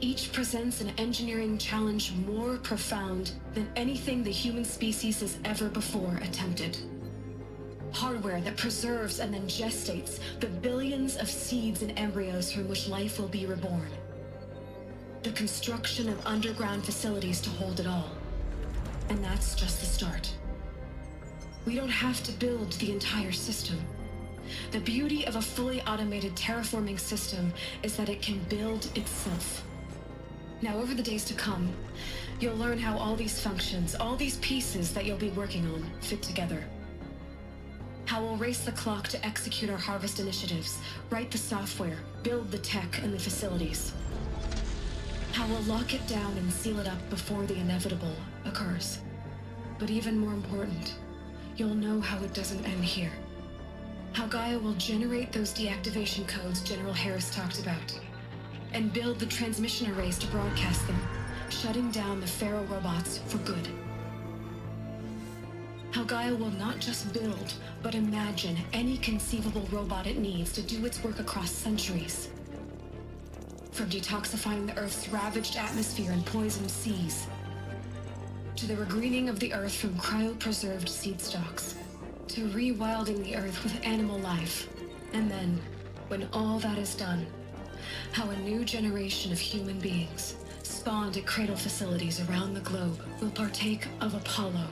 each presents an engineering challenge more profound than anything the human species has ever before attempted. Hardware that preserves and then gestates the billions of seeds and embryos from which life will be reborn. The construction of underground facilities to hold it all. And that's just the start. We don't have to build the entire system. The beauty of a fully automated terraforming system is that it can build itself. Now, over the days to come, you'll learn how all these functions, all these pieces that you'll be working on, fit together. How we'll race the clock to execute our harvest initiatives, write the software, build the tech and the facilities. How we'll lock it down and seal it up before the inevitable occurs. But even more important, you'll know how it doesn't end here. How Gaia will generate those deactivation codes General Helis talked about, and build the transmission arrays to broadcast them, shutting down the Pharaoh robots for good. How Gaia will not just build, but imagine any conceivable robot it needs to do its work across centuries. From detoxifying the Earth's ravaged atmosphere and poisoned seas, to the regreening of the Earth from cryopreserved seed stalks, to rewilding the Earth with animal life. And then, when all that is done, how a new generation of human beings, spawned at cradle facilities around the globe, will partake of Apollo,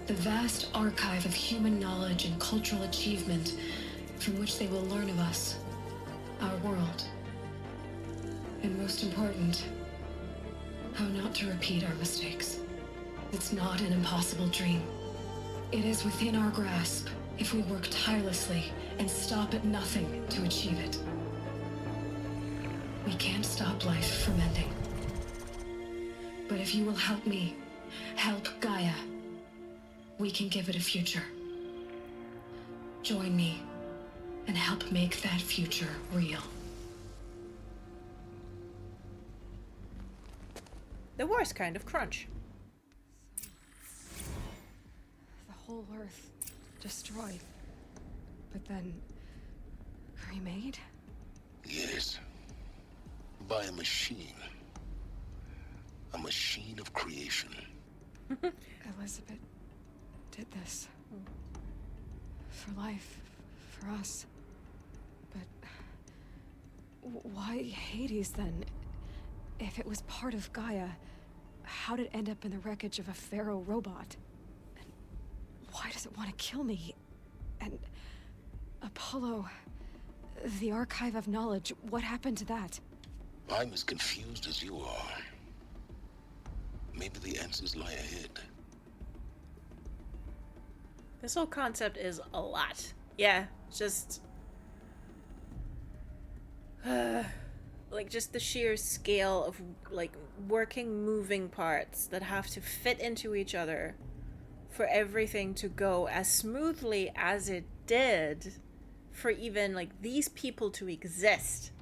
the vast archive of human knowledge and cultural achievement from which they will learn of us, our world. And most important, how not to repeat our mistakes. It's not an impossible dream. It is within our grasp if we work tirelessly and stop at nothing to achieve it. We can't stop life from ending. But if you will help me, help Gaia, we can give it a future. Join me and help make that future real. The worst kind of crunch. The whole Earth destroyed, but then remade? Yes. By a machine. A machine of creation. Elizabeth did this. For life, for us. But why Hades then? If it was part of Gaia, how did it end up in the wreckage of a Pharaoh robot? And why does it want to kill me? And Apollo, the archive of knowledge, what happened to that? I'm as confused as you are. Maybe the answers lie ahead. This whole concept is a lot. Yeah, just... like, just the sheer scale of, like, working moving parts that have to fit into each other for everything to go as smoothly as it did, for even, like, these people to exist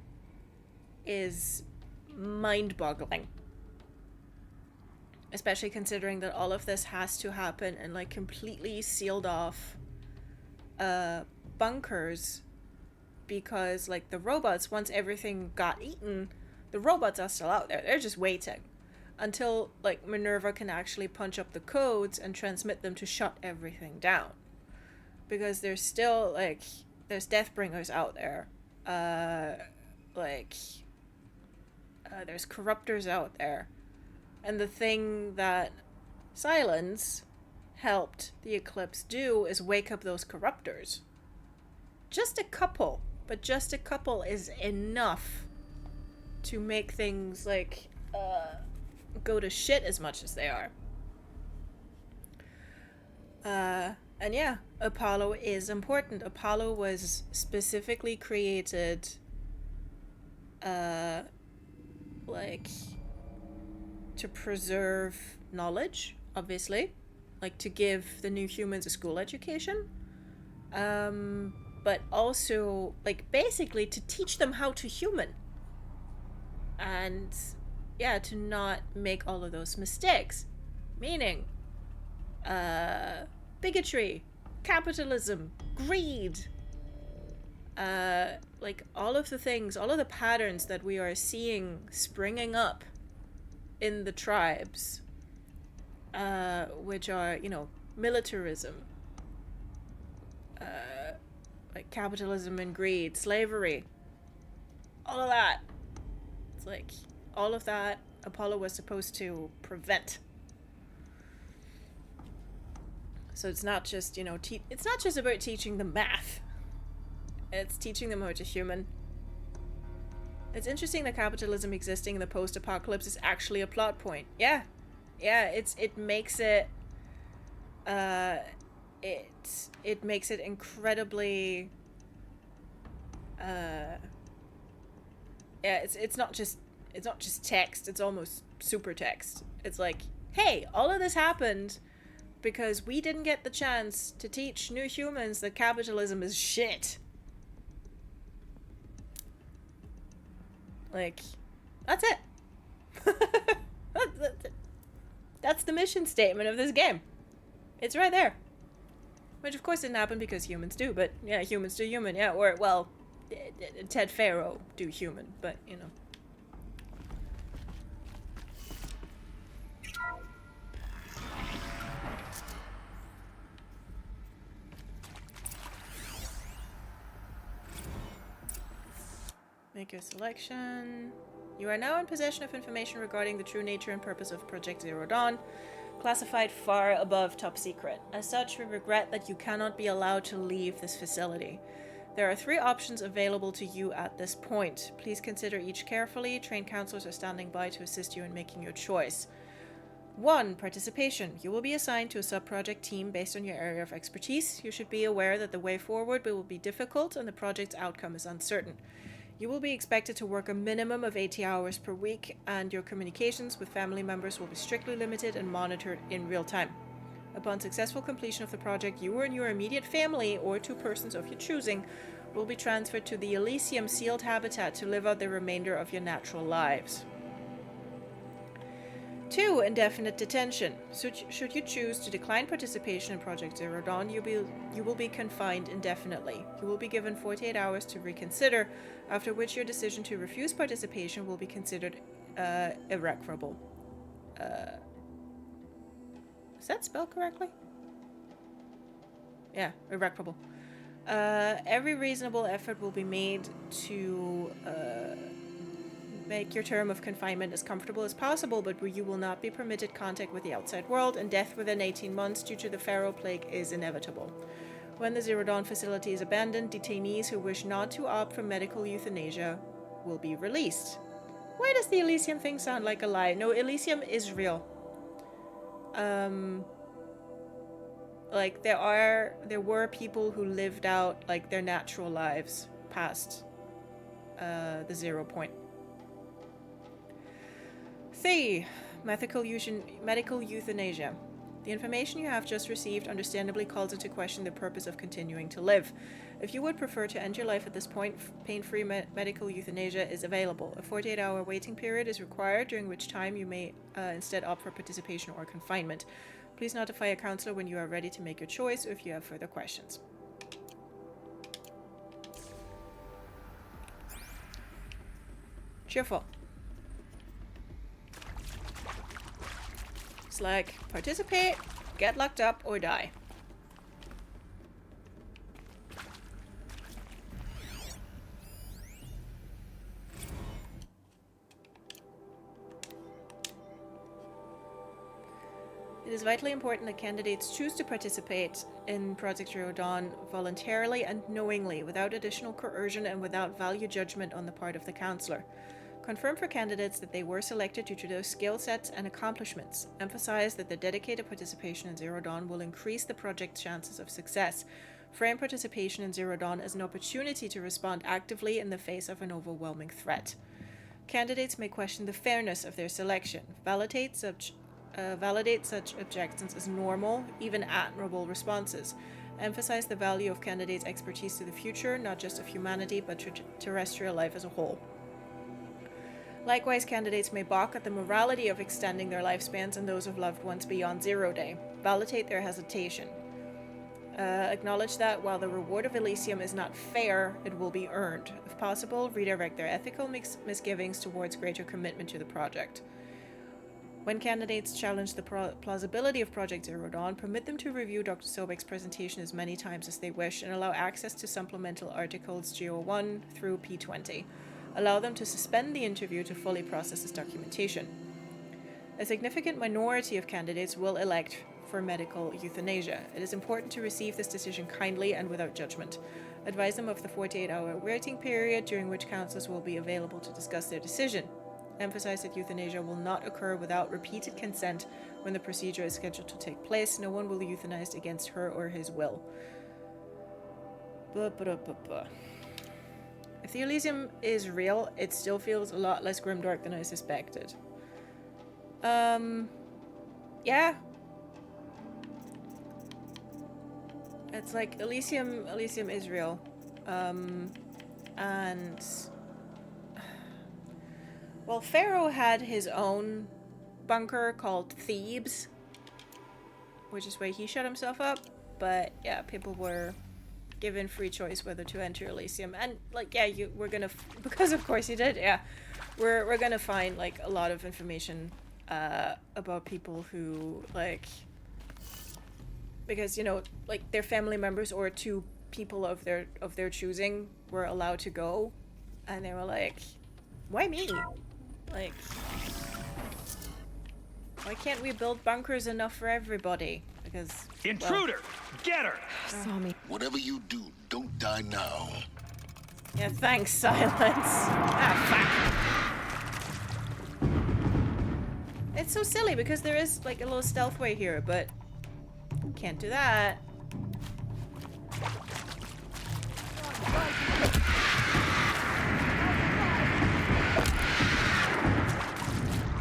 is mind-boggling. Especially considering that all of this has to happen in, like, completely sealed off bunkers, because, like, the robots, once everything got eaten, the robots are still out there. They're just waiting until, like, Minerva can actually punch up the codes and transmit them to shut everything down. Because there's still, like, there's Deathbringers out there. There's Corruptors out there. And the thing that Silence helped the Eclipse do is wake up those Corruptors. Just a couple, but just a couple is enough to make things, like, go to shit as much as they are. And yeah, Apollo is important. Apollo was specifically created, like, to preserve knowledge, obviously. Like, to give the new humans a school education. But also, like, basically to teach them how to human. And, yeah, to not make all of those mistakes. Meaning, bigotry, capitalism, greed, like all of the things, all of the patterns that we are seeing springing up in the tribes, which are, you know, militarism, like capitalism and greed, slavery, all of that. It's like all of that Apollo was supposed to prevent. So it's not just, you know, it's not just about teaching them math. It's teaching them how to human. It's interesting that capitalism existing in the post-apocalypse is actually a plot point. Yeah. Yeah, it makes it it makes it incredibly yeah, it's not just text, it's almost super text. It's like, hey, all of this happened because we didn't get the chance to teach new humans that capitalism is shit. Like, that's it. That's the mission statement of this game. It's right there. Which of course didn't happen because humans do, but yeah, humans do human, yeah, or, well, Ted Faro do human, but, you know. Make your selection. You are now in possession of information regarding the true nature and purpose of Project Zero Dawn, classified far above top secret. As such, we regret that you cannot be allowed to leave this facility. There are 3 options available to you at this point. Please consider each carefully. Trained counselors are standing by to assist you in making your choice. 1. Participation. You will be assigned to a sub-project team based on your area of expertise. You should be aware that the way forward will be difficult and the project's outcome is uncertain. You will be expected to work a minimum of 80 hours per week, and your communications with family members will be strictly limited and monitored in real time. Upon successful completion of the project, you and your immediate family, or 2 persons of your choosing, will be transferred to the Elysium sealed habitat to live out the remainder of your natural lives. 2. Indefinite detention. Should you choose to decline participation in Project Zero Dawn, you will be confined indefinitely. You will be given 48 hours to reconsider, after which your decision to refuse participation will be considered irreparable. Is that spelled correctly? Yeah, irreparable. Every reasonable effort will be made to make your term of confinement as comfortable as possible, but you will not be permitted contact with the outside world, and death within 18 months due to the Pharaoh plague is inevitable. When the Zero Dawn facility is abandoned, detainees who wish not to opt for medical euthanasia will be released. Why does the Elysium thing sound like a lie? No, Elysium is real. Like, there were people who lived out, like, their natural lives past the 0 point. 3. Medical euthanasia. The information you have just received understandably calls into question the purpose of continuing to live. If you would prefer to end your life at this point, pain-free medical euthanasia is available. A 48-hour waiting period is required, during which time you may instead opt for participation or confinement. Please notify a counselor when you are ready to make your choice or if you have further questions. Cheerful. It's like, participate, get locked up, or die. It is vitally important that candidates choose to participate in Project Zero Dawn voluntarily and knowingly, without additional coercion and without value judgment on the part of the counselor. Confirm for candidates that they were selected due to their skill sets and accomplishments. Emphasize that their dedicated participation in Zero Dawn will increase the project's chances of success. Frame participation in Zero Dawn as an opportunity to respond actively in the face of an overwhelming threat. Candidates may question the fairness of their selection. Validate such objections as normal, even admirable responses. Emphasize the value of candidates' expertise to the future, not just of humanity, but terrestrial life as a whole. Likewise, candidates may balk at the morality of extending their lifespans and those of loved ones beyond 0 day. Validate their hesitation. Acknowledge that while the reward of Elysium is not fair, it will be earned. If possible, redirect their ethical misgivings towards greater commitment to the project. When candidates challenge the plausibility of Project Zero Dawn, permit them to review Dr. Sobek's presentation as many times as they wish and allow access to supplemental articles GO1 through P20. Allow them to suspend the interview to fully process this documentation. A significant minority of candidates will elect for medical euthanasia. It is important to receive this decision kindly and without judgment. Advise them of the 48-hour waiting period during which counselors will be available to discuss their decision. Emphasize that euthanasia will not occur without repeated consent when the procedure is scheduled to take place. No one will be euthanized against her or his will. If the Elysium is real, it still feels a lot less grimdark than I suspected. Yeah. It's like Elysium is real. And well, Pharaoh had his own bunker called Thebes, which is where he shut himself up. But yeah, people were given free choice whether to enter Elysium, and like, yeah, we're gonna because of course you did. Yeah, we're gonna find like a lot of information about people who like, because you know, like their family members or two people of their choosing were allowed to go, and they were like, why me? Like, why can't we build bunkers enough for everybody? Because intruder, get her. Saw me. Whatever you do, don't die now. Yeah, thanks, Silence. Fuck. It's so silly because there is like a little stealth way here, but can't do that.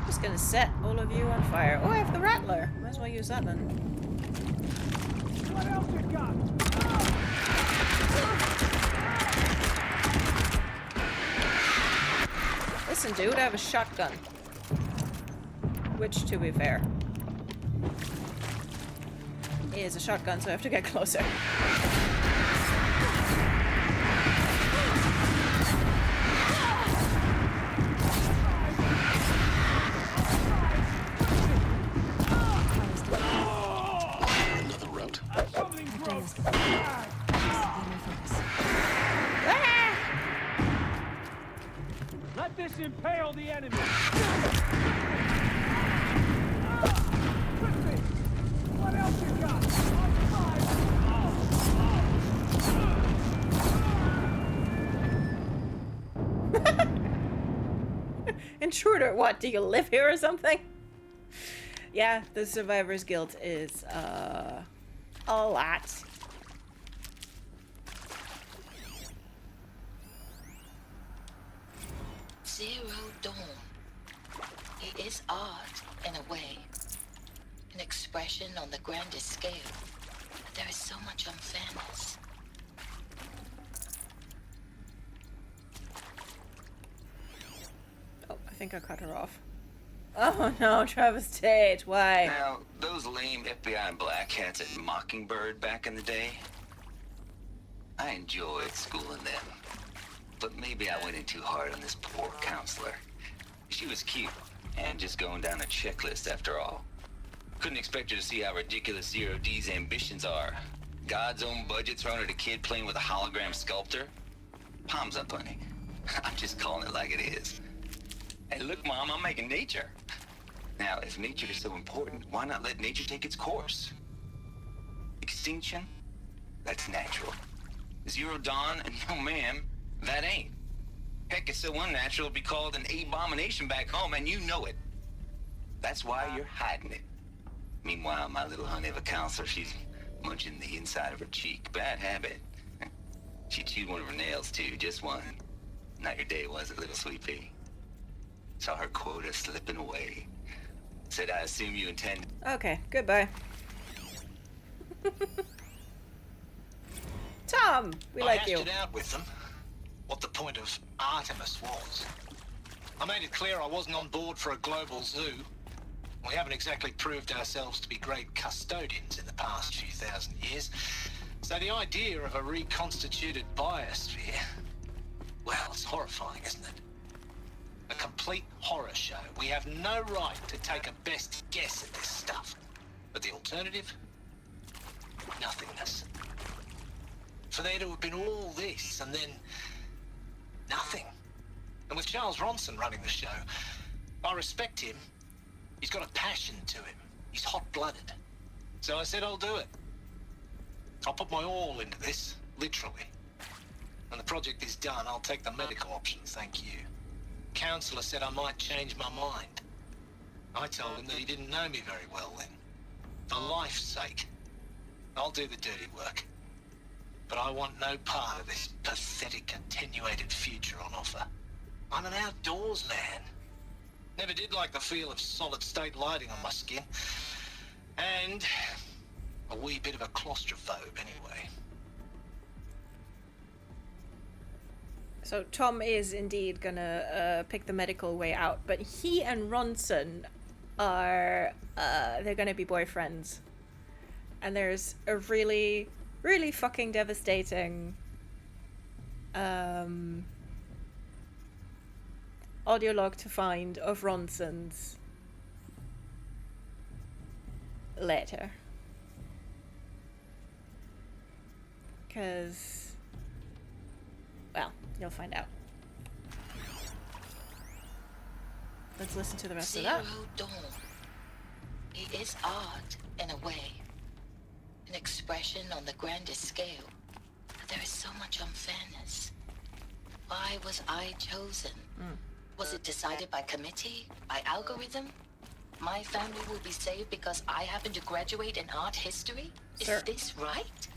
Just gonna set all of you on fire. Oh, I have the Rattler. Might as well use that then. What else you got? Listen, dude, I have a shotgun. Which, to be fair, is a shotgun, so I have to get closer. Another route. Let this impale the enemy. What else you got? Intruder, what? Do you live here or something? Yeah, the Survivor's Guild is, a lot. Zero Dawn. It is art, in a way. An expression on the grandest scale. But there is so much unfairness. Oh, I think I cut her off. Oh no, Travis Tate, why? Now, those lame FBI black hats at Mockingbird back in the day, I enjoyed schooling them. But maybe I went in too hard on this poor counselor. She was cute, and just going down a checklist after all. Couldn't expect her to see how ridiculous Zero D's ambitions are. God's own budget thrown at a kid playing with a hologram sculptor? Palms up, honey. I'm just calling it like it is. Hey, look, Mom, I'm making nature. Now, if nature is so important, why not let nature take its course? Extinction? That's natural. Zero Dawn? No, ma'am, that ain't. Heck, it's so unnatural to be called an abomination back home, and you know it. That's why you're hiding it. Meanwhile, my little honey of a counselor, she's munching the inside of her cheek. Bad habit. She chewed one of her nails, too, just one. Not your day, was it, little sweet pea? Saw her quota slipping away. Said, I assume you intend... Okay, goodbye. Tom, we like you. I hashed it out with them, what the point of Artemis was. I made it clear I wasn't on board for a global zoo. We haven't exactly proved ourselves to be great custodians in the past few thousand years. So the idea of a reconstituted biosphere, well, it's horrifying, isn't it? A complete horror show. We have no right to take a best guess at this stuff. But the alternative? Nothingness. For there to have been all this and then nothing. And with Charles Ronson running the show, I respect him. He's got a passion to him. He's hot-blooded. So I said I'll do it. I'll put my all into this, literally. When the project is done, I'll take the medical options, thank you. Counselor said I might change my mind. I told him that he didn't know me very well then. For life's sake, I'll do the dirty work. But I want no part of this pathetic attenuated future on offer. I'm an outdoors man. Never did like the feel of solid-state lighting on my skin. And a wee bit of a claustrophobe anyway. So Tom is indeed gonna pick the medical way out, but he and Ronson are they're gonna be boyfriends, and there's a really, really fucking devastating audio log to find of Ronson's letter, because, well, you'll find out. Let's listen to the rest of that. Zero Dawn. It is art, in a way. An expression on the grandest scale. But there is so much unfairness. Why was I chosen? Was it decided by committee? By algorithm? My family will be saved because I happen to graduate in art history? Is this right?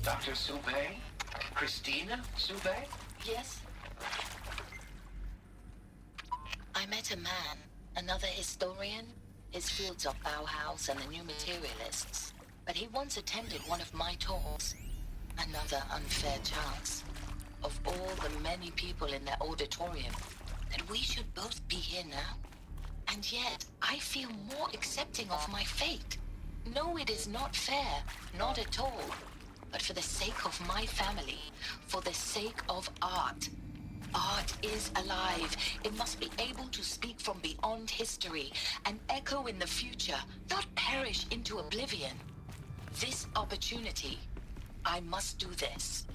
Dr. Soubet? Christina Soubet? Yes. I met a man, another historian. His fields are Bauhaus and the New Materialists. But he once attended one of my talks. Another unfair chance. Of all the many people in that auditorium, that we should both be here now. And yet, I feel more accepting of my fate. No, it is not fair. Not at all. But for the sake of my family, for the sake of art. Art is alive. It must be able to speak from beyond history and echo in the future, not perish into oblivion. This opportunity, I must do this.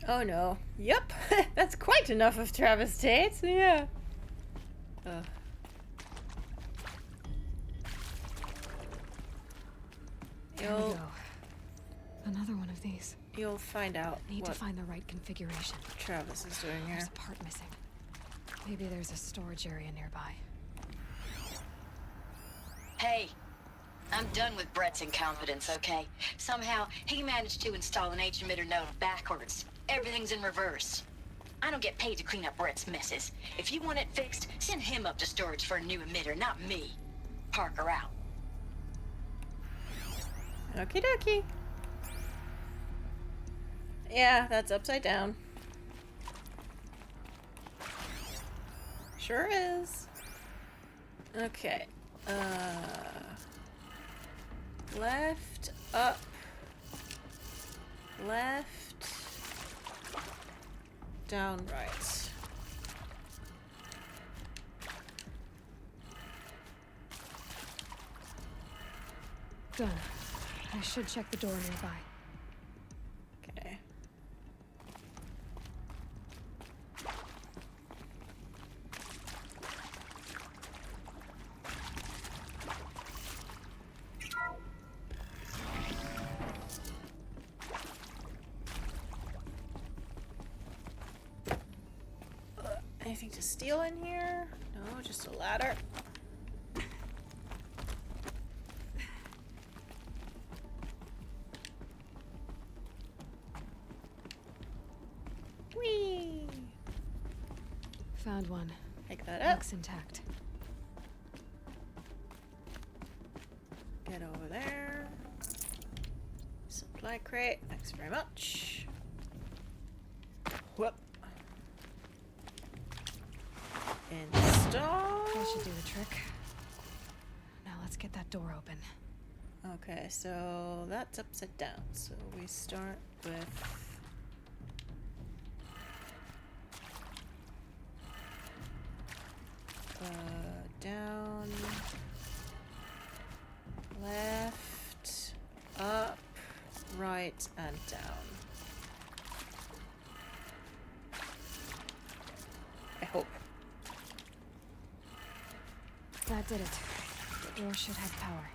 Oh no. Yep. That's quite enough of Travis Tate. Yeah. There we go. Another one of these. You'll find out. Need to find the right configuration. Travis is doing here. There's a part missing. Maybe there's a storage area nearby. Hey, I'm done with Brett's incompetence, okay? Somehow, he managed to install an H-emitter node backwards. Everything's in reverse. I don't get paid to clean up Brett's messes. If you want it fixed, send him up to storage for a new emitter, not me. Parker out. Okie dokie. Yeah, that's upside down. Sure is. Okay. Left, up, left, down, right. Done. I should check the door nearby. Okay. anything to steal in here? No, just a ladder. Whee! Found one. Pick that up. Looks intact. Get over there. Supply crate. Thanks very much. Whoop. Install. That should do the trick. Now let's get that door open. Okay, so that's upside down. So we start with down, left, up, right, and down. I hope. That did it. The door should have power.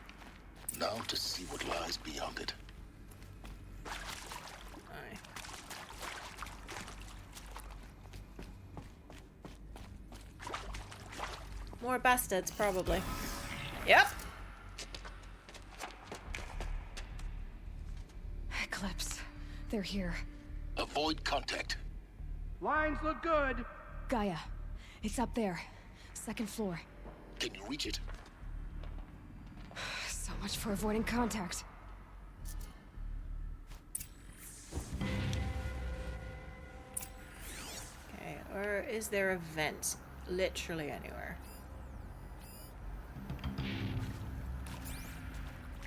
Now to see what lies beyond it. Alright. More bastards, probably. Yep. Eclipse. They're here. Avoid contact. Lines look good. Gaia. It's up there. Second floor. Can you reach it? So much for avoiding contact. Okay, or is there a vent literally anywhere?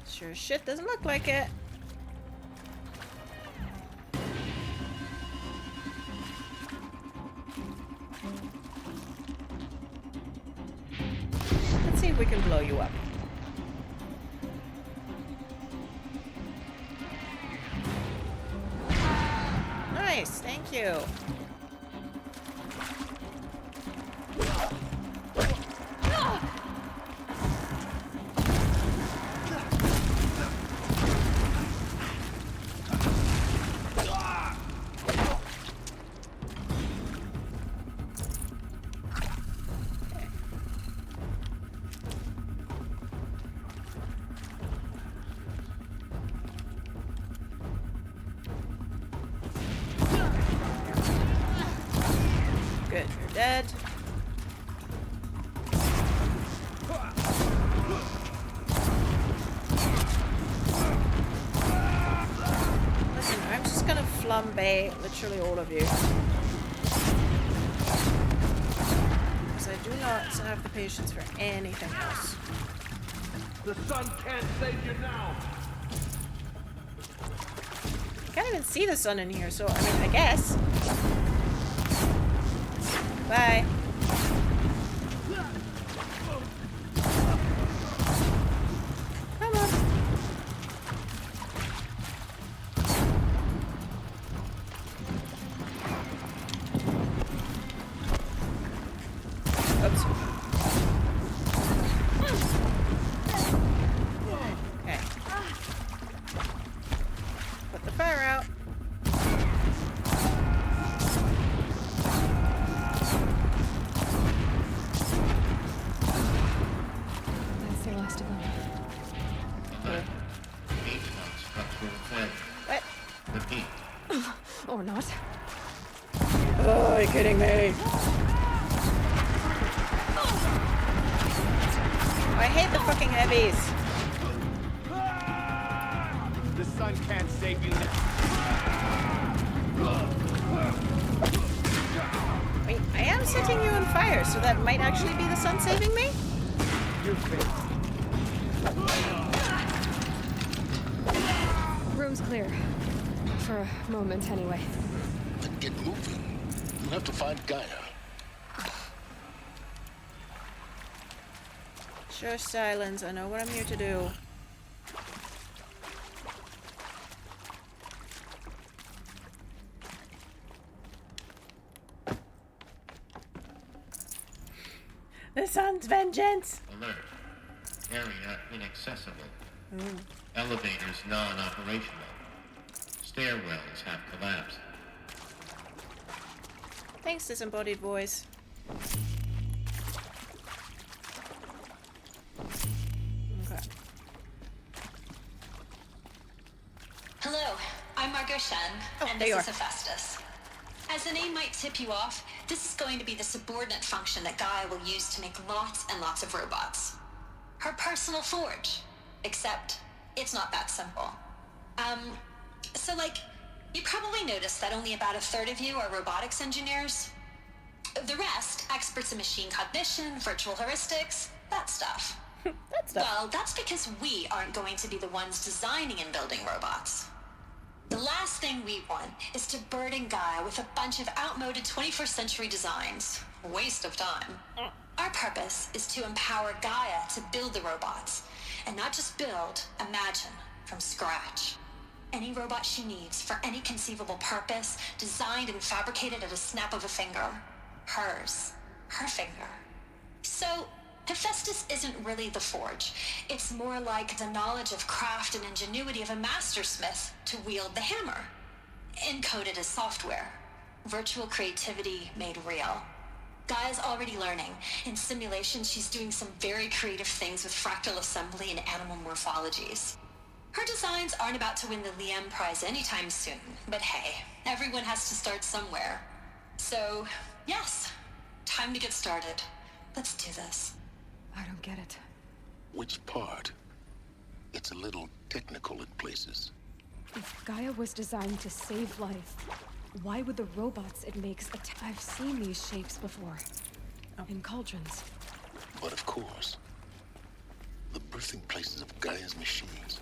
Sure as shit doesn't look like it. Let's see if we can blow you up. Nice, thank you. Good, you're dead. Listen, I'm just gonna flambe literally all of you. Because I do not have the patience for anything else. The sun can't save you now. I can't even see the sun in here, so I mean, I guess. Bye. Come on. Oops. Okay. Put the fire out. That's the last of them. What? Repeat. Or not. Oh, are you kidding me? Oh, I hate the fucking heavies. The sun can't save you now. Wait, I am setting you on fire, so that might actually be the sun saving me? You're fixed. Room's clear. For a moment, anyway. Then get moving. You have to find Gaia. Sure, silence. I know what I'm here to do. The sun's vengeance! Alert. Area inaccessible. Ooh. Elevators non-operational. Stairwells have collapsed. Thanks, disembodied voice. Okay. Hello, I'm Margot Shen, and there this you is Hephaestus. As the name might tip you off, this is going to be the subordinate function that Gaia will use to make lots and lots of robots. Her personal forge. Except, it's not that simple. So like, you probably noticed that only about a third of you are robotics engineers. The rest, experts in machine cognition, virtual heuristics, that stuff. That stuff. Well, that's because we aren't going to be the ones designing and building robots. The last thing we want is to burden Gaia with a bunch of outmoded 21st century designs. Waste of time. Our purpose is to empower Gaia to build the robots. And not just build, imagine, from scratch. Any robot she needs for any conceivable purpose, designed and fabricated at a snap of a finger. Hers. Her finger. So, Hephaestus isn't really the forge. It's more like the knowledge of craft and ingenuity of a mastersmith to wield the hammer. Encoded as software. Virtual creativity made real. Gaia's already learning. In simulation, she's doing some very creative things with fractal assembly and animal morphologies. Her designs aren't about to win the Liam Prize anytime soon, but hey, everyone has to start somewhere. So, yes, time to get started. Let's do this. I don't get it. Which part? It's a little technical in places. If Gaia was designed to save life, why would the robots it makes I've seen these shapes before. In cauldrons. But of course, the birthing places of Gaia's machines.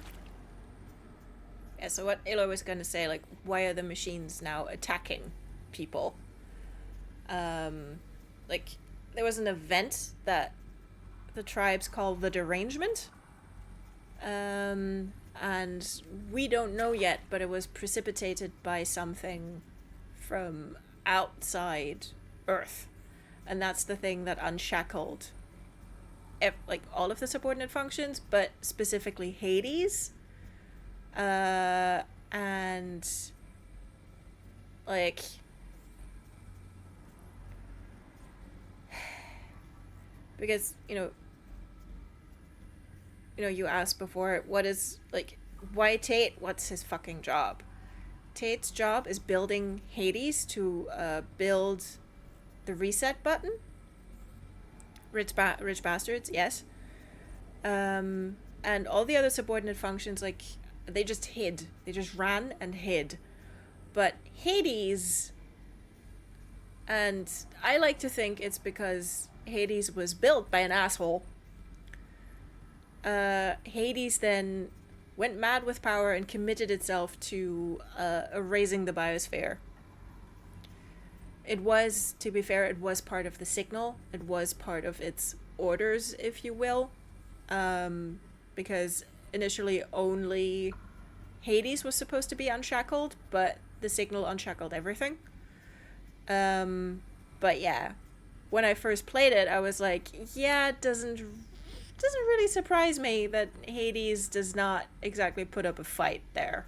Yeah, so what Aloy was gonna say, like, why are the machines now attacking people? Like, there was an event that the tribes call the derangement. And we don't know yet, but it was precipitated by something from outside Earth. And that's the thing that unshackled like all of the subordinate functions, but specifically Hades. And like because you you asked before, what is, like, why Tate? What's his fucking job? Tate's job is building Hades to build the reset button. Rich bastards, yes. And all the other subordinate functions, like, they just hid. They just ran and hid. But Hades, and I like to think it's because Hades was built by an asshole. Hades then went mad with power and committed itself to erasing the biosphere. It was, to be fair, it was part of the signal. It was part of its orders, if you will. Because initially only Hades was supposed to be unshackled, but the signal unshackled everything. But yeah, when I first played it, I was like, yeah, it doesn't really surprise me that Hades does not exactly put up a fight there.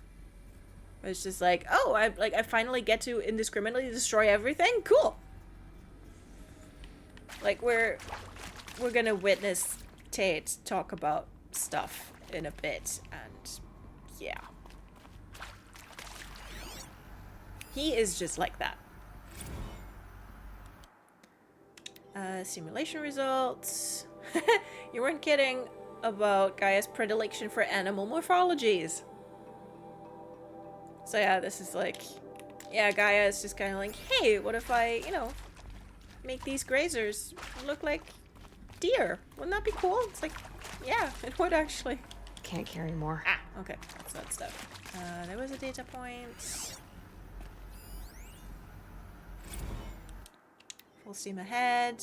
It's just like, oh, I finally get to indiscriminately destroy everything? Cool. Like, we're gonna witness Tate talk about stuff in a bit, and yeah. He is just like that. Simulation results. You weren't kidding about Gaia's predilection for animal morphologies. So yeah, this is like, yeah, Gaia is just kind of like, hey, what if I, make these grazers look like deer? Wouldn't that be cool? It's like, yeah, it would actually. Can't carry more. Ah, okay, that's that stuff. There was a data point. Full steam ahead.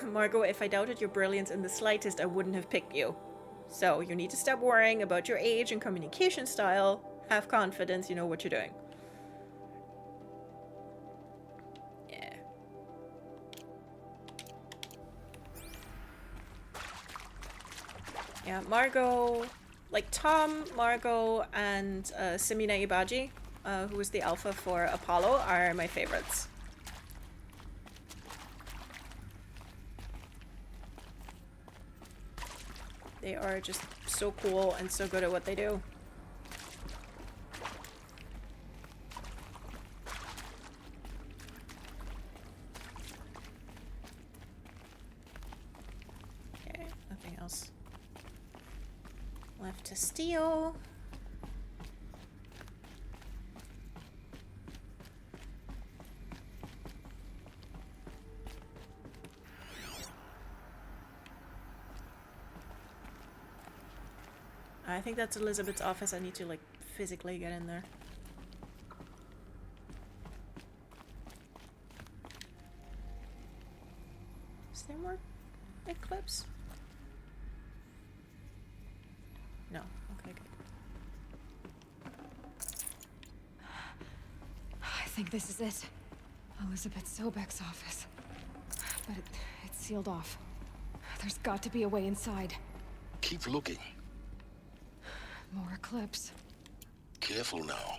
Margot, if I doubted your brilliance in the slightest, I wouldn't have picked you. So, you need to stop worrying about your age and communication style. Have confidence, you know what you're doing. Yeah. Yeah, Margot, like Tom, Margot, and Simina Ibaji, who was the alpha for Apollo, are my favorites. They are just so cool and so good at what they do. Okay, nothing else left to steal. I think that's Elizabeth's office. I need to, like, physically get in there. Is there more Eclipse? No. Okay, good. I think this is it. Elizabeth Sobek's office. But it's sealed off. There's got to be a way inside. Keep looking. More Eclipse. Careful now.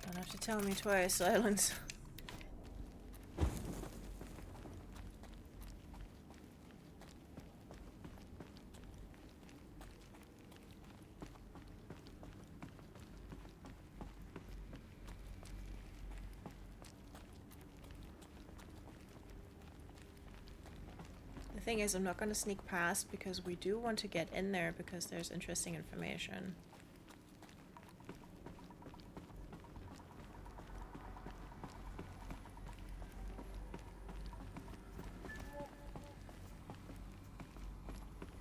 Don't have to tell me twice, Silence. The thing is, I'm not going to sneak past because we do want to get in there because there's interesting information.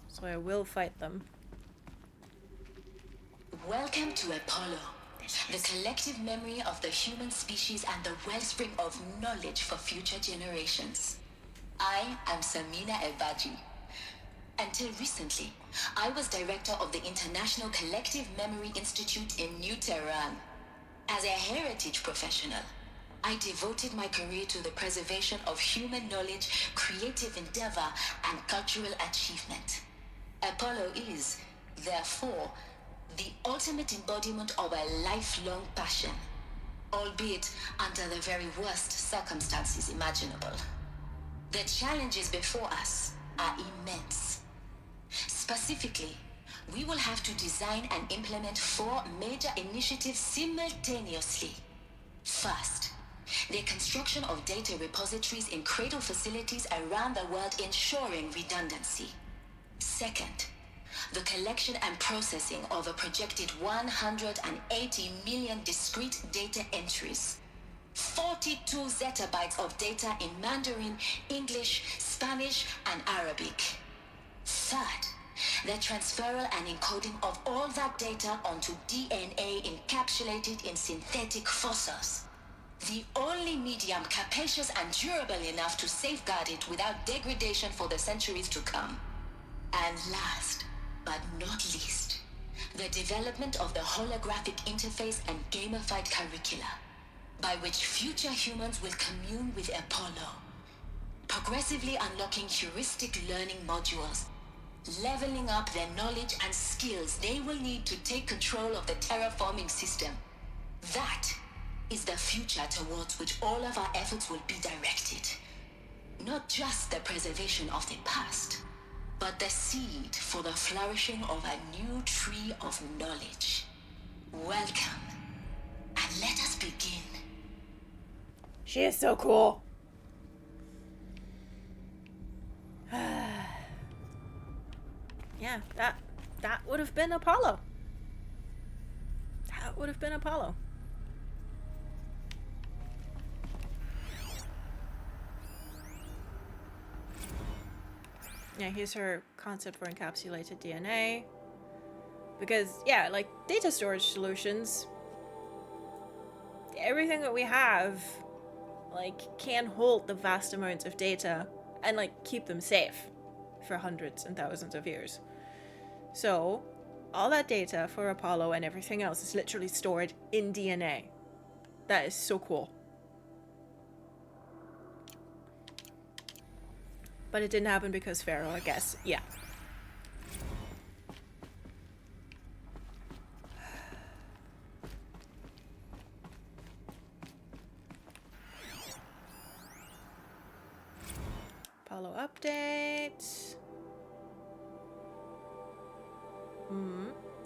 So I will fight them. Welcome to Apollo, the collective memory of the human species and the wellspring of knowledge for future generations. I am Samina Elbaji. Until recently, I was director of the International Collective Memory Institute in New Tehran. As a heritage professional, I devoted my career to the preservation of human knowledge, creative endeavor, and cultural achievement. Apollo is, therefore, the ultimate embodiment of a lifelong passion, albeit under the very worst circumstances imaginable. The challenges before us are immense. Specifically, we will have to design and implement 4 major initiatives simultaneously. First, the construction of data repositories in cradle facilities around the world, ensuring redundancy. Second, the collection and processing of a projected 180 million discrete data entries. 42 zettabytes of data in Mandarin, English, Spanish, and Arabic. Third, the transferal and encoding of all that data onto DNA encapsulated in synthetic fossils. The only medium capacious and durable enough to safeguard it without degradation for the centuries to come. And last, but not least, the development of the holographic interface and gamified curricula, by which future humans will commune with Apollo, progressively unlocking heuristic learning modules, leveling up their knowledge and skills they will need to take control of the terraforming system. That is the future towards which all of our efforts will be directed. Not just the preservation of the past, but the seed for the flourishing of a new tree of knowledge. Welcome, and let us begin. She is so cool. Yeah, that would have been Apollo. That would have been Apollo. Yeah, here's her concept for encapsulated DNA. Because, yeah, like, data storage solutions, everything that we have, like, can hold the vast amounts of data and, like, keep them safe for hundreds and thousands of years. So, all that data for Apollo and everything else is literally stored in DNA. That is so cool. But it didn't happen because Pharaoh, I guess. Yeah. Apollo update.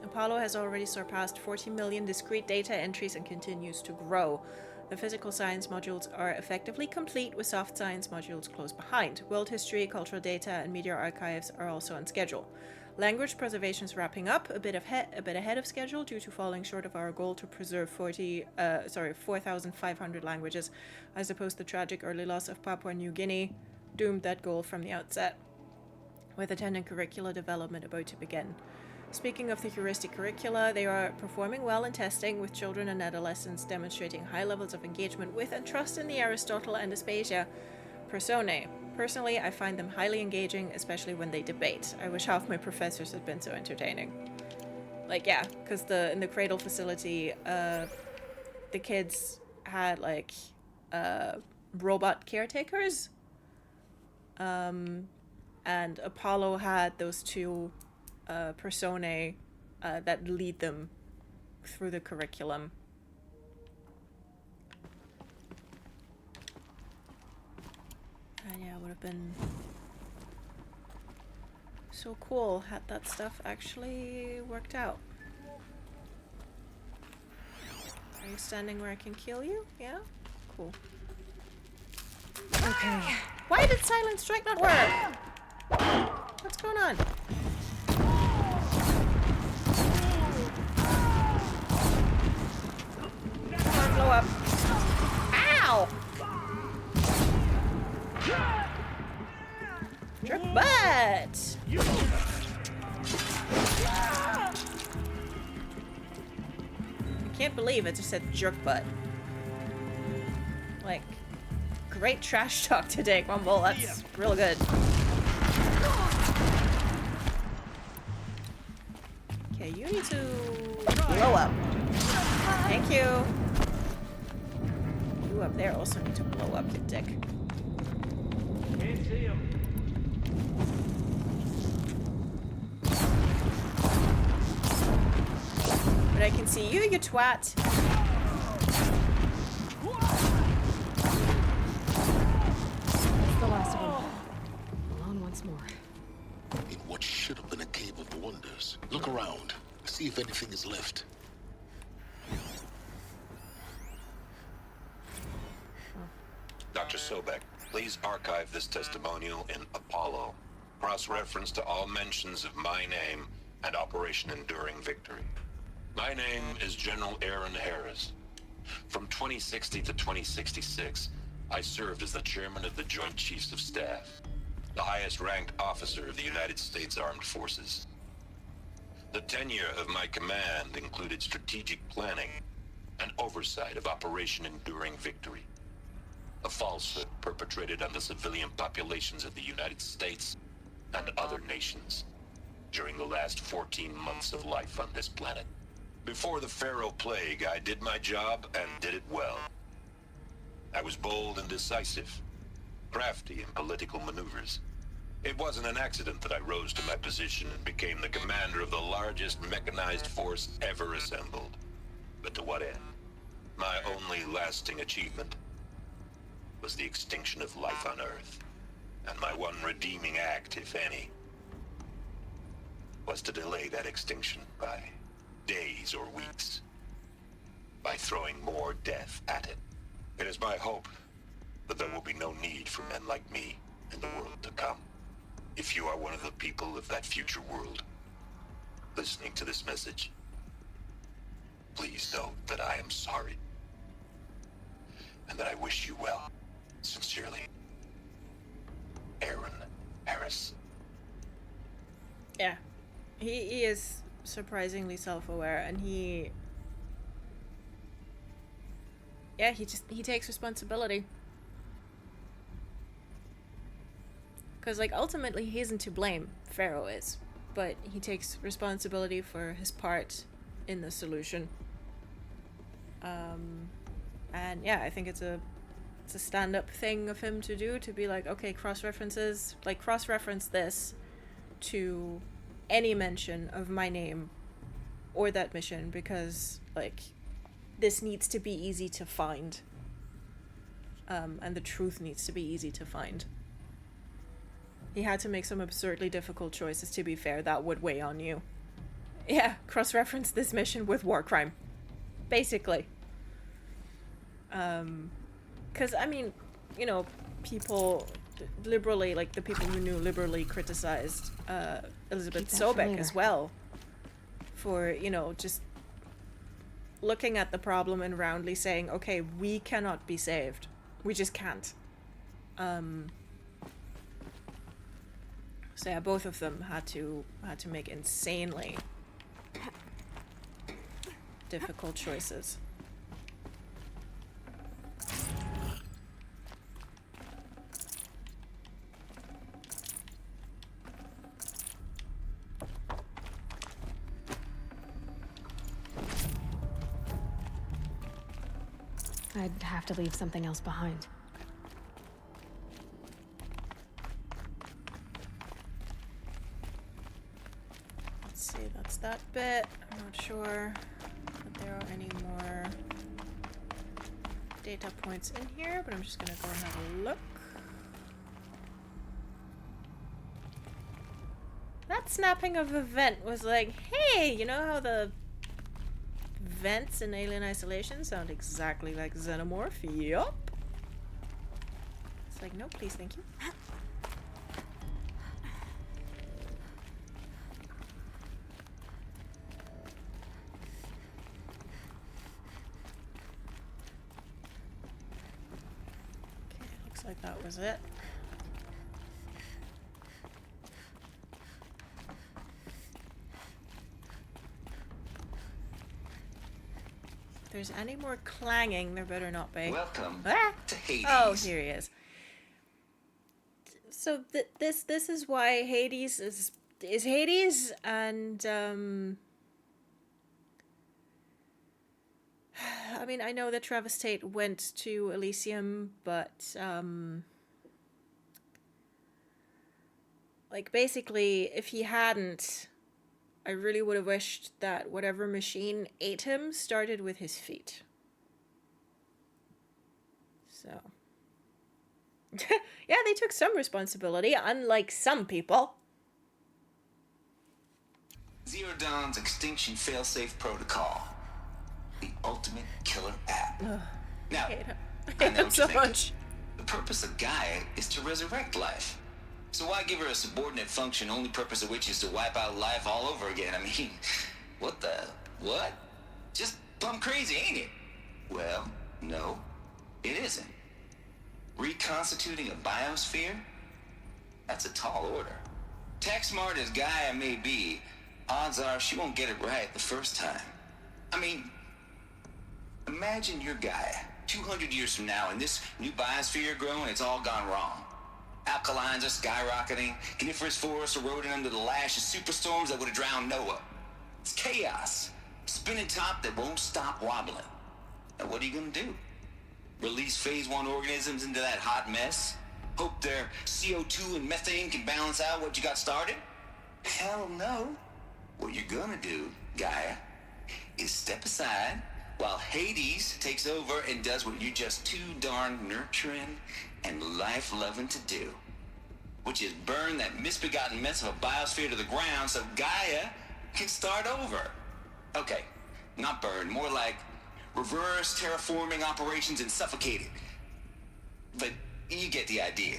Apollo has already surpassed 40 million discrete data entries and continues to grow. The physical science modules are effectively complete, with soft science modules close behind. World history, cultural data, and media archives are also on schedule. Language preservation is wrapping up a bit ahead of schedule due to falling short of our goal to preserve 4,500 languages. I suppose the tragic early loss of Papua New Guinea doomed that goal from the outset, with attendant curricula development about to begin. Speaking of the heuristic curricula, they are performing well in testing, with children and adolescents demonstrating high levels of engagement with and trust in the Aristotle and Aspasia personae. Personally, I find them highly engaging, especially when they debate. I wish half my professors had been so entertaining. Like, yeah, because in the Cradle facility, the kids had, like, robot caretakers. And Apollo had those two personae that lead them through the curriculum. And yeah, it would have been so cool had that stuff actually worked out. Are you standing where I can kill you? Yeah? Cool. Okay. Why did Silent Strike not work? What's going on? Come on, blow up. Ow! Jerk butt! I can't believe it just said jerk butt. Like, great trash talk today, Grumble. That's real good. Okay, you need to blow up. Thank you. You up there also need to blow up, you dick. Can't see him. But I can see you, you twat. The last of them. Alone once more. In what should have been a cave of wonders. Look around. See if anything is left. Dr. Sobek, please archive this testimonial in Apollo. Cross-reference to all mentions of my name and Operation Enduring Victory. My name is General Aaron Harris. From 2060 to 2066, I served as the chairman of the Joint Chiefs of Staff, the highest-ranked officer of the United States Armed Forces. The tenure of my command included strategic planning and oversight of Operation Enduring Victory, a falsehood perpetrated on the civilian populations of the United States and other nations during the last 14 months of life on this planet. Before the Pharaoh Plague, I did my job and did it well. I was bold and decisive, crafty in political maneuvers. It wasn't an accident that I rose to my position and became the commander of the largest mechanized force ever assembled. But to what end? My only lasting achievement was the extinction of life on Earth. And my one redeeming act, if any, was to delay that extinction by days or weeks, by throwing more death at it. It is my hope that there will be no need for men like me in the world to come. If you are one of the people of that future world listening to this message, please know that I am sorry and that I wish you well. Sincerely, Aaron Harris. Yeah, he is surprisingly self-aware, and he takes responsibility. Because, like, ultimately he isn't to blame, Pharaoh is, but he takes responsibility for his part in the solution. And yeah, I think it's a stand-up thing of him to do, to be like, okay, cross-reference this to any mention of my name or that mission, because, like, this needs to be easy to find, and the truth needs to be easy to find. He had to make some absurdly difficult choices, to be fair, that would weigh on you. Yeah, cross-reference this mission with war crime. Basically. Because, I mean, you know, people liberally, like the people who knew liberally criticized Elizabeth Sobek as well for, you know, just looking at the problem and roundly saying, okay, we cannot be saved. We just can't. So yeah, both of them had to make insanely difficult choices. I'd have to leave something else behind. Let's see, that's that bit. I'm not sure if there are any more data points in here, but I'm just gonna go and have a look. That snapping of a vent was like, hey, you know how the vents in Alien Isolation sound exactly like Xenomorph? Yup. It's like, no, please, thank you. Okay, looks like that was it. If there's any more clanging, there better not be. Welcome to Hades. Oh, here he is. So this is why Hades is Hades, and I mean, I know that Travis Tate went to Elysium, but like basically, if he hadn't, I really would have wished that whatever machine ate him started with his feet. So. Yeah, they took some responsibility, unlike some people. Zero Dawn's Extinction Failsafe Protocol. The ultimate killer app. Now, I know what you're thinking. The purpose of Gaia is to resurrect life. So why give her a subordinate function, only purpose of which is to wipe out life all over again? I mean, what the... what? Just plumb crazy, ain't it? Well, no, it isn't. Reconstituting a biosphere? That's a tall order. Tech smart as Gaia may be, odds are she won't get it right the first time. I mean, imagine you're Gaia, 200 years from now, and this new biosphere you're growing, it's all gone wrong. Alkalines are skyrocketing, coniferous forests eroding under the lash of superstorms that would have drowned Noah. It's chaos. Spinning top that won't stop wobbling. Now what are you gonna do? Release phase 1 organisms into that hot mess? Hope their CO2 and methane can balance out what you got started? Hell no. What you're gonna do, Gaia, is step aside while Hades takes over and does what you're just too darn nurturing and life-loving to do, which is burn that misbegotten mess of a biosphere to the ground so Gaia can start over. Okay, not burn, more like reverse terraforming operations and suffocate it. But you get the idea.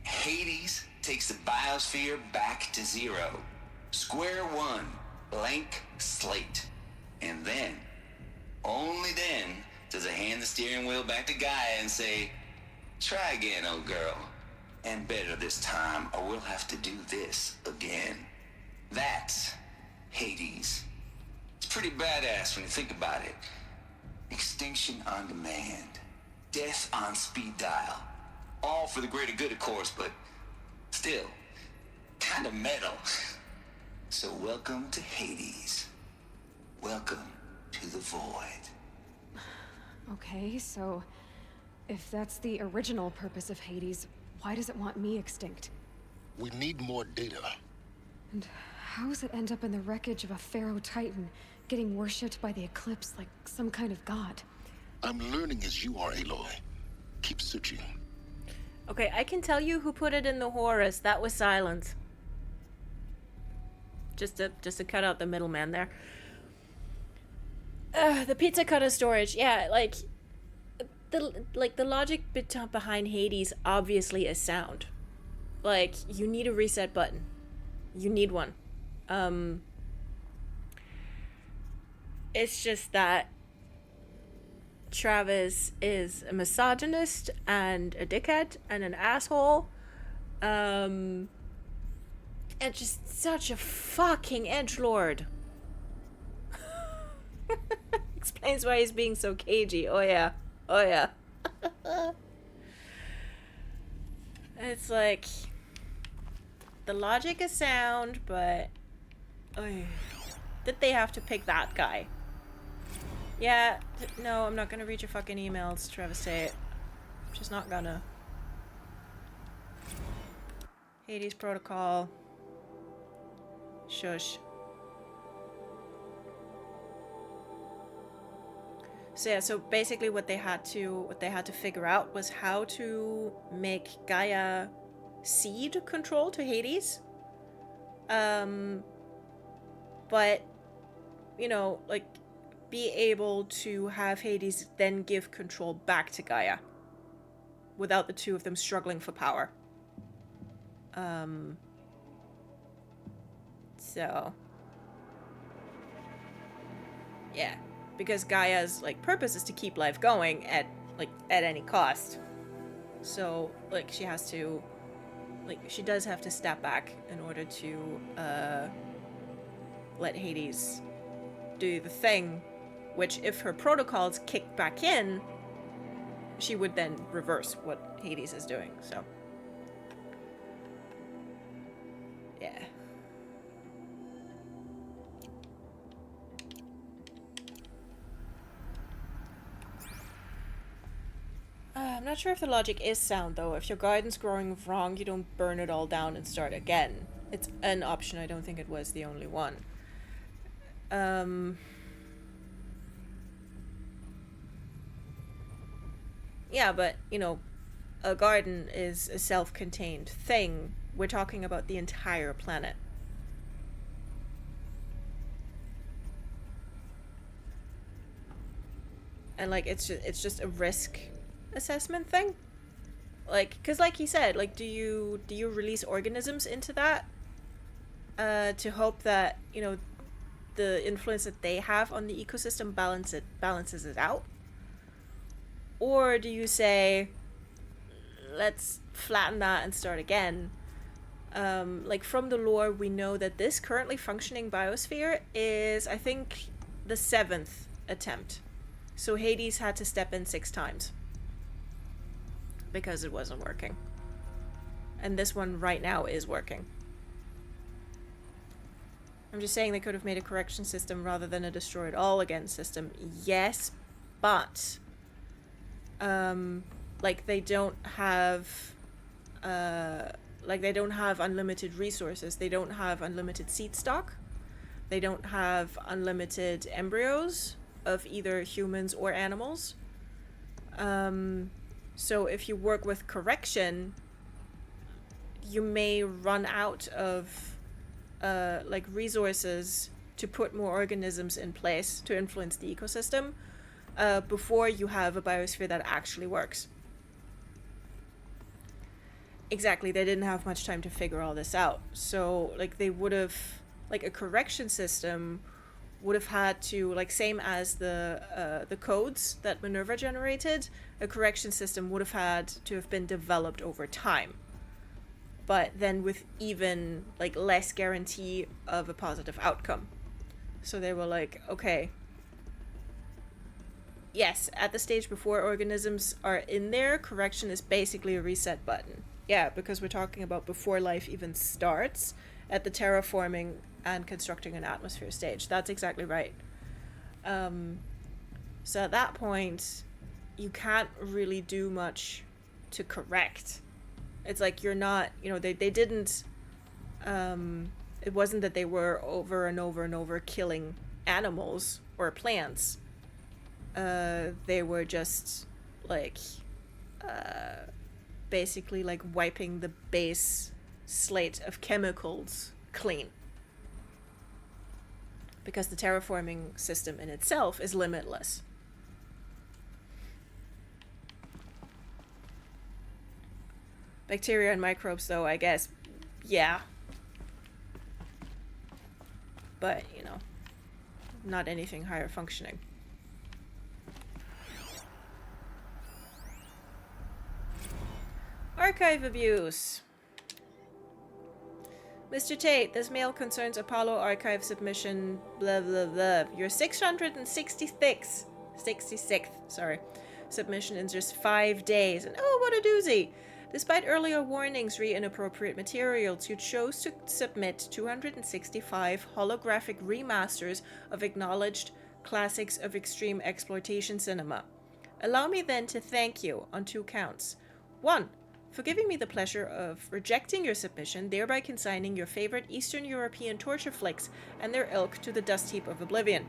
Hades takes the biosphere back to zero. Square one, blank slate. And then, only then, does it hand the steering wheel back to Gaia and say, try again, old girl. And better this time, or we'll have to do this again. That's Hades. It's pretty badass when you think about it. Extinction on demand. Death on speed dial. All for the greater good, of course, but still, kind of metal. So welcome to Hades. Welcome to the void. Okay, so if that's the original purpose of Hades, why does it want me extinct? We need more data. And how does it end up in the wreckage of a Pharaoh Titan, getting worshipped by the Eclipse like some kind of god? I'm learning as you are, Aloy. Keep searching. Okay, I can tell you who put it in the Horus. That was Silent. just to cut out the middleman there. The pizza cutter storage, yeah, like the logic behind Hades obviously is sound. Like, you need a reset button. You need one. It's just that Travis is a misogynist and a dickhead and an asshole. And just such a fucking edgelord. Explains why he's being so cagey. Oh yeah. Oh yeah. It's like, the logic is sound, but did they have to pick that guy? Yeah, no, I'm not gonna read your fucking emails, Travis. Just not gonna. Hades protocol. Shush. So yeah, so basically what they had to figure out was how to make Gaia cede control to Hades. But you know, like, be able to have Hades then give control back to Gaia without the two of them struggling for power. So yeah, because Gaia's like purpose is to keep life going at any cost. So like she does have to step back in order to let Hades do the thing, which if her protocols kick back in, she would then reverse what Hades is doing. So yeah. I'm not sure if the logic is sound, though. If your garden's growing wrong, you don't burn it all down and start again. It's an option. I don't think it was the only one. Yeah, but, you know, a garden is a self-contained thing. We're talking about the entire planet. And, like, it's just a risk assessment thing. Like, because like he said, like, do you release organisms into that to hope that, you know, the influence that they have on the ecosystem balances it out? Or do you say, let's flatten that and start again? Like, from the lore, we know that this currently functioning biosphere is, I think, the 7th attempt. So Hades had to step in 6 times because it wasn't working. And this one right now is working. I'm just saying they could have made a correction system rather than a destroy it all again system. Yes, but like they don't have unlimited resources. They don't have unlimited seed stock. They don't have unlimited embryos of either humans or animals. So if you work with correction, you may run out of like resources to put more organisms in place to influence the ecosystem before you have a biosphere that actually works. Exactly, they didn't have much time to figure all this out. So like they would have, like a correction system would have had to, like, same as the codes that Minerva generated, a correction system would have had to have been developed over time, but then with even like less guarantee of a positive outcome. So they were like, okay, yes, at the stage before organisms are in there, correction is basically a reset button. Yeah, because we're talking about before life even starts, at the terraforming and constructing an atmosphere stage. That's exactly right. So at that point, you can't really do much to correct. It's like you're not, you know, they didn't, it wasn't that they were over and over and over killing animals or plants. They were just like, basically like wiping the base slate of chemicals clean. because the terraforming system in itself is limitless. Bacteria and microbes, though, I guess, yeah. But, you know, not anything higher functioning. Archive abuse. Mr. Tate, this mail concerns Apollo archive submission, blah blah blah. Your 666th, submission in just 5 days. And oh, what a doozy. Despite earlier warnings re inappropriate materials, you chose to submit 265 holographic remasters of acknowledged classics of extreme exploitation cinema. Allow me then to thank you on 2 counts. 1. For giving me the pleasure of rejecting your submission, thereby consigning your favorite Eastern European torture flicks and their ilk to the dust heap of oblivion.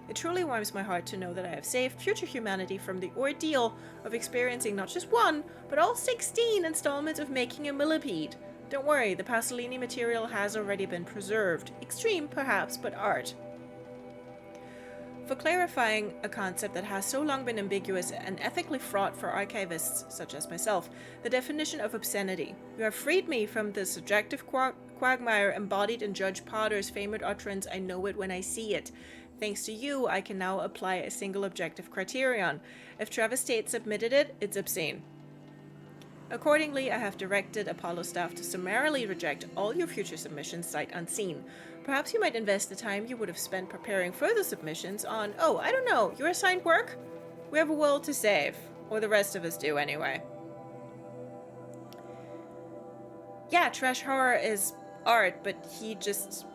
It truly warms my heart to know that I have saved future humanity from the ordeal of experiencing not just 1, but all 16 installments of making a millipede. Don't worry, the Pasolini material has already been preserved. Extreme, perhaps, but art. For clarifying a concept that has so long been ambiguous and ethically fraught for archivists such as myself, the definition of obscenity. You have freed me from the subjective quagmire embodied in Judge Potter's famed utterance, "I know it when I see it." Thanks to you, I can now apply a single objective criterion. If Travis Tate submitted it, it's obscene. Accordingly, I have directed Apollo staff to summarily reject all your future submissions sight unseen. Perhaps you might invest the time you would have spent preparing further submissions on, oh, I don't know, your assigned work? We have a world to save. Or the rest of us do anyway. Yeah, trash horror is art, but he just...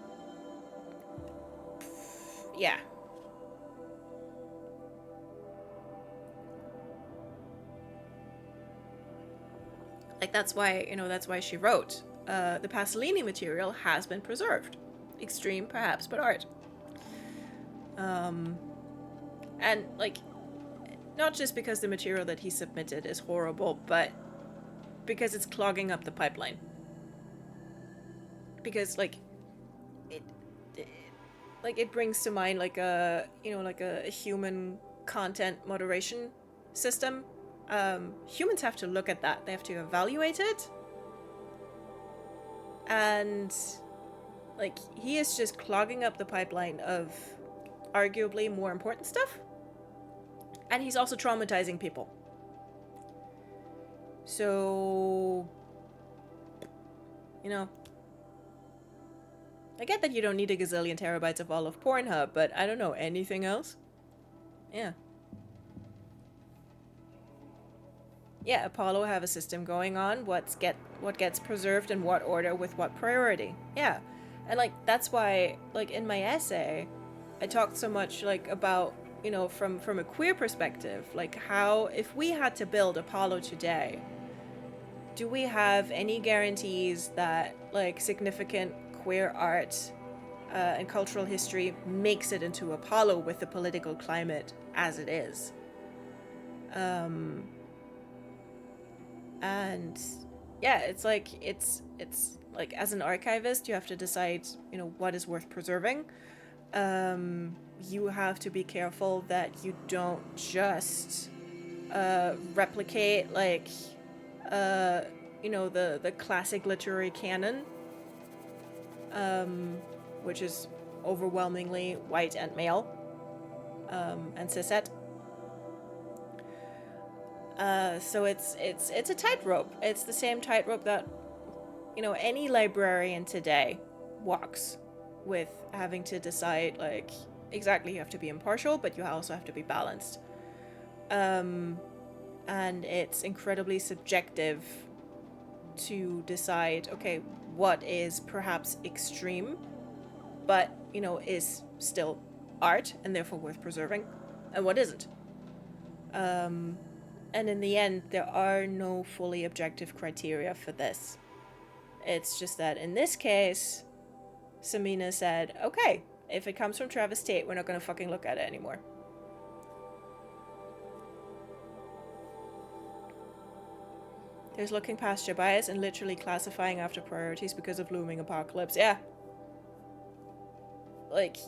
yeah. Like, that's why, you know, that's why she wrote, the Pasolini material has been preserved. Extreme, perhaps, but art. And, like, not just because the material that he submitted is horrible, but because it's clogging up the pipeline. Because, like, it brings to mind, like, a, you know, like a human content moderation system. Humans have to look at that. They have to evaluate it. And, like, he is just clogging up the pipeline of arguably more important stuff. And he's also traumatizing people. So, you know, I get that you don't need a gazillion terabytes of all of Pornhub, but I don't know, anything else? Yeah. Yeah, Apollo have a system going on, what gets preserved in what order with what priority. Yeah. And, like, that's why, like, in my essay, I talked so much, like, about, you know, from a queer perspective, like, how, if we had to build Apollo today, do we have any guarantees that, like, significant queer art and cultural history makes it into Apollo with the political climate as it is? And yeah, it's like as an archivist, you have to decide, you know, what is worth preserving. You have to be careful that you don't just replicate, like, you know, the classic literary canon, which is overwhelmingly white and male, and cishet. So it's a tightrope. It's the same tightrope that, you know, any librarian today walks with, having to decide, like, exactly, you have to be impartial, but you also have to be balanced. And it's incredibly subjective to decide, okay, what is perhaps extreme, but, you know, is still art and therefore worth preserving, and what isn't. And in the end, there are no fully objective criteria for this. It's just that in this case, Samina said, okay, if it comes from Travis Tate, we're not going to fucking look at it anymore. There's looking past your bias and literally classifying after priorities because of looming apocalypse. Yeah. Like,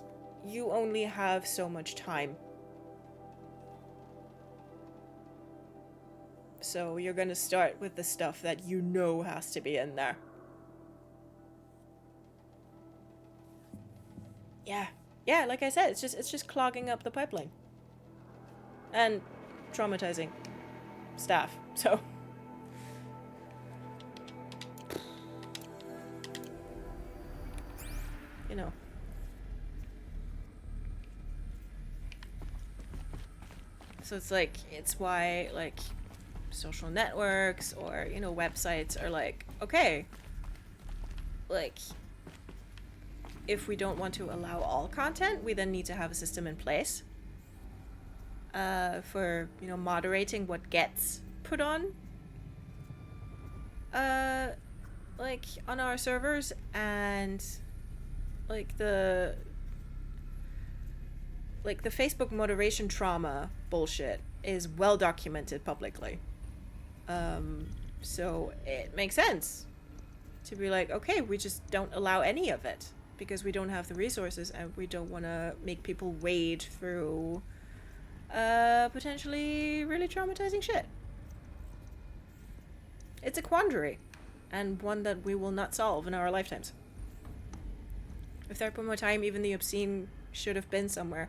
you only have so much time. So you're gonna start with the stuff that you know has to be in there. Yeah. Yeah, like I said, it's just clogging up the pipeline. And traumatizing staff, so. You know. So it's like, it's why, like, social networks or, you know, websites are like, okay, like, if we don't want to allow all content, we then need to have a system in place for, you know, moderating what gets put on, like, on our servers, and, like, the Facebook moderation trauma bullshit is well documented publicly. So it makes sense to be like, okay, we just don't allow any of it because we don't have the resources and we don't want to make people wade through potentially really traumatizing shit. It's a quandary, and one that we will not solve in our lifetimes. If there had been more time, even the obscene should have been somewhere.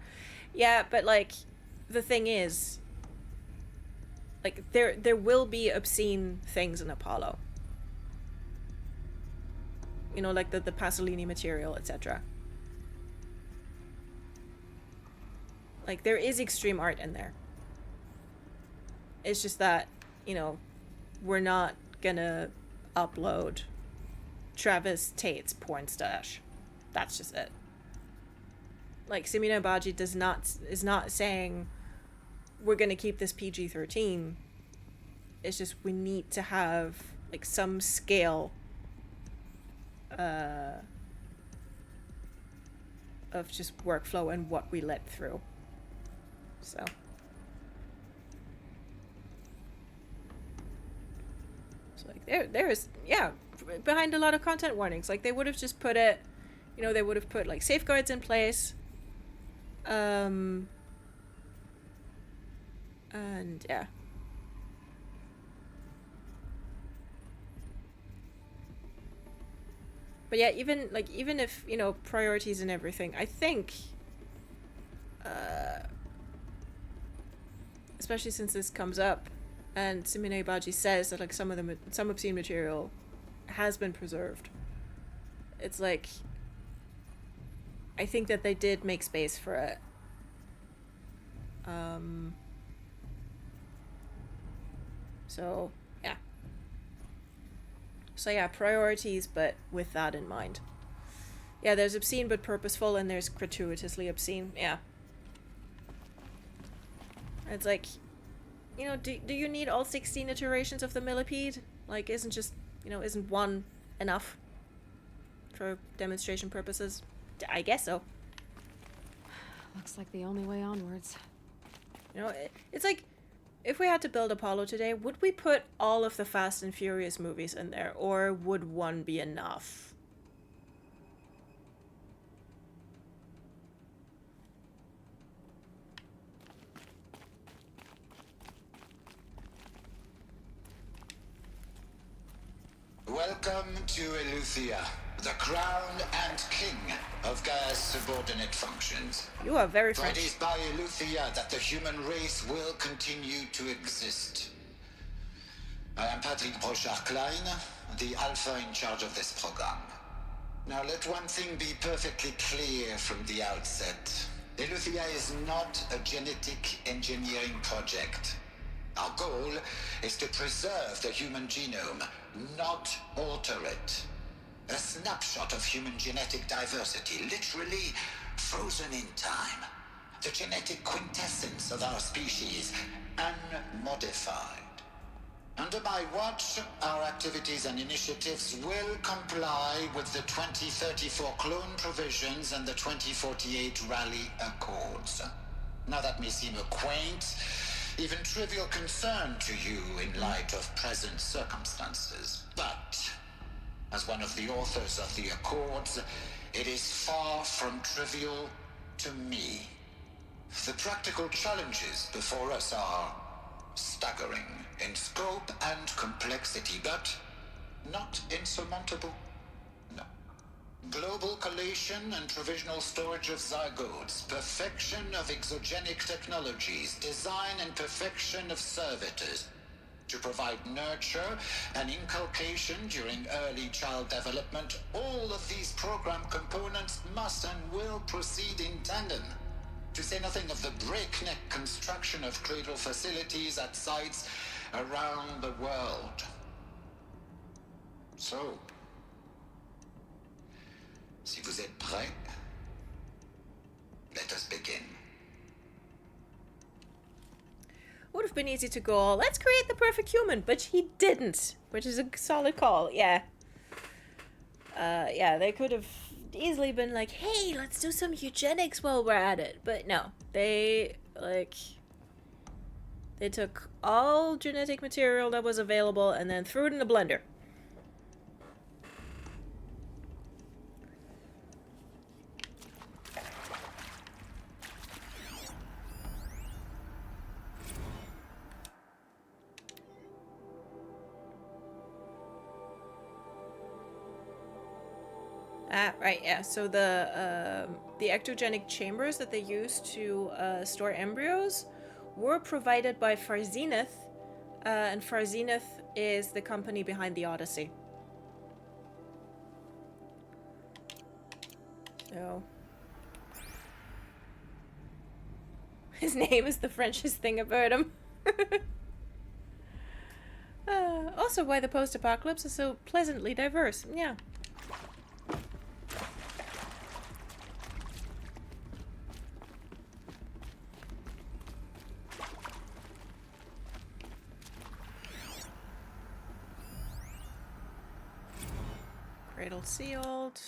Yeah, but like, the thing is, like, there will be obscene things in Apollo. You know, like the Pasolini material, etc. Like, there is extreme art in there. It's just that, you know, we're not gonna upload Travis Tate's porn stash. That's just it. Like, Simina Baji is not saying we're gonna keep this PG-13. It's just we need to have, like, some scale of just workflow and what we let through. So. So, like, there is, yeah, behind a lot of content warnings. Like, they would have just put it, you know, they would have put, like, safeguards in place. And, yeah. But yeah, even if, you know, priorities and everything, I think, especially since this comes up, and Simine Baji says that, like, some obscene material has been preserved. It's like, I think that they did make space for it. So, yeah. So yeah, priorities, but with that in mind. Yeah, there's obscene but purposeful, and there's gratuitously obscene. Yeah. It's like, you know, do you need all 16 iterations of the millipede? Like, isn't one enough for demonstration purposes? I guess so. Looks like the only way onwards. You know, it's like, if we had to build Apollo today, would we put all of the Fast and Furious movies in there, or would one be enough? Welcome to Eleuthia, the crown and king of Gaia's subordinate functions. You are very For French. it is by Eleuthia that the human race will continue to exist. I am Patrick Brochard-Klein, the alpha in charge of this program. Now let one thing be perfectly clear from the outset. Eleuthia is not a genetic engineering project. Our goal is to preserve the human genome, not alter it. A snapshot of human genetic diversity, literally frozen in time. The genetic quintessence of our species, unmodified. Under my watch, our activities and initiatives will comply with the 2034 clone provisions and the 2048 Rally Accords. Now that may seem a quaint, even trivial concern to you in light of present circumstances, but as one of the authors of the Accords, it is far from trivial to me. The practical challenges before us are staggering in scope and complexity, but not insurmountable. No. Global collation and provisional storage of zygotes, perfection of exogenic technologies, design and perfection of servitors, to provide nurture and inculcation during early child development. All of these program components must and will proceed in tandem, to say nothing of the breakneck construction of cradle facilities at sites around the world. So, si vous êtes prêts, let us begin. Would have been easy to go, let's create the perfect human, but he didn't, which is a solid call. Yeah. Yeah, they could have easily been like, hey, let's do some eugenics while we're at it. But no, they took all genetic material that was available and then threw it in a blender. Ah, right, yeah. So the ectogenic chambers that they used to store embryos were provided by Farzenith, and Farzenith is the company behind the Odyssey. So his name is the Frenchest thing about him. Also, why the post-apocalypse is so pleasantly diverse. Yeah. Cradle sealed.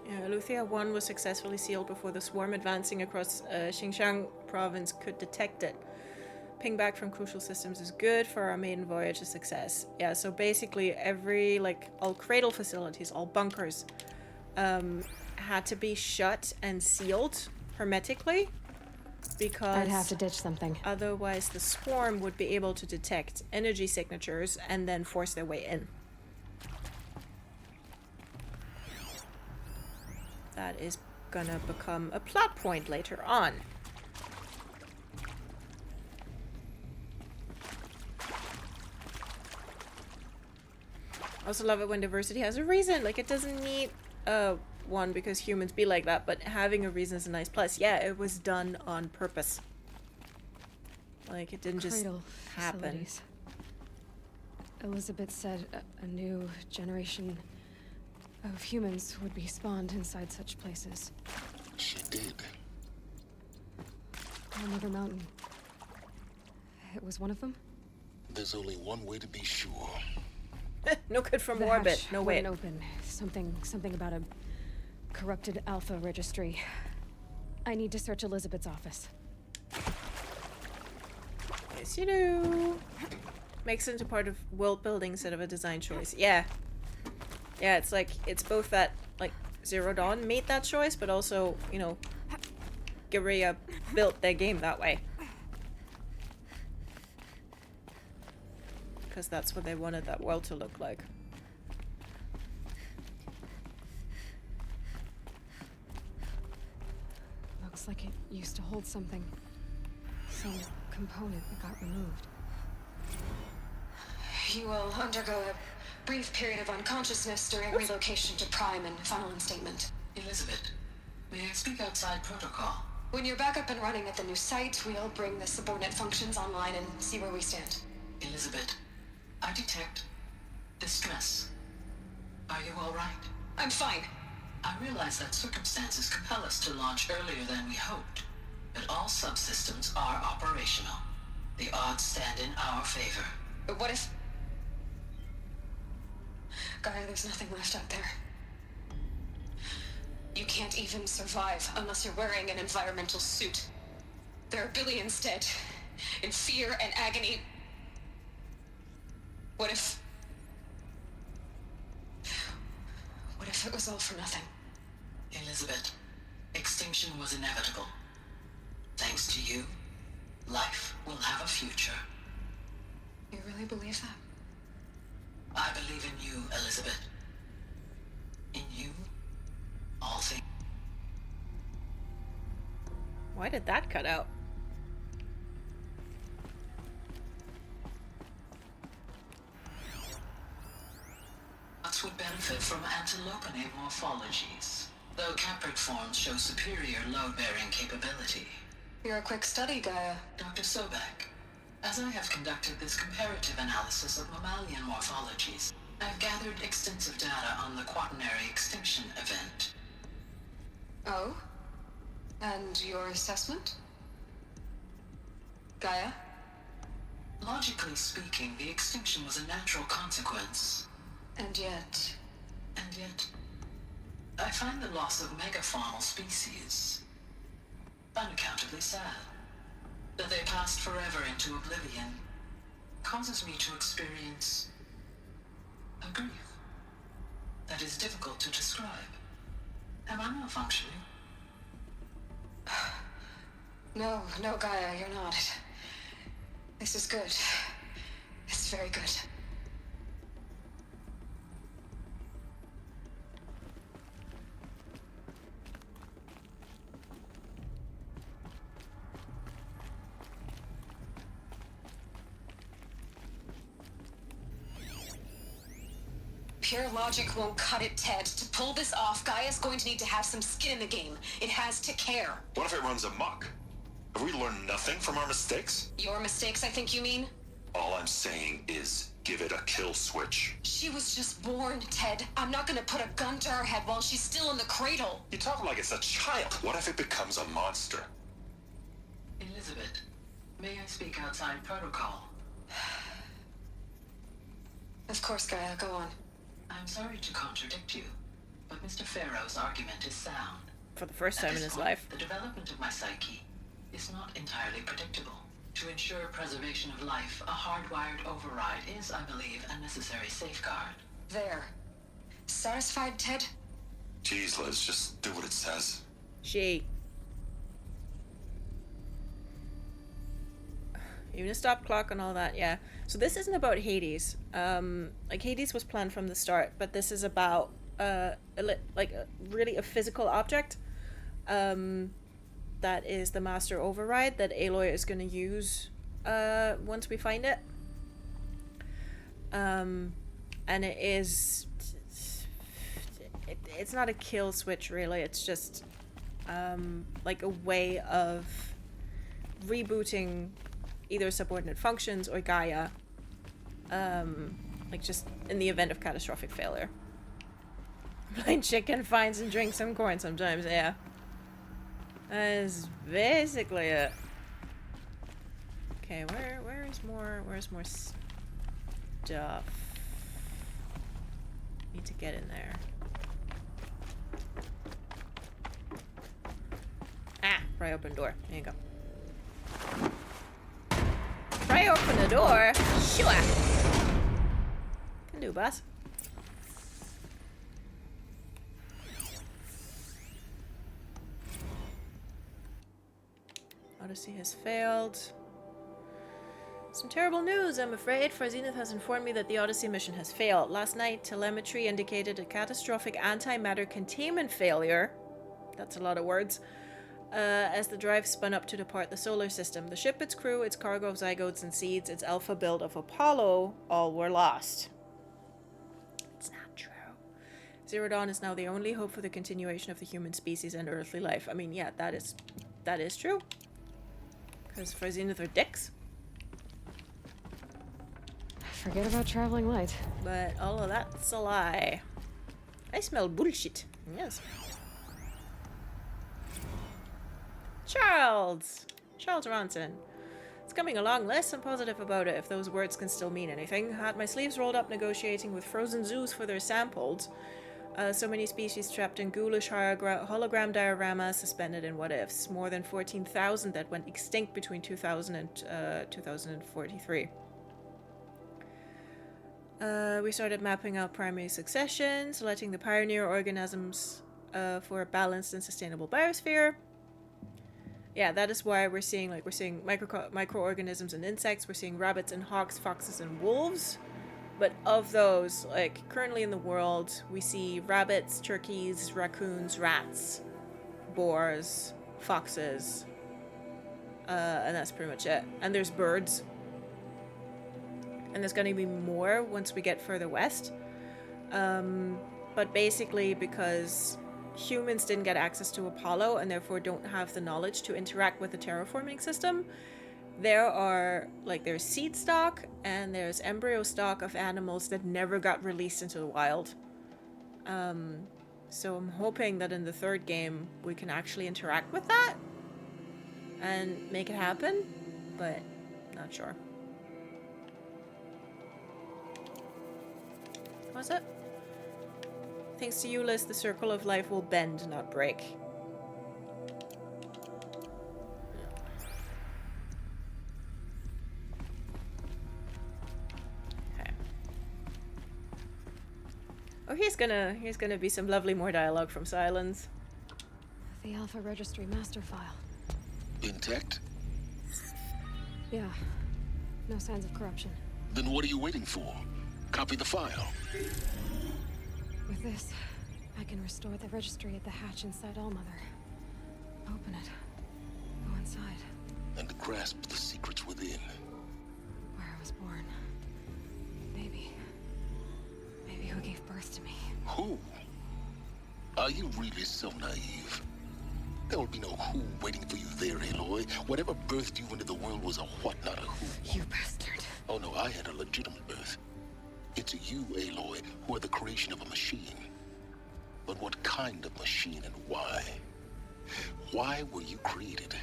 Yeah, Luthia 1 was successfully sealed before the swarm advancing across Xinjiang province could detect it. Ping back from crucial systems is good for our maiden voyage a success. Yeah, so basically every, all cradle facilities, all bunkers, had to be shut and sealed hermetically. Because I'd have to ditch something. Otherwise the swarm would be able to detect energy signatures and then force their way in. That is gonna become a plot point later on. I also love it when diversity has a reason. Like, it doesn't need one because humans be like that, but having a reason is a nice plus. Yeah, it was done on purpose. Like, it didn't just happen. Facilities. Elizabeth said a new generation of humans would be spawned inside such places. She did. Another mountain. It was one of them? There's only one way to be sure. No good from The orbit. hatch No way. wouldn't open. Something about a corrupted alpha registry. I need to search Elizabeth's office. Yes, you do. Makes it into part of world building instead of a design choice. Yeah. Yeah, it's like, it's both that, Zero Dawn made that choice, but also, Guerrilla built their game that way. Because that's what they wanted that world to look like. Looks like it used to hold something. Some component that got removed. You will undergo a brief period of unconsciousness during relocation to Prime and final instatement. Elizabeth, may I speak outside protocol? When you're back up and running at the new site, we'll bring the subordinate functions online and see where we stand. Elizabeth, I detect distress. Are you all right? I'm fine. I realize that circumstances compel us to launch earlier than we hoped, but all subsystems are operational. The odds stand in our favor. But what if... Gaia, there's nothing left out there. You can't even survive unless you're wearing an environmental suit. There are billions dead, in fear and agony. What if if it was all for nothing? Elizabeth, extinction was inevitable. Thanks to you, life will have a future. You really believe that? I believe in you, Elizabeth. In you, all things. Why did that cut out? Nuts would benefit from antilopenate morphologies, though caprid forms show superior load-bearing capability. You're a quick study, Gaia. Dr. Sobek, as I have conducted this comparative analysis of mammalian morphologies, I've gathered extensive data on the quaternary extinction event. Oh? And your assessment? Gaia? Logically speaking, the extinction was a natural consequence. And yet, I find the loss of megafaunal species unaccountably sad. That they passed forever into oblivion causes me to experience a grief that is difficult to describe. Am I malfunctioning? No, Gaia, you're not. This is good. It's very good. Pure logic won't cut it, Ted. To pull this off, Gaia's going to need to have some skin in the game. It has to care. What if it runs amok? Have we learned nothing from our mistakes? Your mistakes, I think you mean? All I'm saying is give it a kill switch. She was just born, Ted. I'm not gonna put a gun to her head while she's still in the cradle. You talk like it's a child. What if it becomes a monster? Elizabeth, may I speak outside protocol? Of course, Gaia, go on. I'm sorry to contradict you, but Mr. Farrow's argument is sound. For the first time in his life. The development of my psyche is not entirely predictable. To ensure preservation of life, a hardwired override is, I believe, a necessary safeguard. There. Satisfied, Ted? Jeez, Liz, just do what it says. She. Even a stop clock and all that, yeah. So this isn't about Hades. Like Hades was planned from the start, but this is about really a physical object. That is the master override that Aloy is going to use once we find it. And it is... It's not a kill switch, really. It's just like a way of rebooting either subordinate functions or Gaia. Like just in the event of catastrophic failure. Blind chicken finds and drinks some corn sometimes, yeah. That's basically it. Okay, where's more stuff? Need to get in there. Ah, pry open door. There you go. Pry open the door? Sure. Can do, boss. Odyssey has failed. Some terrible news, I'm afraid. Zenith has informed me that the Odyssey mission has failed. Last night, telemetry indicated a catastrophic antimatter containment failure. That's a lot of words. As the drive spun up to depart the solar system. The ship, its crew, its cargo of zygotes and seeds, its alpha build of Apollo, all were lost. It's not true. Zero Dawn is now the only hope for the continuation of the human species and earthly life. I mean, yeah, that is true. Because Zenith are dicks. Forget about traveling light. But all of that's a lie. I smell bullshit. Yes. Charles Ronson. It's coming along less than positive about it, if those words can still mean anything. Had my sleeves rolled up negotiating with frozen zoos for their samples. So many species trapped in ghoulish hologram dioramas suspended in what ifs. More than 14,000 that went extinct between 2000 and 2043. We started mapping out primary succession, selecting the pioneer organisms for a balanced and sustainable biosphere. Yeah, that is why we're seeing microorganisms and insects. We're seeing rabbits and hawks, foxes and wolves. But of those, like currently in the world, we see rabbits, turkeys, raccoons, rats, boars, foxes, and that's pretty much it. And there's birds. And there's going to be more once we get further west. But basically because humans didn't get access to Apollo and therefore don't have the knowledge to interact with the terraforming system, there's seed stock and there's embryo stock of animals that never got released into the wild. So I'm hoping that in the third game we can actually interact with that and make it happen, but not sure. What's it? Thanks to you, Liz, the circle of life will bend, not break. Okay. Oh, here's gonna be some lovely more dialogue from Silence. The Alpha Registry master file. Intact? Yeah. No signs of corruption. Then what are you waiting for? Copy the file. With this, I can restore the registry at the hatch inside Allmother. Open it. Go inside. And grasp the secrets within. Where I was born. Maybe who gave birth to me. Who? Are you really so naive? There will be no who waiting for you there, Aloy. Whatever birthed you into the world was a what, not a who. You bastard. Oh no, I had a legitimate birth. It's you, Aloy, who are the creation of a machine. But what kind of machine and why? Why were you created?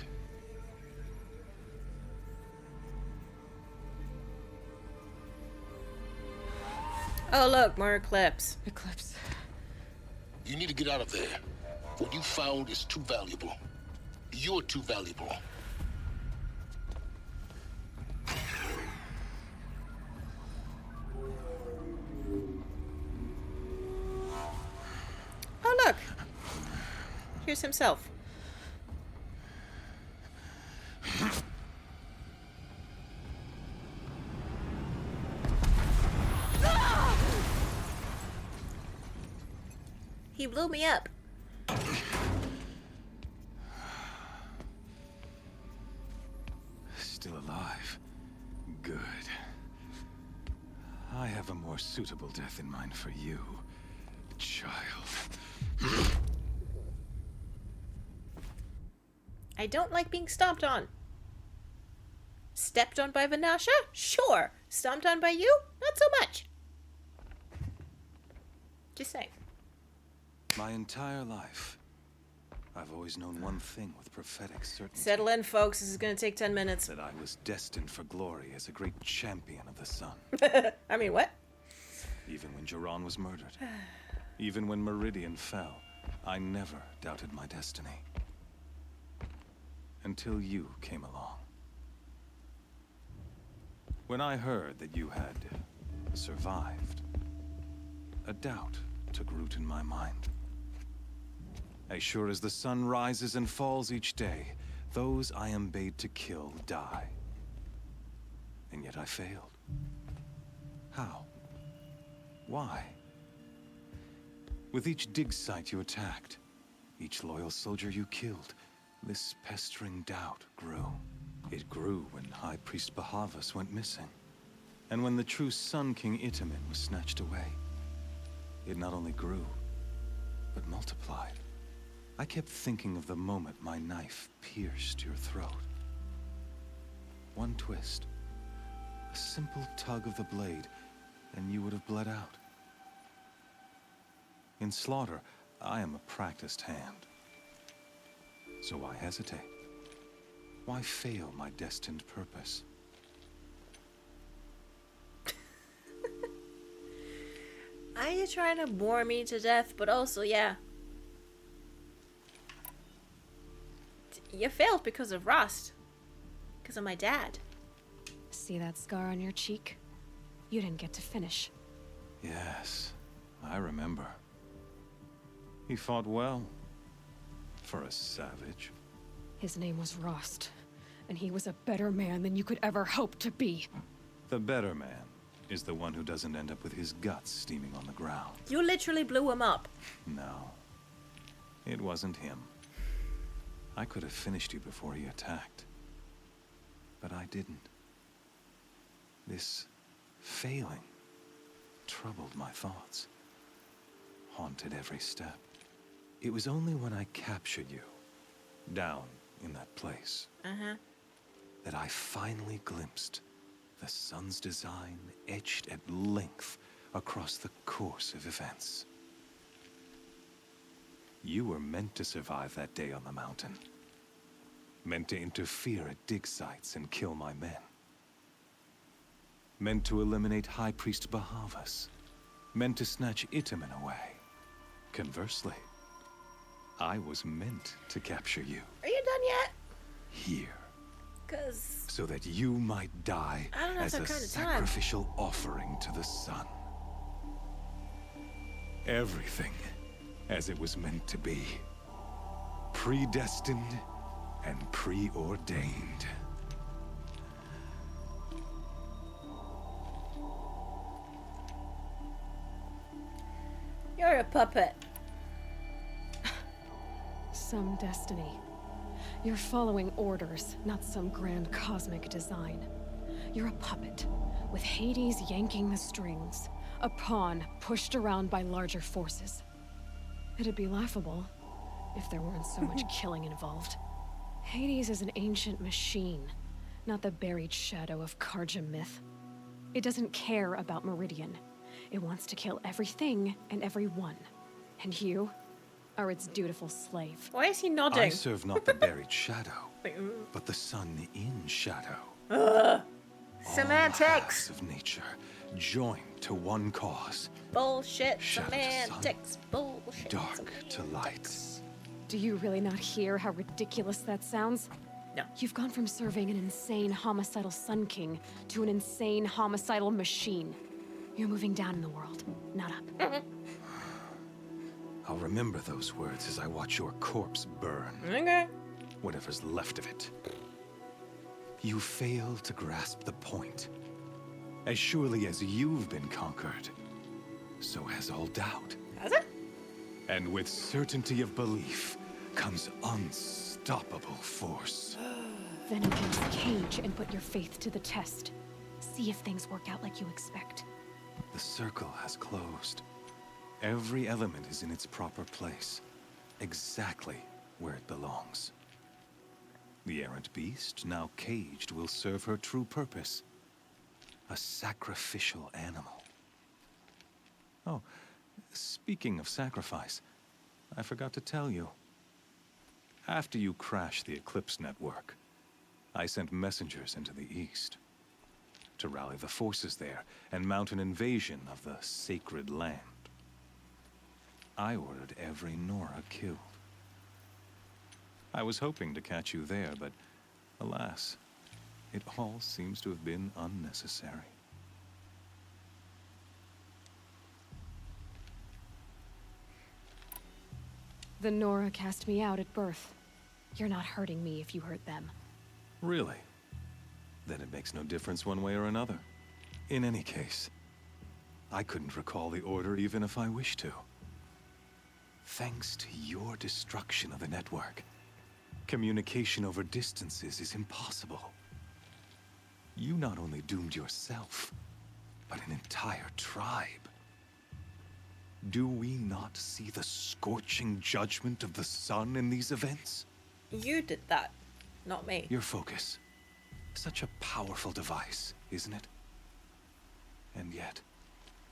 Oh look, more Eclipse. Eclipse. You need to get out of there. What you found is too valuable. You're too valuable. Oh look! Here's himself. He blew me up. Still alive. Good. I have a more suitable death in mind for you, child. I don't like being stomped on. Stepped on by Vanasha? Sure. Stomped on by you? Not so much. Just saying. My entire life, I've always known one thing with prophetic certainty. Settle in, folks. This is going to take 10 minutes. That I was destined for glory as a great champion of the sun. I mean, what? Even when Jiran was murdered. Even when Meridian fell, I never doubted my destiny. Until you came along. When I heard that you had survived, a doubt took root in my mind. As sure as the sun rises and falls each day, those I am bade to kill die. And yet I failed. How? Why? With each dig site you attacked, each loyal soldier you killed, this pestering doubt grew. It grew when High Priest Bahavas went missing, and when the true Sun King Itamen was snatched away. It not only grew, but multiplied. I kept thinking of the moment my knife pierced your throat. One twist, a simple tug of the blade, and you would have bled out. In slaughter, I am a practiced hand. So why hesitate? Why fail my destined purpose? Are you trying to bore me to death? But also, yeah. You failed because of Rust. Because of my dad. See that scar on your cheek? You didn't get to finish. Yes, I remember. He fought well. For a savage. His name was Rost, and he was a better man than you could ever hope to be. The better man is the one who doesn't end up with his guts steaming on the ground. You literally blew him up. No. It wasn't him. I could have finished you before he attacked. But I didn't. This failing troubled my thoughts. Haunted every step. It was only when I captured you, down in that place, that I finally glimpsed the sun's design etched at length across the course of events. You were meant to survive that day on the mountain. Meant to interfere at dig sites and kill my men. Meant to eliminate High Priest Bahavas. Meant to snatch Itamen away. Conversely, I was meant to capture you. Are you done yet? Here. 'Cause... So that you might die I don't have as that a kind of time. sacrificial offering to the sun. Everything as it was meant to be. Predestined and preordained. You're a puppet. Some destiny. You're following orders, not some grand cosmic design. You're a puppet, with Hades yanking the strings. A pawn pushed around by larger forces. It'd be laughable if there weren't so much killing involved. Hades is an ancient machine, not the buried shadow of Karja myth. It doesn't care about Meridian. It wants to kill everything and everyone. And you are its dutiful slave. Why is he nodding? I serve not the buried shadow, but the sun in shadow. Semantics. All of nature joined to one cause. Bullshit. Shadow to Semantics. Bullshit. Dark to light. Do you really not hear how ridiculous that sounds? No. You've gone from serving an insane homicidal Sun King to an insane homicidal machine. You're moving down in the world, not up. I'll remember those words as I watch your corpse burn. Okay. Whatever's left of it. You fail to grasp the point. As surely as you've been conquered, so has all doubt. Has it? And with certainty of belief comes unstoppable force. Then against Cage and put your faith to the test. See if things work out like you expect. The circle has closed. Every element is in its proper place, exactly where it belongs. The errant beast, now caged, will serve her true purpose. A sacrificial animal. Oh, speaking of sacrifice, I forgot to tell you. After you crashed the Eclipse network, I sent messengers into the east to rally the forces there and mount an invasion of the sacred land. I ordered every Nora killed. I was hoping to catch you there, but alas, it all seems to have been unnecessary. The Nora cast me out at birth. You're not hurting me if you hurt them. Really? Then it makes no difference one way or another. In any case, I couldn't recall the order even if I wished to. Thanks to your destruction of the network, communication over distances is impossible. You not only doomed yourself, but an entire tribe. Do we not see the scorching judgment of the sun in these events? You did that, not me. Your focus. Such a powerful device, isn't it? And yet,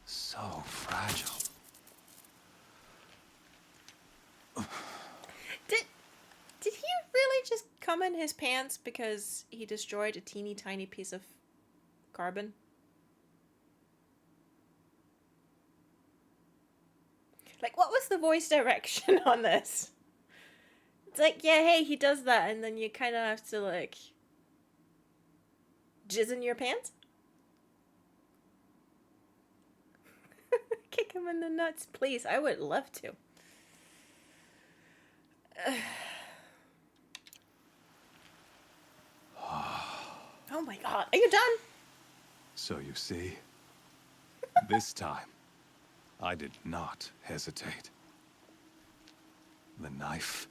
so fragile. Did he really just come in his pants because he destroyed a teeny tiny piece of carbon? Like, what was the voice direction on this? It's like, yeah, hey, he does that, and then you kind of have to, like, jizz in your pants? him in the nuts, please. I would love to. Oh my god, are you done? So you see, this time, I did not hesitate. The knife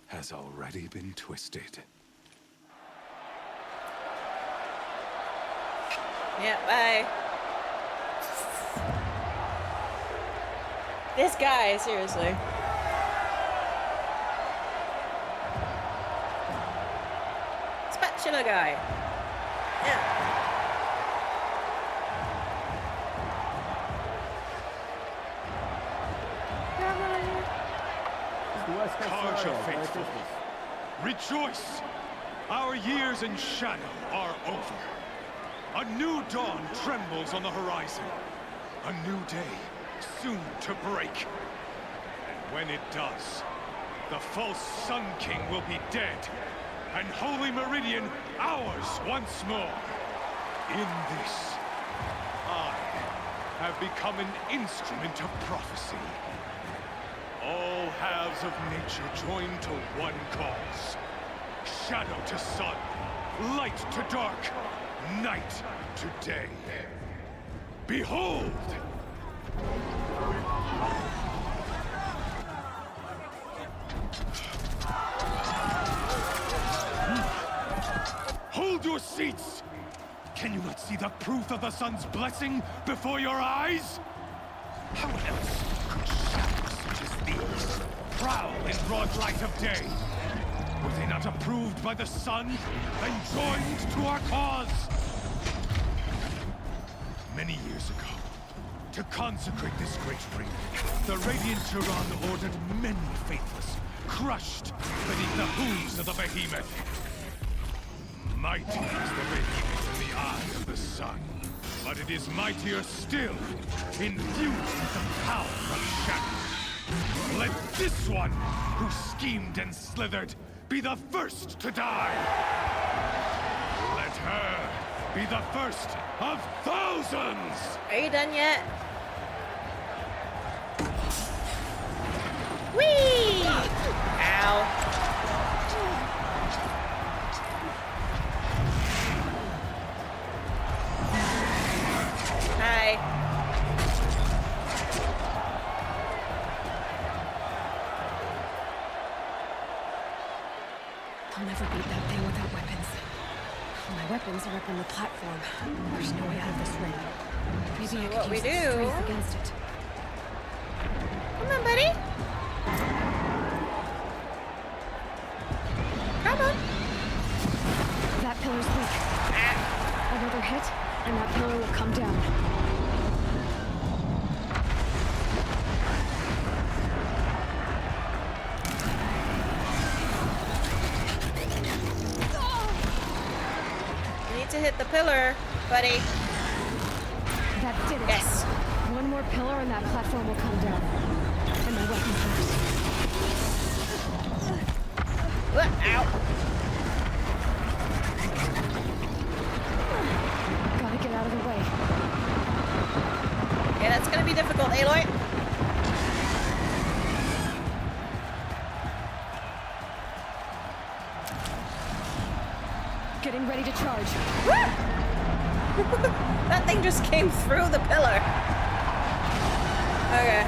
has already been twisted. Yeah, bye. This guy, seriously. Spatula guy. Yeah. Carja faithful, rejoice! Our years in shadow are over. A new dawn trembles on the horizon. A new day soon to break. And when it does, the false Sun King will be dead, and Holy Meridian ours once more. In this, I have become an instrument of prophecy. All halves of nature join to one cause. Shadow to sun, light to dark, night to day. Behold! Hold your seats! Can you not see the proof of the sun's blessing before your eyes? How else could shadows such as these prowl in broad light of day? Were they not approved by the sun and joined to our cause? Many years ago, to consecrate this great ring, the Radiant Tyrann ordered many faithless, crushed beneath the hooves of the behemoth. Mighty is the behemoth in the eye of the sun, but it is mightier still, infused with the power of shadow. Let this one, who schemed and slithered, be the first to die. Let her be the first of thousands! Are you done yet? Whee! Ow. Hi. I'll never beat that thing without weapons. My weapons are up on the platform. There's no way out of this ring. Maybe So I could what we use the do- strength against it. Come on, buddy. Come on. That pillar's weak. Another hit, and that pillar will come down. You need to hit the pillar, buddy. That did it. Yes. One more pillar and that platform will come down. And my weapon first. Ow. Gotta get out of the way. Okay, that's gonna be difficult, Aloy. Getting ready to charge. That thing just came through the pillar. Okay.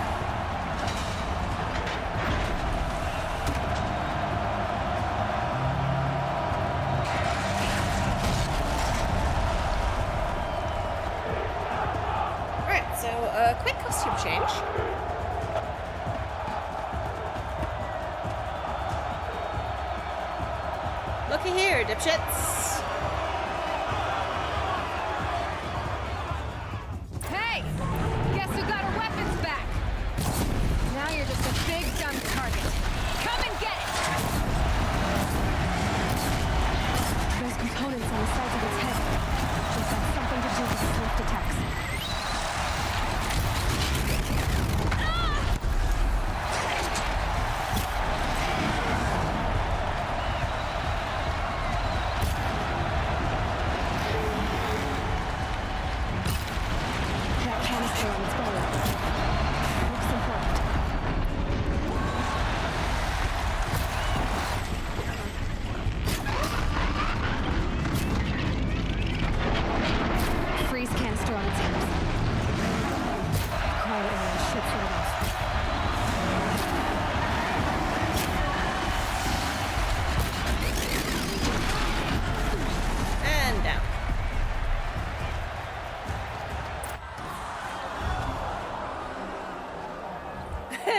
Alright, so quick costume change. Looky here, dipshits. Hey! Guess who got her weapons back? Now you're just a big dumb target. Come and get it! Those components on the sides of its head. They've got something to do with the swift attacks.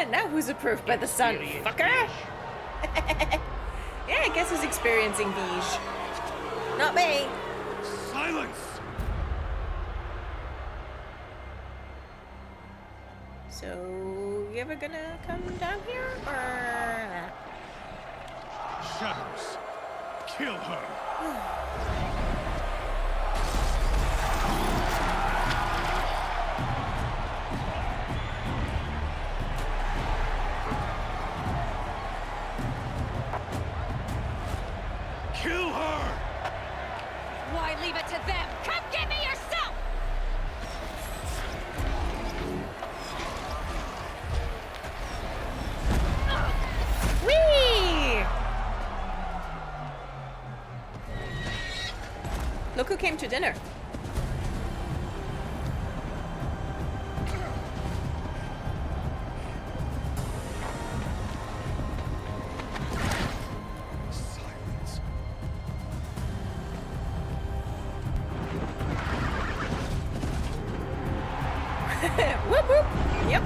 Now who's approved by the sun, fucker? Yeah, I guess who's experiencing beige. Not me. Silence! So, you ever gonna come down here, or...? Shadows. Kill her. Kill her! Why leave it to them? Come get me yourself! Whee! Look who came to dinner. Whoop whoop. Yep.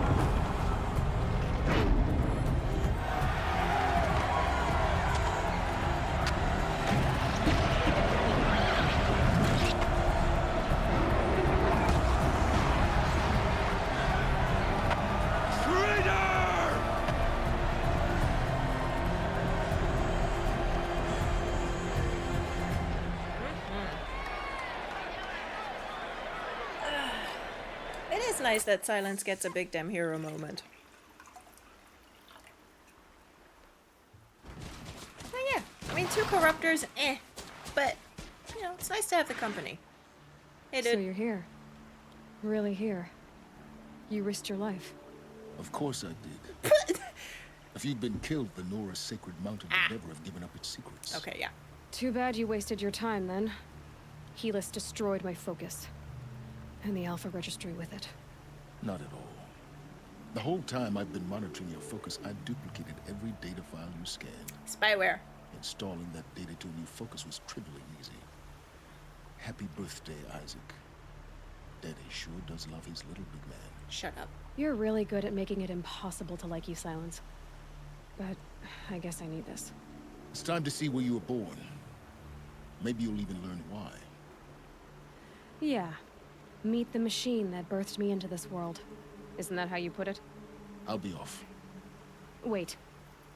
It is nice that Silence gets a big damn hero moment. Oh yeah, I mean, 2 corruptors, but, you know, it's nice to have the company. Hey, dude. So you're here. Really here. You risked your life. Of course I did. If you'd been killed, the Nora's sacred mountain would never have given up its secrets. Okay, yeah. Too bad you wasted your time then. Helis destroyed my focus. And the Alpha Registry with it. Not at all. The whole time I've been monitoring your focus, I duplicated every data file you scanned. Spyware. Installing that data to a new focus was trivially easy. Happy birthday, Isaac. Daddy sure does love his little big man. Shut up. You're really good at making it impossible to like you, Silence. But I guess I need this. It's time to see where you were born. Maybe you'll even learn why. Yeah. Meet the machine that birthed me into this world. Isn't that how you put it? I'll be off. Wait.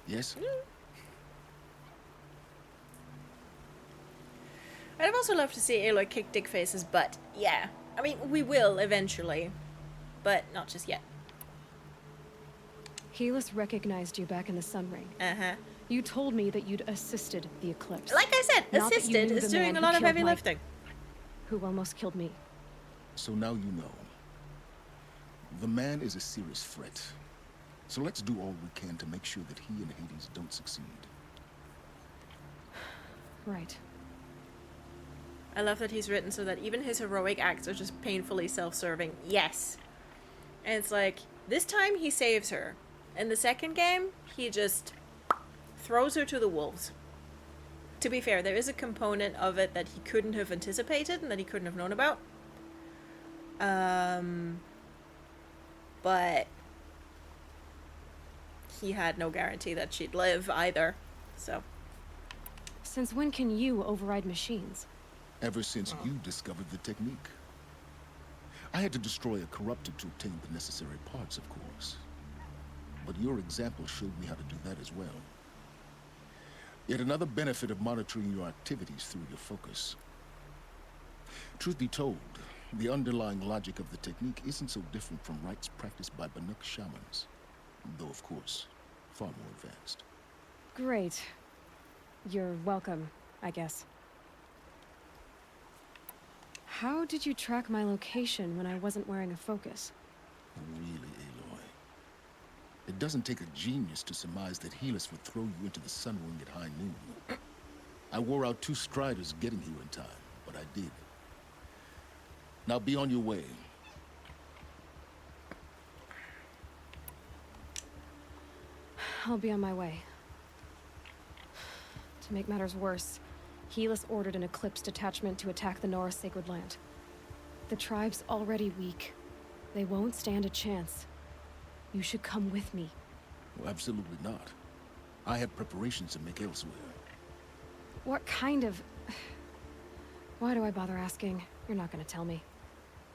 Yes? I'd have also loved to see Aloy kick Dickface's butt. Yeah. I mean, we will eventually. But not just yet. Helis recognized you back in the Sun Ring. Uh-huh. You told me that you'd assisted the Eclipse. Like I said, Not that you assisted knew is the doing man a who lot of killed heavy my- lifting. Who almost killed me. So now you know. The man is a serious threat. So let's do all we can to make sure that he and Hades don't succeed. Right. I love that he's written so that even his heroic acts are just painfully self-serving. Yes. And it's like, this time he saves her. In the second game, he just throws her to the wolves. To be fair, there is a component of it that he couldn't have anticipated and that he couldn't have known about. But he had no guarantee that she'd live either, so. Since when can you override machines? Ever since you discovered the technique. I had to destroy a corrupted to obtain the necessary parts, of course. But your example showed me how to do that as well. Yet another benefit of monitoring your activities through your focus. Truth be told, the underlying logic of the technique isn't so different from rites practiced by Banuk shamans. Though, of course, far more advanced. Great. You're welcome, I guess. How did you track my location when I wasn't wearing a focus? Really, Aloy? It doesn't take a genius to surmise that Helis would throw you into the Sun Ring at high noon. I wore out 2 striders getting here in time, but I did. Now be on your way. I'll be on my way. To make matters worse, Helis ordered an Eclipse detachment to attack the Nora Sacred Land. The tribe's already weak. They won't stand a chance. You should come with me. Well, absolutely not. I have preparations to make elsewhere. What kind of... Why do I bother asking? You're not gonna tell me.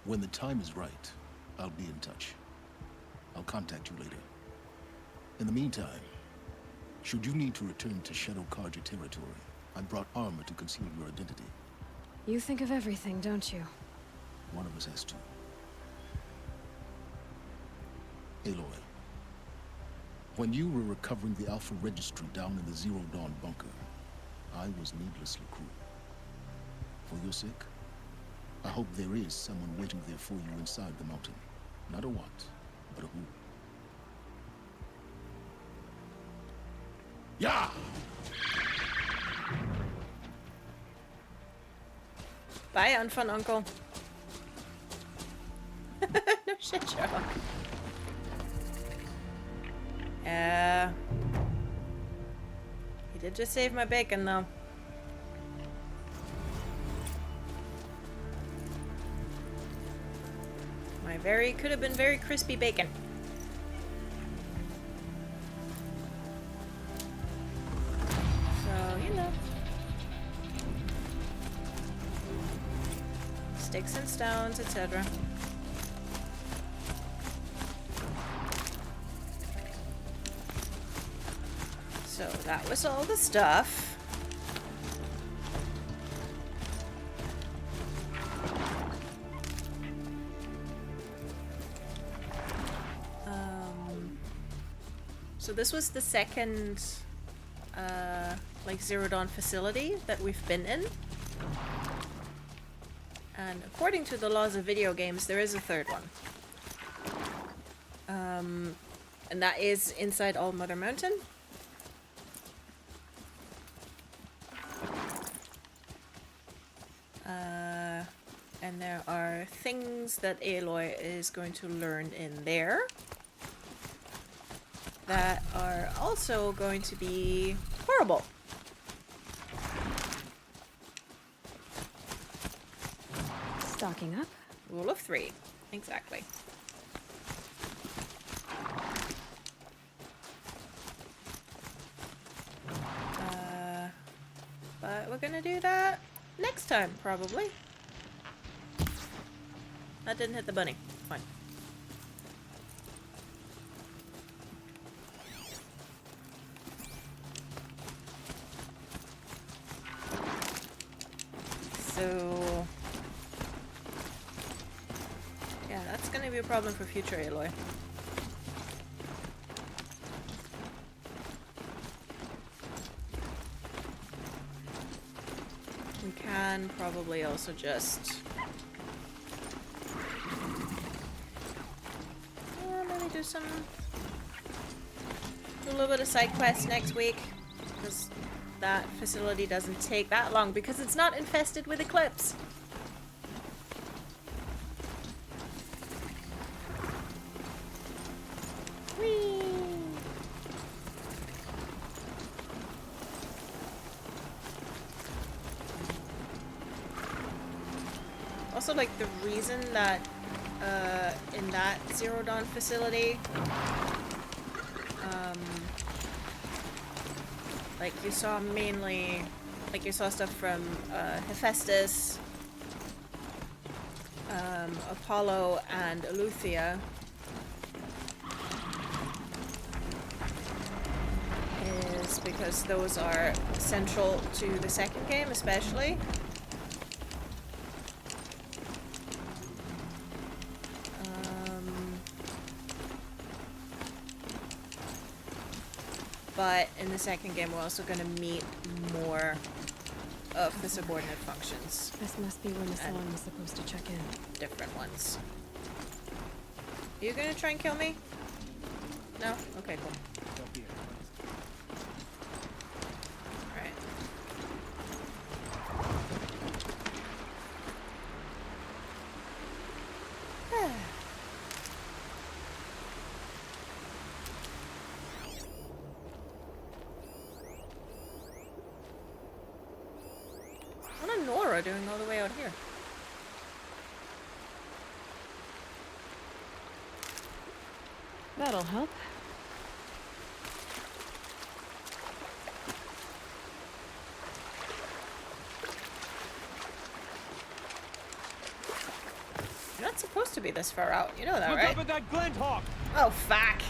When the time is right, I'll be in touch. I'll contact you later. In the meantime, should you need to return to Shadow Carja territory, I brought armor to conceal your identity. You think of everything, don't you? One of us has to. Aloy, when you were recovering the Alpha Registry down in the Zero Dawn bunker, I was needlessly cruel. For your sake, I hope there is someone waiting there for you inside the mountain. Not a what, but a who. Yeah! Bye, unfun uncle. No shit, Sherlock. Yeah. He did just save my bacon, though. Could have been very crispy bacon. So, you know. Sticks and stones, etc. So that was all the stuff. So this was the second, like, Zero Dawn facility that we've been in. And according to the laws of video games, there is a third one. And that is inside All Mother Mountain. And there are things that Aloy is going to learn in there that are also going to be horrible. Stocking up. Rule of 3. Exactly. But we're gonna do that next time, probably. That didn't hit the bunny. Fine. So... yeah, that's gonna be a problem for future Aloy. We can probably also just... maybe do a little bit of side quest next week. Because that facility doesn't take that long because it's not infested with Eclipse. Whee! Also, like, the reason that in that Zero Dawn facility, like, you saw mainly, like, you saw stuff from Hephaestus, Apollo, and Eleuthia, is because those are central to the second game, especially. But in the second game, we're also going to meet more of the subordinate functions. This must be when the song was supposed to check in. Different ones. Are you going to try and kill me? No? Okay, cool. Alright. What are Nora doing all the way out here? That'll help. be this far out. You know that, Look right? up at that glint hawk! Oh, fuck.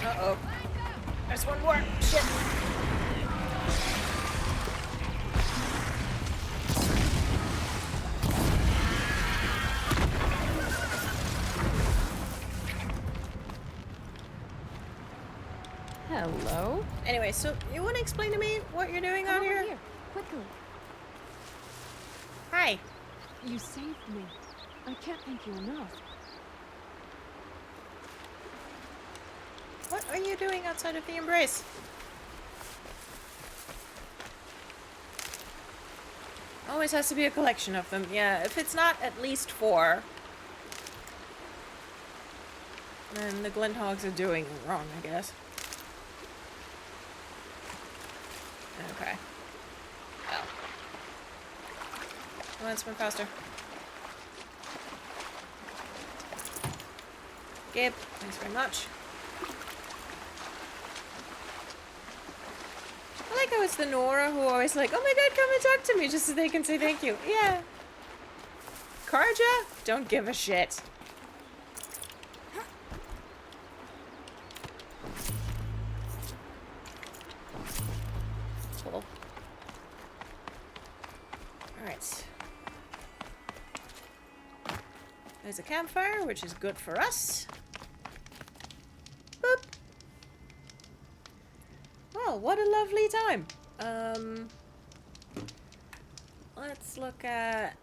Uh-oh. There's one more. Shit. Hello? Anyway, so you want to explain to me what you're doing Come out over here? quickly. Hi. You saved me. I can't thank you enough. What are you doing outside of the Embrace? Always has to be a collection of them. Yeah, if it's not at least 4, then the Glinthogs are doing wrong, I guess. Okay. Oh. Come on, swim faster. Gabe, thanks very much. I like how it's the Nora who always like, oh my god, come and talk to me just so they can say thank you. Yeah. Karja? Don't give a shit. Cool. Alright. There's a campfire, which is good for us. Boop. Well, what a lovely time. Let's look at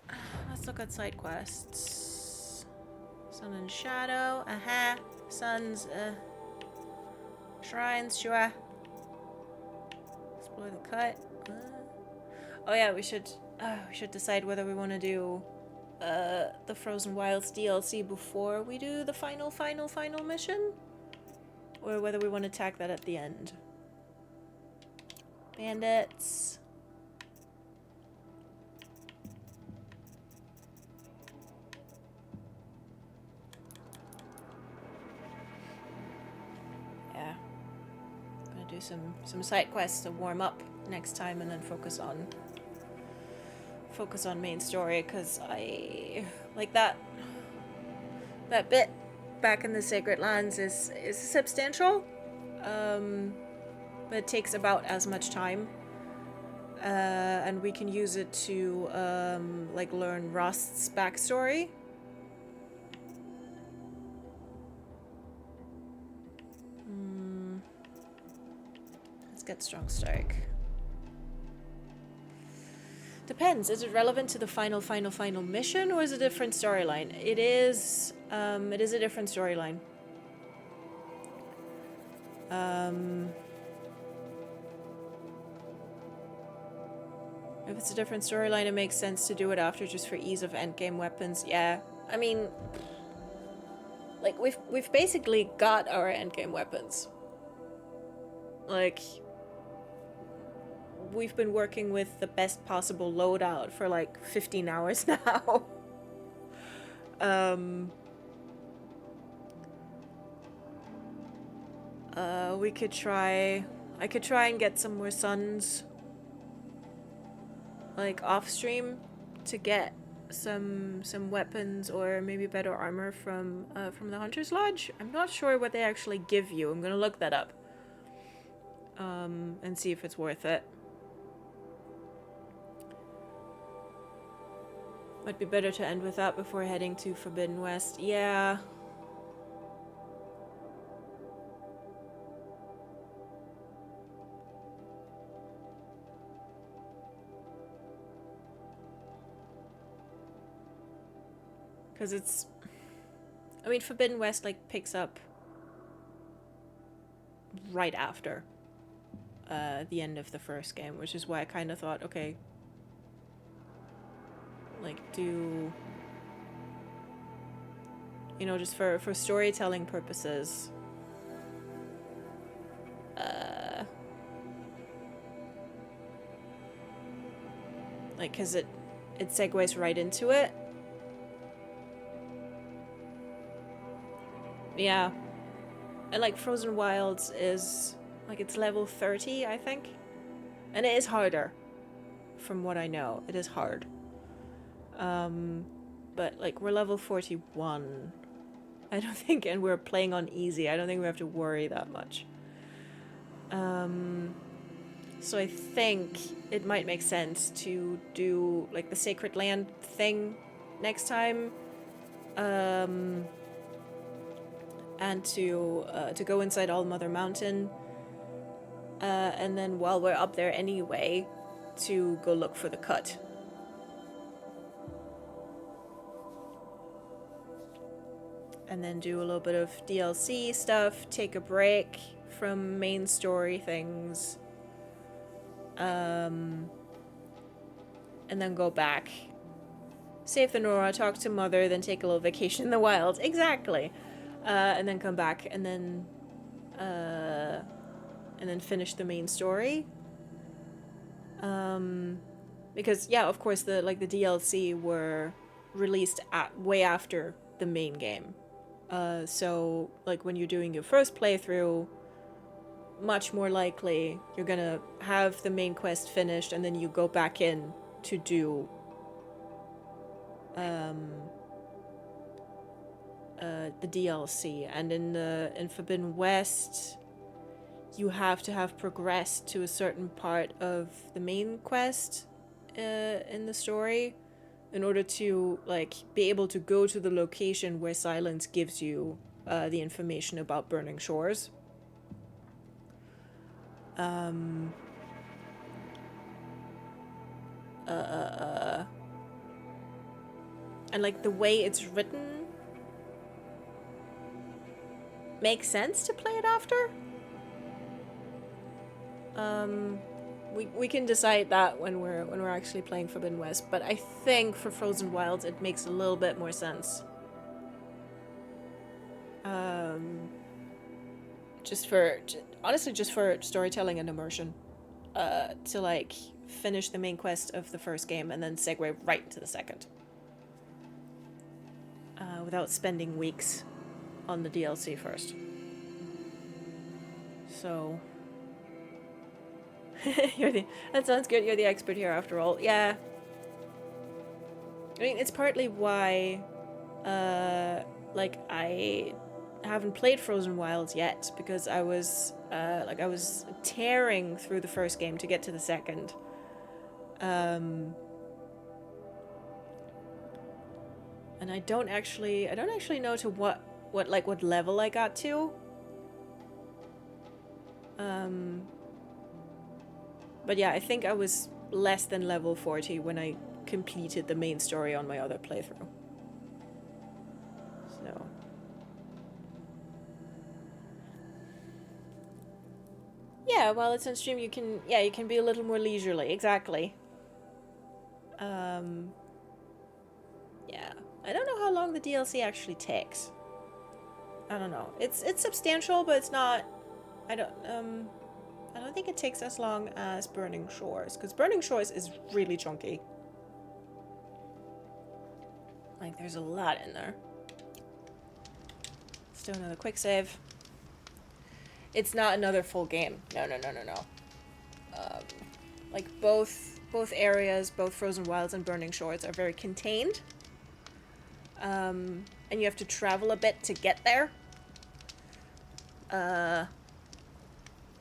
side quests. Sun and Shadow. Aha. Sun's shrines, sure. Explore the cut. Oh yeah, we should decide whether we want to do the Frozen Wilds DLC before we do the final mission, or whether we want to tack that at the end. Bandits. Yeah. Gonna do some side quests to warm up next time, and then focus on main story, because I like that bit back in the Sacred Lands is substantial, but it takes about as much time, and we can use it to like learn Rust's backstory. Let's get Strong Strike. Depends. Is it relevant to the final mission, or is it a different storyline? It is a different storyline. If it's a different storyline, it makes sense to do it after, just for ease of endgame weapons. Yeah, I mean, like we've basically got our endgame weapons. Like, we've been working with the best possible loadout for like 15 hours now. I could try and get some more suns, like off stream, to get some weapons or maybe better armor from the Hunter's Lodge. I'm not sure what they actually give you. I'm gonna look that up. And see if it's worth it. Might be better to end with that before heading to Forbidden West. Yeah. Because it's... I mean, Forbidden West, like, picks up right after the end of the first game, which is why I kind of thought, okay, like do, you know, just for storytelling purposes. Like, cause it segues right into it. Yeah. And like Frozen Wilds is like, it's level 30, I think. And it is harder. From what I know, it is hard. But like, we're level 41. I don't think, and we're playing on easy. I don't think we have to worry that much. So I think it might make sense to do like the Sacred Land thing next time. And to go inside All Mother Mountain. And then while we're up there anyway, to go look for the cut. And then do a little bit of DLC stuff, take a break from main story things. And then go back. Save the Nora, talk to Mother, then take a little vacation in the wild. Exactly. And then come back and then finish the main story. Because yeah, of course the DLC were released way after the main game. So like when you're doing your first playthrough, much more likely you're gonna have the main quest finished and then you go back in to do the DLC. And in Forbidden West, you have to have progressed to a certain part of the main quest in the story in order to like be able to go to the location where Silence gives you the information about Burning Shores. And like the way it's written makes sense to play it after. We can decide that when we're actually playing Forbidden West, but I think for Frozen Wilds it makes a little bit more sense. Honestly, just for storytelling and immersion, to like finish the main quest of the first game and then segue right to the second, without spending weeks on the DLC first. So. That sounds good, you're the expert here after all. Yeah. I mean, it's partly why, like, I haven't played Frozen Wilds yet, because I was tearing through the first game to get to the second. And I don't actually know to what level I got to. But yeah, I think I was less than level 40 when I completed the main story on my other playthrough. So. Yeah, while it's on stream you can be a little more leisurely, exactly. Yeah. I don't know how long the DLC actually takes. I don't know. It's substantial, but it's not. I don't think it takes as long as Burning Shores, because Burning Shores is really chunky. Like, there's a lot in there. Let's do another quick save. It's not another full game. No. Like, both areas, both Frozen Wilds and Burning Shores, are very contained. And you have to travel a bit to get there.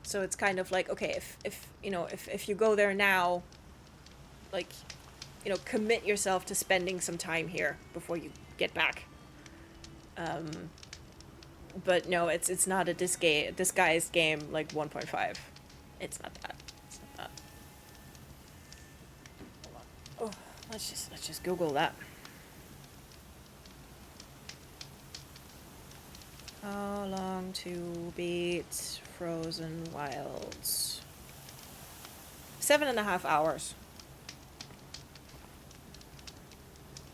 So it's kind of like, okay, if you go there now, like, commit yourself to spending some time here before you get back. But no, it's not a disguised game like 1.5. It's not that. Hold on. Oh, let's just Google that. How long to beat Frozen Wilds? 7.5 hours.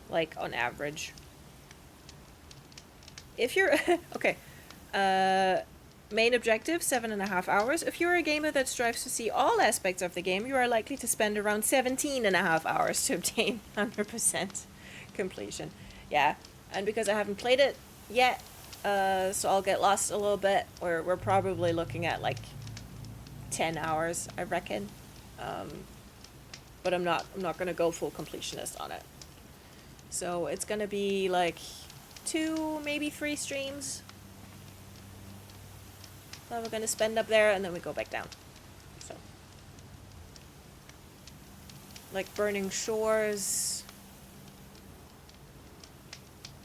like on average. If you're okay, main objective 7.5 hours. If you're a gamer that strives to see all aspects of the game, you are likely to spend around 17.5 hours to obtain 100% completion. Yeah, and because I haven't played it yet, so I'll get lost a little bit. We're probably looking at like 10 hours, I reckon. But I'm not gonna go full completionist on it. So it's gonna be like 2, maybe 3 streams that we're gonna spend up there, and then we go back down. So, like Burning Shores.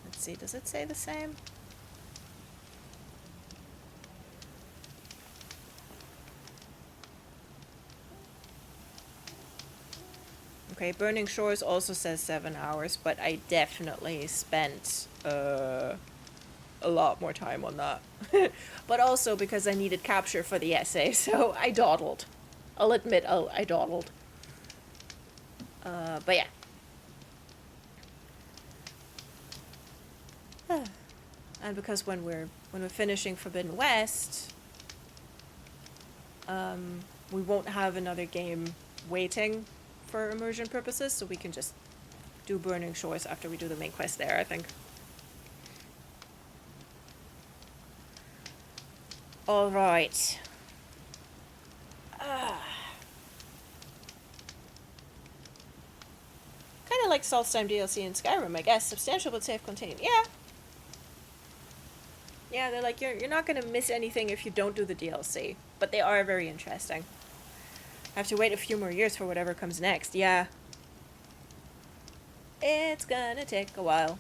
Let's see, does it say the same? Okay, Burning Shores also says 7 hours, but I definitely spent a lot more time on that. But also because I needed capture for the essay, so I dawdled. I'll admit I dawdled. But yeah. And because when we're finishing Forbidden West, we won't have another game waiting for immersion purposes, so we can just do Burning Shores after we do the main quest there, I think. Alright. Kind of like Solstheim DLC in Skyrim, I guess. Substantial but safe contained. Yeah. Yeah, they're like, you're not gonna miss anything if you don't do the DLC. But they are very interesting. I have to wait a few more years for whatever comes next. Yeah. It's gonna take a while.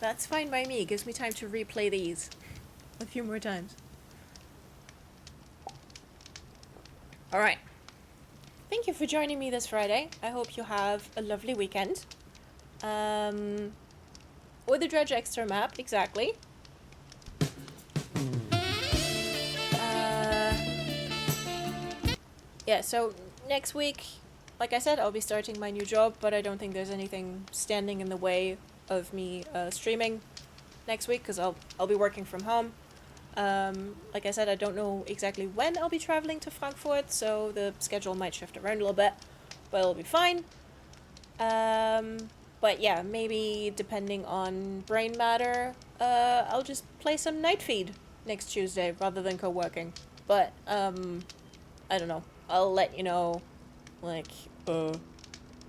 That's fine by me. It gives me time to replay these a few more times. Alright. Thank you for joining me this Friday. I hope you have a lovely weekend. With the Dredge Extra map, exactly. Yeah, so next week, like I said, I'll be starting my new job, but I don't think there's anything standing in the way of me streaming next week, because I'll be working from home. Like I said, I don't know exactly when I'll be traveling to Frankfurt, so the schedule might shift around a little bit, but it'll be fine. But yeah, maybe depending on brain matter, I'll just play some Night Feed next Tuesday rather than co-working. But I don't know. I'll let you know, like,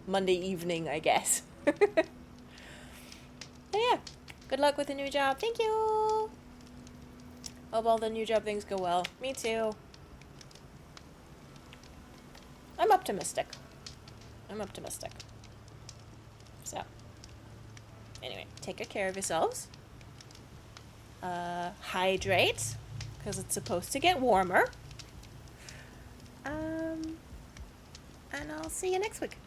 Monday evening, I guess. But yeah, good luck with the new job. Thank you! Hope all the new job things go well. Me too. I'm optimistic. So, anyway, take good care of yourselves. Hydrate, because it's supposed to get warmer. And I'll see you next week.